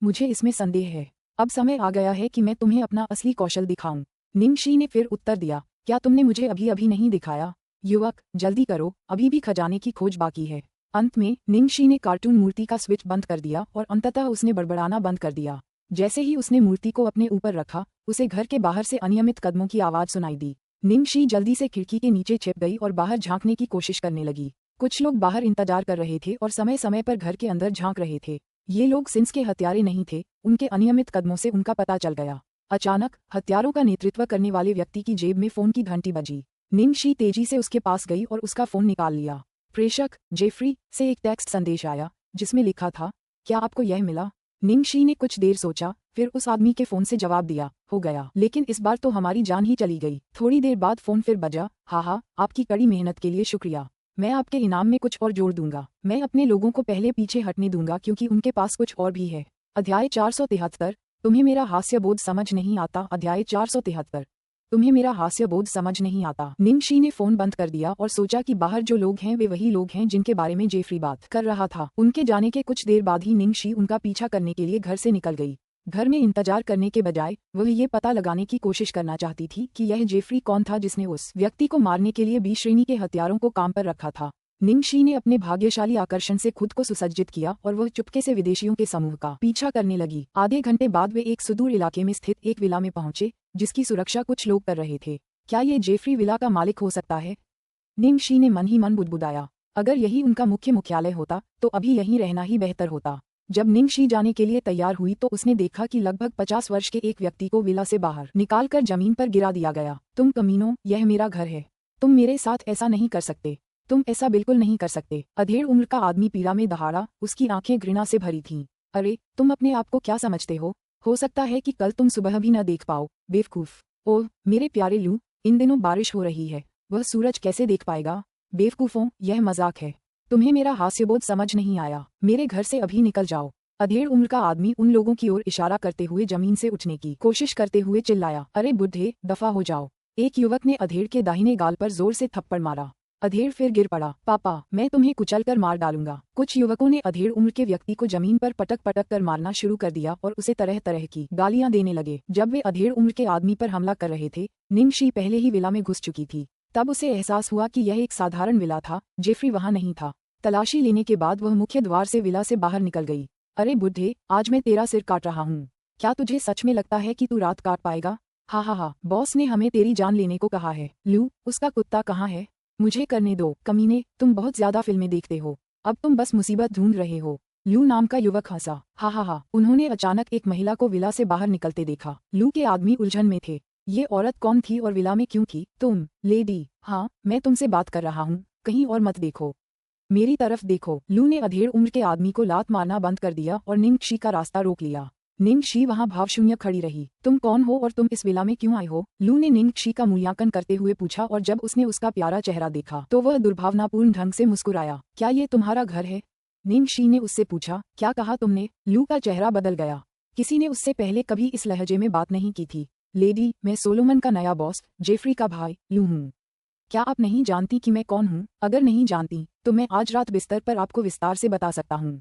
मुझे इसमें संदेह है। अब समय आ गया है कि मैं तुम्हें अपना असली कौशल दिखाऊं। निंग शी ने फिर उत्तर दिया, क्या तुमने मुझे अभी नहीं दिखाया? युवक, जल्दी करो, अभी भी खजाने की खोज बाकी है। अंत में निंग शी ने कार्टून मूर्ति का स्विच बंद कर दिया और अंततः उसने बड़बड़ाना बंद कर दिया। जैसे ही उसने मूर्ति को अपने ऊपर रखा, उसे घर के बाहर से अनियमित कदमों की आवाज सुनाई दी। निंग शी जल्दी से खिड़की के नीचे छिप गई और बाहर झांकने की कोशिश करने लगी। कुछ लोग बाहर इंतजार कर रहे थे और समय समय पर घर के अंदर झांक रहे थे। ये लोग सिंस के हत्यारे नहीं थे। उनके अनियमित कदमों से उनका पता चल गया। अचानक हत्यारों का नेतृत्व करने वाले व्यक्ति की जेब में फोन की घंटी बजी। निंग शी तेजी से उसके पास गई और उसका फोन निकाल लिया। प्रेषक जेफरी से एक टेक्स्ट संदेश आया जिसमें लिखा था, क्या आपको यह मिला? निंग शी ने कुछ देर सोचा, फिर उस आदमी के फोन से जवाब दिया, हो गया, लेकिन इस बार तो हमारी जान ही चली गई। थोड़ी देर बाद फोन फिर बजा। आपकी कड़ी मेहनत के लिए शुक्रिया। मैं आपके इनाम में कुछ और जोड़ दूंगा। मैं अपने लोगों को पहले पीछे हटने दूंगा क्योंकि उनके पास कुछ और भी है। अध्याय 473। तुम्हें मेरा हास्यबोध समझ नहीं आता। अध्याय 473। तुम्हें मेरा हास्यबोध समझ नहीं आता। निंग शी ने फोन बंद कर दिया और सोचा कि बाहर जो लोग हैं वे वही लोग हैं जिनके बारे में जेफरी बात कर रहा था। उनके जाने के कुछ देर बाद ही निंग शी उनका पीछा करने के लिए घर से निकल गई। घर में इंतजार करने के बजाय वह ये पता लगाने की कोशिश करना चाहती थी कि यह जेफरी कौन था जिसने उस व्यक्ति को मारने के लिए बी श्रेणी के हथियारों को काम पर रखा था। निंग शी ने अपने भाग्यशाली आकर्षण से खुद को सुसज्जित किया और वह चुपके से विदेशियों के समूह का पीछा करने लगी। आधे घंटे बाद वे एक सुदूर इलाके में स्थित एक विला में पहुंचे जिसकी सुरक्षा कुछ लोग कर रहे थे। क्या ये जेफरी विला का मालिक हो सकता है? निंग शी ने मन ही मन बुदबुदाया। अगर यही उनका मुख्य मुख्यालय होता तो अभी यहीं रहना ही बेहतर होता। जब निंग शी जाने के लिए तैयार हुई तो उसने देखा कि लगभग 50 वर्ष के एक व्यक्ति को विला से बाहर निकालकर जमीन पर गिरा दिया गया। तुम कमीनों, यह मेरा घर है। तुम मेरे साथ ऐसा नहीं कर सकते। तुम ऐसा बिल्कुल नहीं कर सकते। अधेड़ उम्र का आदमी पीड़ा में दहाड़ा। उसकी आंखें घृणा से भरी थीं। अरे, तुम अपने आप को क्या समझते हो सकता है कि कल तुम सुबह भी न देख पाओ, बेवकूफ। ओह मेरे प्यारे लू, इन दिनों बारिश हो रही है, वह सूरज कैसे देख पाएगा? बेवकूफों, यह मजाक है। तुम्हें मेरा हास्यबोध समझ नहीं आया। मेरे घर से अभी निकल जाओ। अधेड़ उम्र का आदमी उन लोगों की ओर इशारा करते हुए जमीन से उठने की कोशिश करते हुए चिल्लाया, अरे बुढ़े, दफा हो जाओ। एक युवक ने अधेड़ के दाहिने गाल पर जोर से थप्पड़ मारा। अधेड़ फिर गिर पड़ा। पापा, मैं तुम्हें कुचलकर मार डालूंगा। कुछ युवकों ने अधेड़ उम्र के व्यक्ति को जमीन पर पटक पटक कर मारना शुरू कर दिया और उसे तरह तरह की गालियां देने लगे। जब वे अधेड़ उम्र के आदमी पर हमला कर रहे थे, निंग शी पहले ही विला में घुस चुकी थी। तब उसे एहसास हुआ कि यह एक साधारण विला था। जेफरी वहां नहीं था। तलाशी लेने के बाद वह मुख्य द्वार से विला से बाहर निकल गई। अरे बुढ़े, आज मैं तेरा सिर काट रहा हूँ। क्या तुझे सच में लगता है कि तू रात काट पाएगा? हा, बॉस ने हमें तेरी जान लेने को कहा है। लू, उसका कुत्ता कहाँ है? मुझे करने दो। कमीने, तुम बहुत ज्यादा फिल्में देखते हो। अब तुम बस मुसीबत ढूंढ रहे हो। लू नाम का युवक हंसा। हा। उन्होंने अचानक एक महिला को विला से बाहर निकलते देखा। लू के आदमी उलझन में थे। ये औरत कौन थी और विला में क्यों थी? तुम, लेडी। हाँ, मैं तुमसे बात कर रहा हूँ। कहीं और मत देखो, मेरी तरफ देखो। लू ने अधेड़ उम्र के आदमी को लात मारना बंद कर दिया और निंग शी का रास्ता रोक लिया। निंग शी वहां भावशून्य खड़ी रही। तुम कौन हो और तुम इस विला में क्यों आए हो? लू ने निंग शी का मूल्यांकन करते हुए पूछा और जब उसने उसका प्यारा चेहरा देखा तो वह दुर्भावनापूर्ण ढंग से मुस्कुराया। क्या ये तुम्हारा घर है? निंग शी ने उससे पूछा। क्या कहा तुमने? लू का चेहरा बदल गया। किसी ने उससे पहले कभी इस लहजे में बात नहीं की थी। लेडी, मैं सोलोमन का नया बॉस, जेफरी का भाई, लू हूँ। क्या आप नहीं जानती कि मैं कौन हूँ? अगर नहीं जानती तो मैं आज रात बिस्तर पर आपको विस्तार से बता सकता हूँ।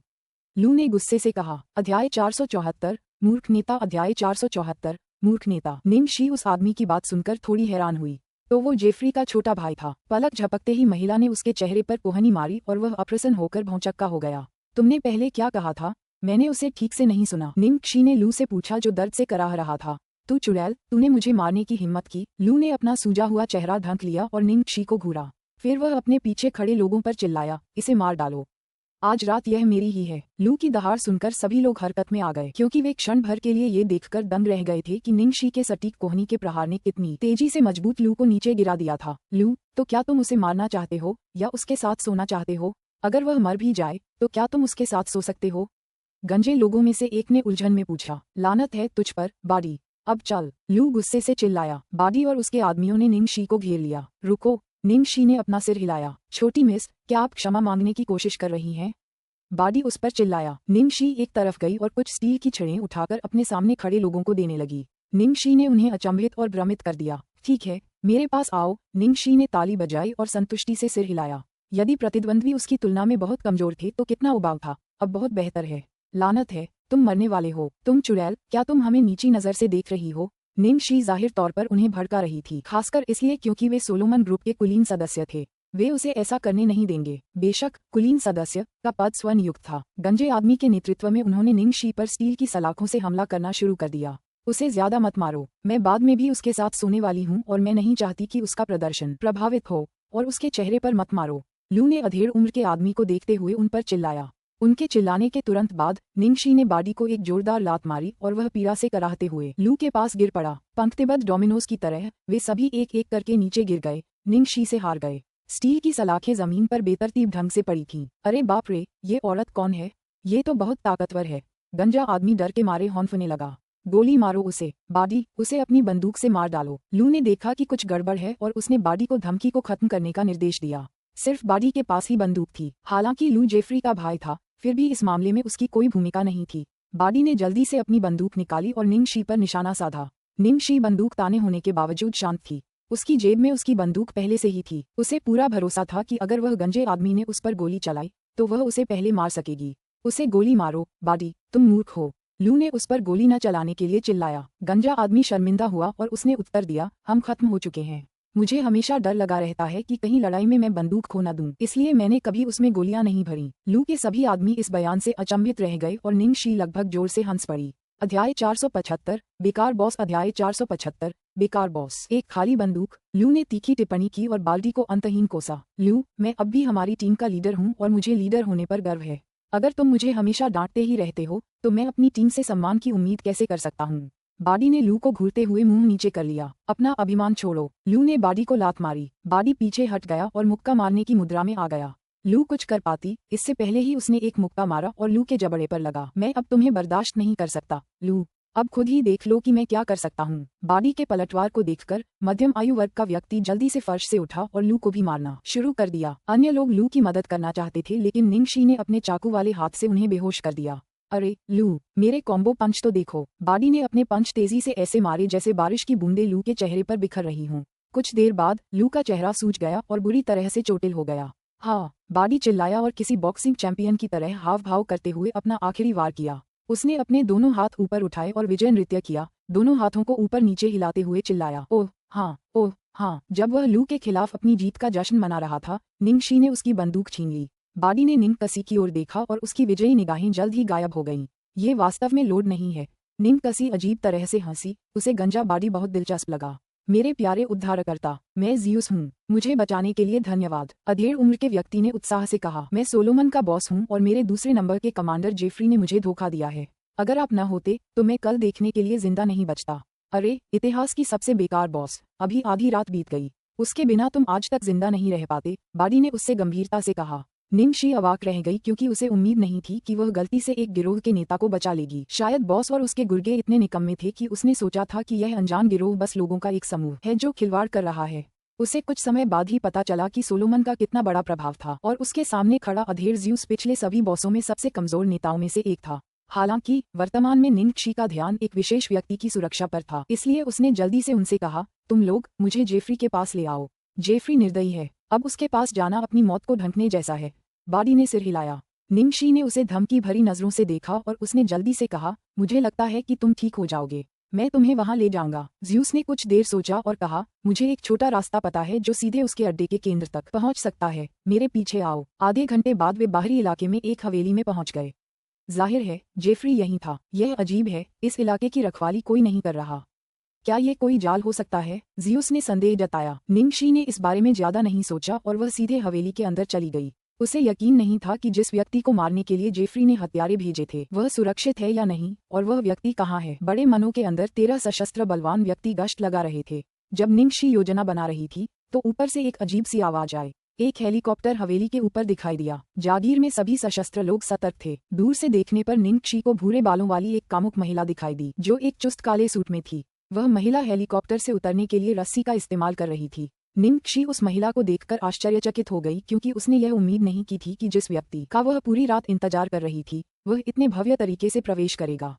लू ने गुस्से से कहा। अध्याय 474, मूर्ख नेता। अध्याय 474, मूर्ख नेता। निंग शी उस आदमी की बात सुनकर थोड़ी हैरान हुई। तो वो जेफरी का छोटा भाई था। पलक झपकते ही महिला ने उसके चेहरे पर कोहनी मारी और वह अप्रसन्न होकर भौंचक्का हो गया। तुमने पहले क्या कहा था? मैंने उसे ठीक से नहीं सुना। निंग शी ने लू से पूछा जो दर्द से कराह रहा था। तू चुड़ैल, तूने मुझे मारने की हिम्मत की? लू ने अपना सूजा हुआ चेहरा ढक लिया और निंग शी को घूरा। फिर वह अपने पीछे खड़े लोगों पर चिल्लाया, इसे मार डालो। आज रात यह मेरी ही है। लू की दहाड़ सुनकर सभी लोग हरकत में आ गए, क्योंकि वे क्षण भर के लिए ये देखकर दंग रह गए थे कि निंग शी के सटीक कोहनी के प्रहार ने कितनी तेजी से मजबूत लू को नीचे गिरा दिया था। लू, तो क्या तुम उसे मारना चाहते हो या उसके साथ सोना चाहते हो? अगर वह मर भी जाए तो क्या तुम उसके साथ सो सकते हो? गंजे लोगों में से एक ने उलझन में पूछा। लानत है तुझ पर, बाडी। अब चल, लू गुस्से से चिल्लाया। बाडी और उसके आदमियों ने निंग शी को घेर लिया। रुको, निंग शी ने अपना सिर हिलाया। छोटी मिस, क्या आप क्षमा मांगने की कोशिश कर रही हैं? बाडी उस पर चिल्लाया। निंग शी एक तरफ गई और कुछ स्टील की छड़ें उठाकर अपने सामने खड़े लोगों को देने लगी। निंग शी ने उन्हें अचंभित और भ्रमित कर दिया। ठीक है, मेरे पास आओ। निंग शी ने ताली बजाई और संतुष्टि से सिर हिलाया। यदि प्रतिद्वंद्वी उसकी तुलना में बहुत कमजोर थे तो कितना उबाऊ था, अब बहुत बेहतर है। लानत है, तुम मरने वाले हो। तुम चुड़ैल, क्या तुम हमें नीची नजर से देख रही हो? निंग शी जाहिर तौर पर उन्हें भड़का रही थी, खासकर इसलिए क्योंकि वे सोलोमन ग्रुप के कुलीन सदस्य थे। वे उसे ऐसा करने नहीं देंगे। बेशक कुलीन सदस्य का पद स्वनियुक्त था। गंजे आदमी के नेतृत्व में उन्होंने निंग शी पर स्टील की सलाखों से हमला करना शुरू कर दिया। उसे ज्यादा मत मारो, मैं बाद में भी उसके साथ सोने वाली हूँ और मैं नहीं चाहती कि उसका प्रदर्शन प्रभावित हो। और उसके चेहरे पर मत मारो। लू ने अधेड़ उम्र के आदमी को देखते हुए उन पर चिल्लाया। उनके चिल्लाने के तुरंत बाद निंग शी ने बाडी को एक जोरदार लात मारी और वह पीड़ा से कराहते हुए लू के पास गिर पड़ा। पंक्तिबद्ध डोमिनोज की तरह वे सभी एक एक करके नीचे गिर गए। निंग शी से हार गए। स्टील की सलाखें जमीन पर बेतरतीब ढंग से पड़ी थीं। अरे बाप रे, ये औरत कौन है? ये तो बहुत ताकतवर है। गंजा आदमी डर के मारे हौंफने लगा। गोली मारो उसे। बाडी, उसे अपनी बंदूक से मार डालो। लू ने देखा कि कुछ गड़बड़ है और उसने बाडी को धमकी को खत्म करने का निर्देश दिया। सिर्फ बाडी के पास ही बंदूक थी। हालांकि लू जेफरी का भाई था, फिर भी इस मामले में उसकी कोई भूमिका नहीं थी। बाडी ने जल्दी से अपनी बंदूक निकाली और निंग शी पर निशाना साधा। निंग शी बंदूक ताने होने के बावजूद शांत थी। उसकी जेब में उसकी बंदूक पहले से ही थी। उसे पूरा भरोसा था कि अगर वह गंजे आदमी ने उस पर गोली चलाई तो वह उसे पहले मार सकेगी। उसे गोली मारो, बाडी, तुम मूर्ख हो। लू ने उस पर गोली न चलाने के लिए चिल्लाया। गंजा आदमी शर्मिंदा हुआ और उसने उत्तर दिया, हम खत्म हो चुके हैं। मुझे हमेशा डर लगा रहता है कि कहीं लड़ाई में मैं बंदूक खो न दूं, इसलिए मैंने कभी उसमें गोलियां नहीं भरी। लू के सभी आदमी इस बयान से अचंभित रह गए और निंग शी लगभग जोर से हंस पड़ी। अध्याय 475, बेकार बॉस। अध्याय 475, बेकार बॉस। एक खाली बंदूक। लू ने तीखी टिप्पणी की और बाल्टी को अंतहीन कोसा। लू, मैं अब भी हमारी टीम का लीडर हूँ और मुझे लीडर होने पर गर्व है। अगर तुम मुझे हमेशा डांटते ही रहते हो तो मैं अपनी टीम से सम्मान की उम्मीद कैसे कर सकता हूँ? बाडी ने लू को घूरते हुए मुंह नीचे कर लिया। अपना अभिमान छोड़ो। लू ने बाडी को लात मारी। बाडी पीछे हट गया और मुक्का मारने की मुद्रा में आ गया। लू कुछ कर पाती, इससे पहले ही उसने एक मुक्का मारा और लू के जबड़े पर लगा। मैं अब तुम्हें बर्दाश्त नहीं कर सकता। लू, अब खुद ही देख लो कि मैं क्या कर सकता हूँ। बाडी के पलटवार को देखकर मध्यम आयु वर्ग का व्यक्ति जल्दी से फर्श से उठा और लू को भी मारना शुरू कर दिया। अन्य लोग लू की मदद करना चाहते थे, लेकिन निंग शी ने अपने चाकू वाले हाथ से उन्हें बेहोश कर दिया। अरे लू, मेरे कॉम्बो पंच तो देखो। बाडी ने अपने पंच तेजी से ऐसे मारे जैसे बारिश की बूंदें लू के चेहरे पर बिखर रही हों। कुछ देर बाद लू का चेहरा सूज गया और बुरी तरह से चोटिल हो गया। हाँ, बाडी चिल्लाया और किसी बॉक्सिंग चैंपियन की तरह हाव भाव करते हुए अपना आखिरी वार किया। उसने अपने दोनों हाथ ऊपर उठाए और विजय नृत्य किया, दोनों हाथों को ऊपर नीचे हिलाते हुए चिल्लाया, ओह हाँ, ओह हाँ। जब वह लू के खिलाफ अपनी जीत का जश्न मना रहा था, निंग शी ने उसकी बंदूक छीन ली। बाडी ने निंग कसी की ओर देखा और उसकी विजयी निगाहें जल्द ही गायब हो गईं। ये वास्तव में लोड नहीं है। निंग कसी अजीब तरह से हंसी। उसे गंजा बाडी बहुत दिलचस्प लगा। मेरे प्यारे उद्धारकर्ता, मैं ज़ियुस हूँ, मुझे बचाने के लिए धन्यवाद। अधेड़ उम्र के व्यक्ति ने उत्साह से कहा। मैं सोलोमन का बॉस हूँ और मेरे दूसरे नंबर के कमांडर जेफरी ने मुझे धोखा दिया है। अगर आप न होते तो मैं कल देखने के लिए जिंदा नहीं बचता। अरे, इतिहास की सबसे बेकार बॉस, अभी आधी रात बीत गई, उसके बिना तुम आज तक जिंदा नहीं रह पाते, बाडी ने उससे गंभीरता से कहा। निंग शी अवाक रह गई क्योंकि उसे उम्मीद नहीं थी कि वह गलती से एक गिरोह के नेता को बचा लेगी। शायद बॉस और उसके गुर्गे इतने निकम्मे थे कि उसने सोचा था कि यह अनजान गिरोह बस लोगों का एक समूह है जो खिलवाड़ कर रहा है। उसे कुछ समय बाद ही पता चला कि सोलोमन का कितना बड़ा प्रभाव था और उसके सामने खड़ा अधेड़ ज़ियुस पिछले सभी बॉसों में सबसे कमजोर नेताओं में से एक था। हालांकि वर्तमान में निंग शी का ध्यान एक विशेष व्यक्ति की सुरक्षा पर था, इसलिए उसने जल्दी से उनसे कहा, तुम लोग मुझे जेफरी के पास ले आओ। जेफरी निर्दयी है, अब उसके पास जाना अपनी मौत को ढंकने जैसा है। बाडी ने सिर हिलाया। निंगशी ने उसे धमकी भरी नजरों से देखा और उसने जल्दी से कहा, मुझे लगता है कि तुम ठीक हो जाओगे, मैं तुम्हें वहां ले जाऊंगा। ज़्यूस ने कुछ देर सोचा और कहा, मुझे एक छोटा रास्ता पता है जो सीधे उसके अड्डे के केंद्र तक पहुंच सकता है, मेरे पीछे आओ। आधे घंटे बाद वे बाहरी इलाके में एक हवेली में पहुंच गए। जाहिर है जेफरी यहीं था। यह अजीब है, इस इलाके की रखवाली कोई नहीं कर रहा। क्या ये कोई जाल हो सकता है? ज़्यूस ने संदेह जताया। निंगशी ने इस बारे में ज्यादा नहीं सोचा और वह सीधे हवेली के अंदर चली गई। उसे यकीन नहीं था कि जिस व्यक्ति को मारने के लिए जेफरी ने हत्यारे भेजे थे वह सुरक्षित है या नहीं, और वह व्यक्ति कहाँ है। बड़े मनों के अंदर 13 सशस्त्र बलवान व्यक्ति गश्त लगा रहे थे। जब निंगशी योजना बना रही थी तो ऊपर से एक अजीब सी आवाज आई। एक हेलीकॉप्टर हवेली के ऊपर दिखाई दिया। जागीर में सभी सशस्त्र लोग सतर्क थे। दूर से देखने पर निंगशी को भूरे बालों वाली एक कामुक महिला दिखाई दी जो एक चुस्त काले सूट में थी। वह महिला हेलीकॉप्टर से उतरने के लिए रस्सी का इस्तेमाल कर रही थी। निंगशी उस महिला को देखकर आश्चर्यचकित हो गई क्योंकि उसने यह उम्मीद नहीं की थी कि जिस व्यक्ति का वह पूरी रात इंतजार कर रही थी वह इतने भव्य तरीके से प्रवेश करेगा।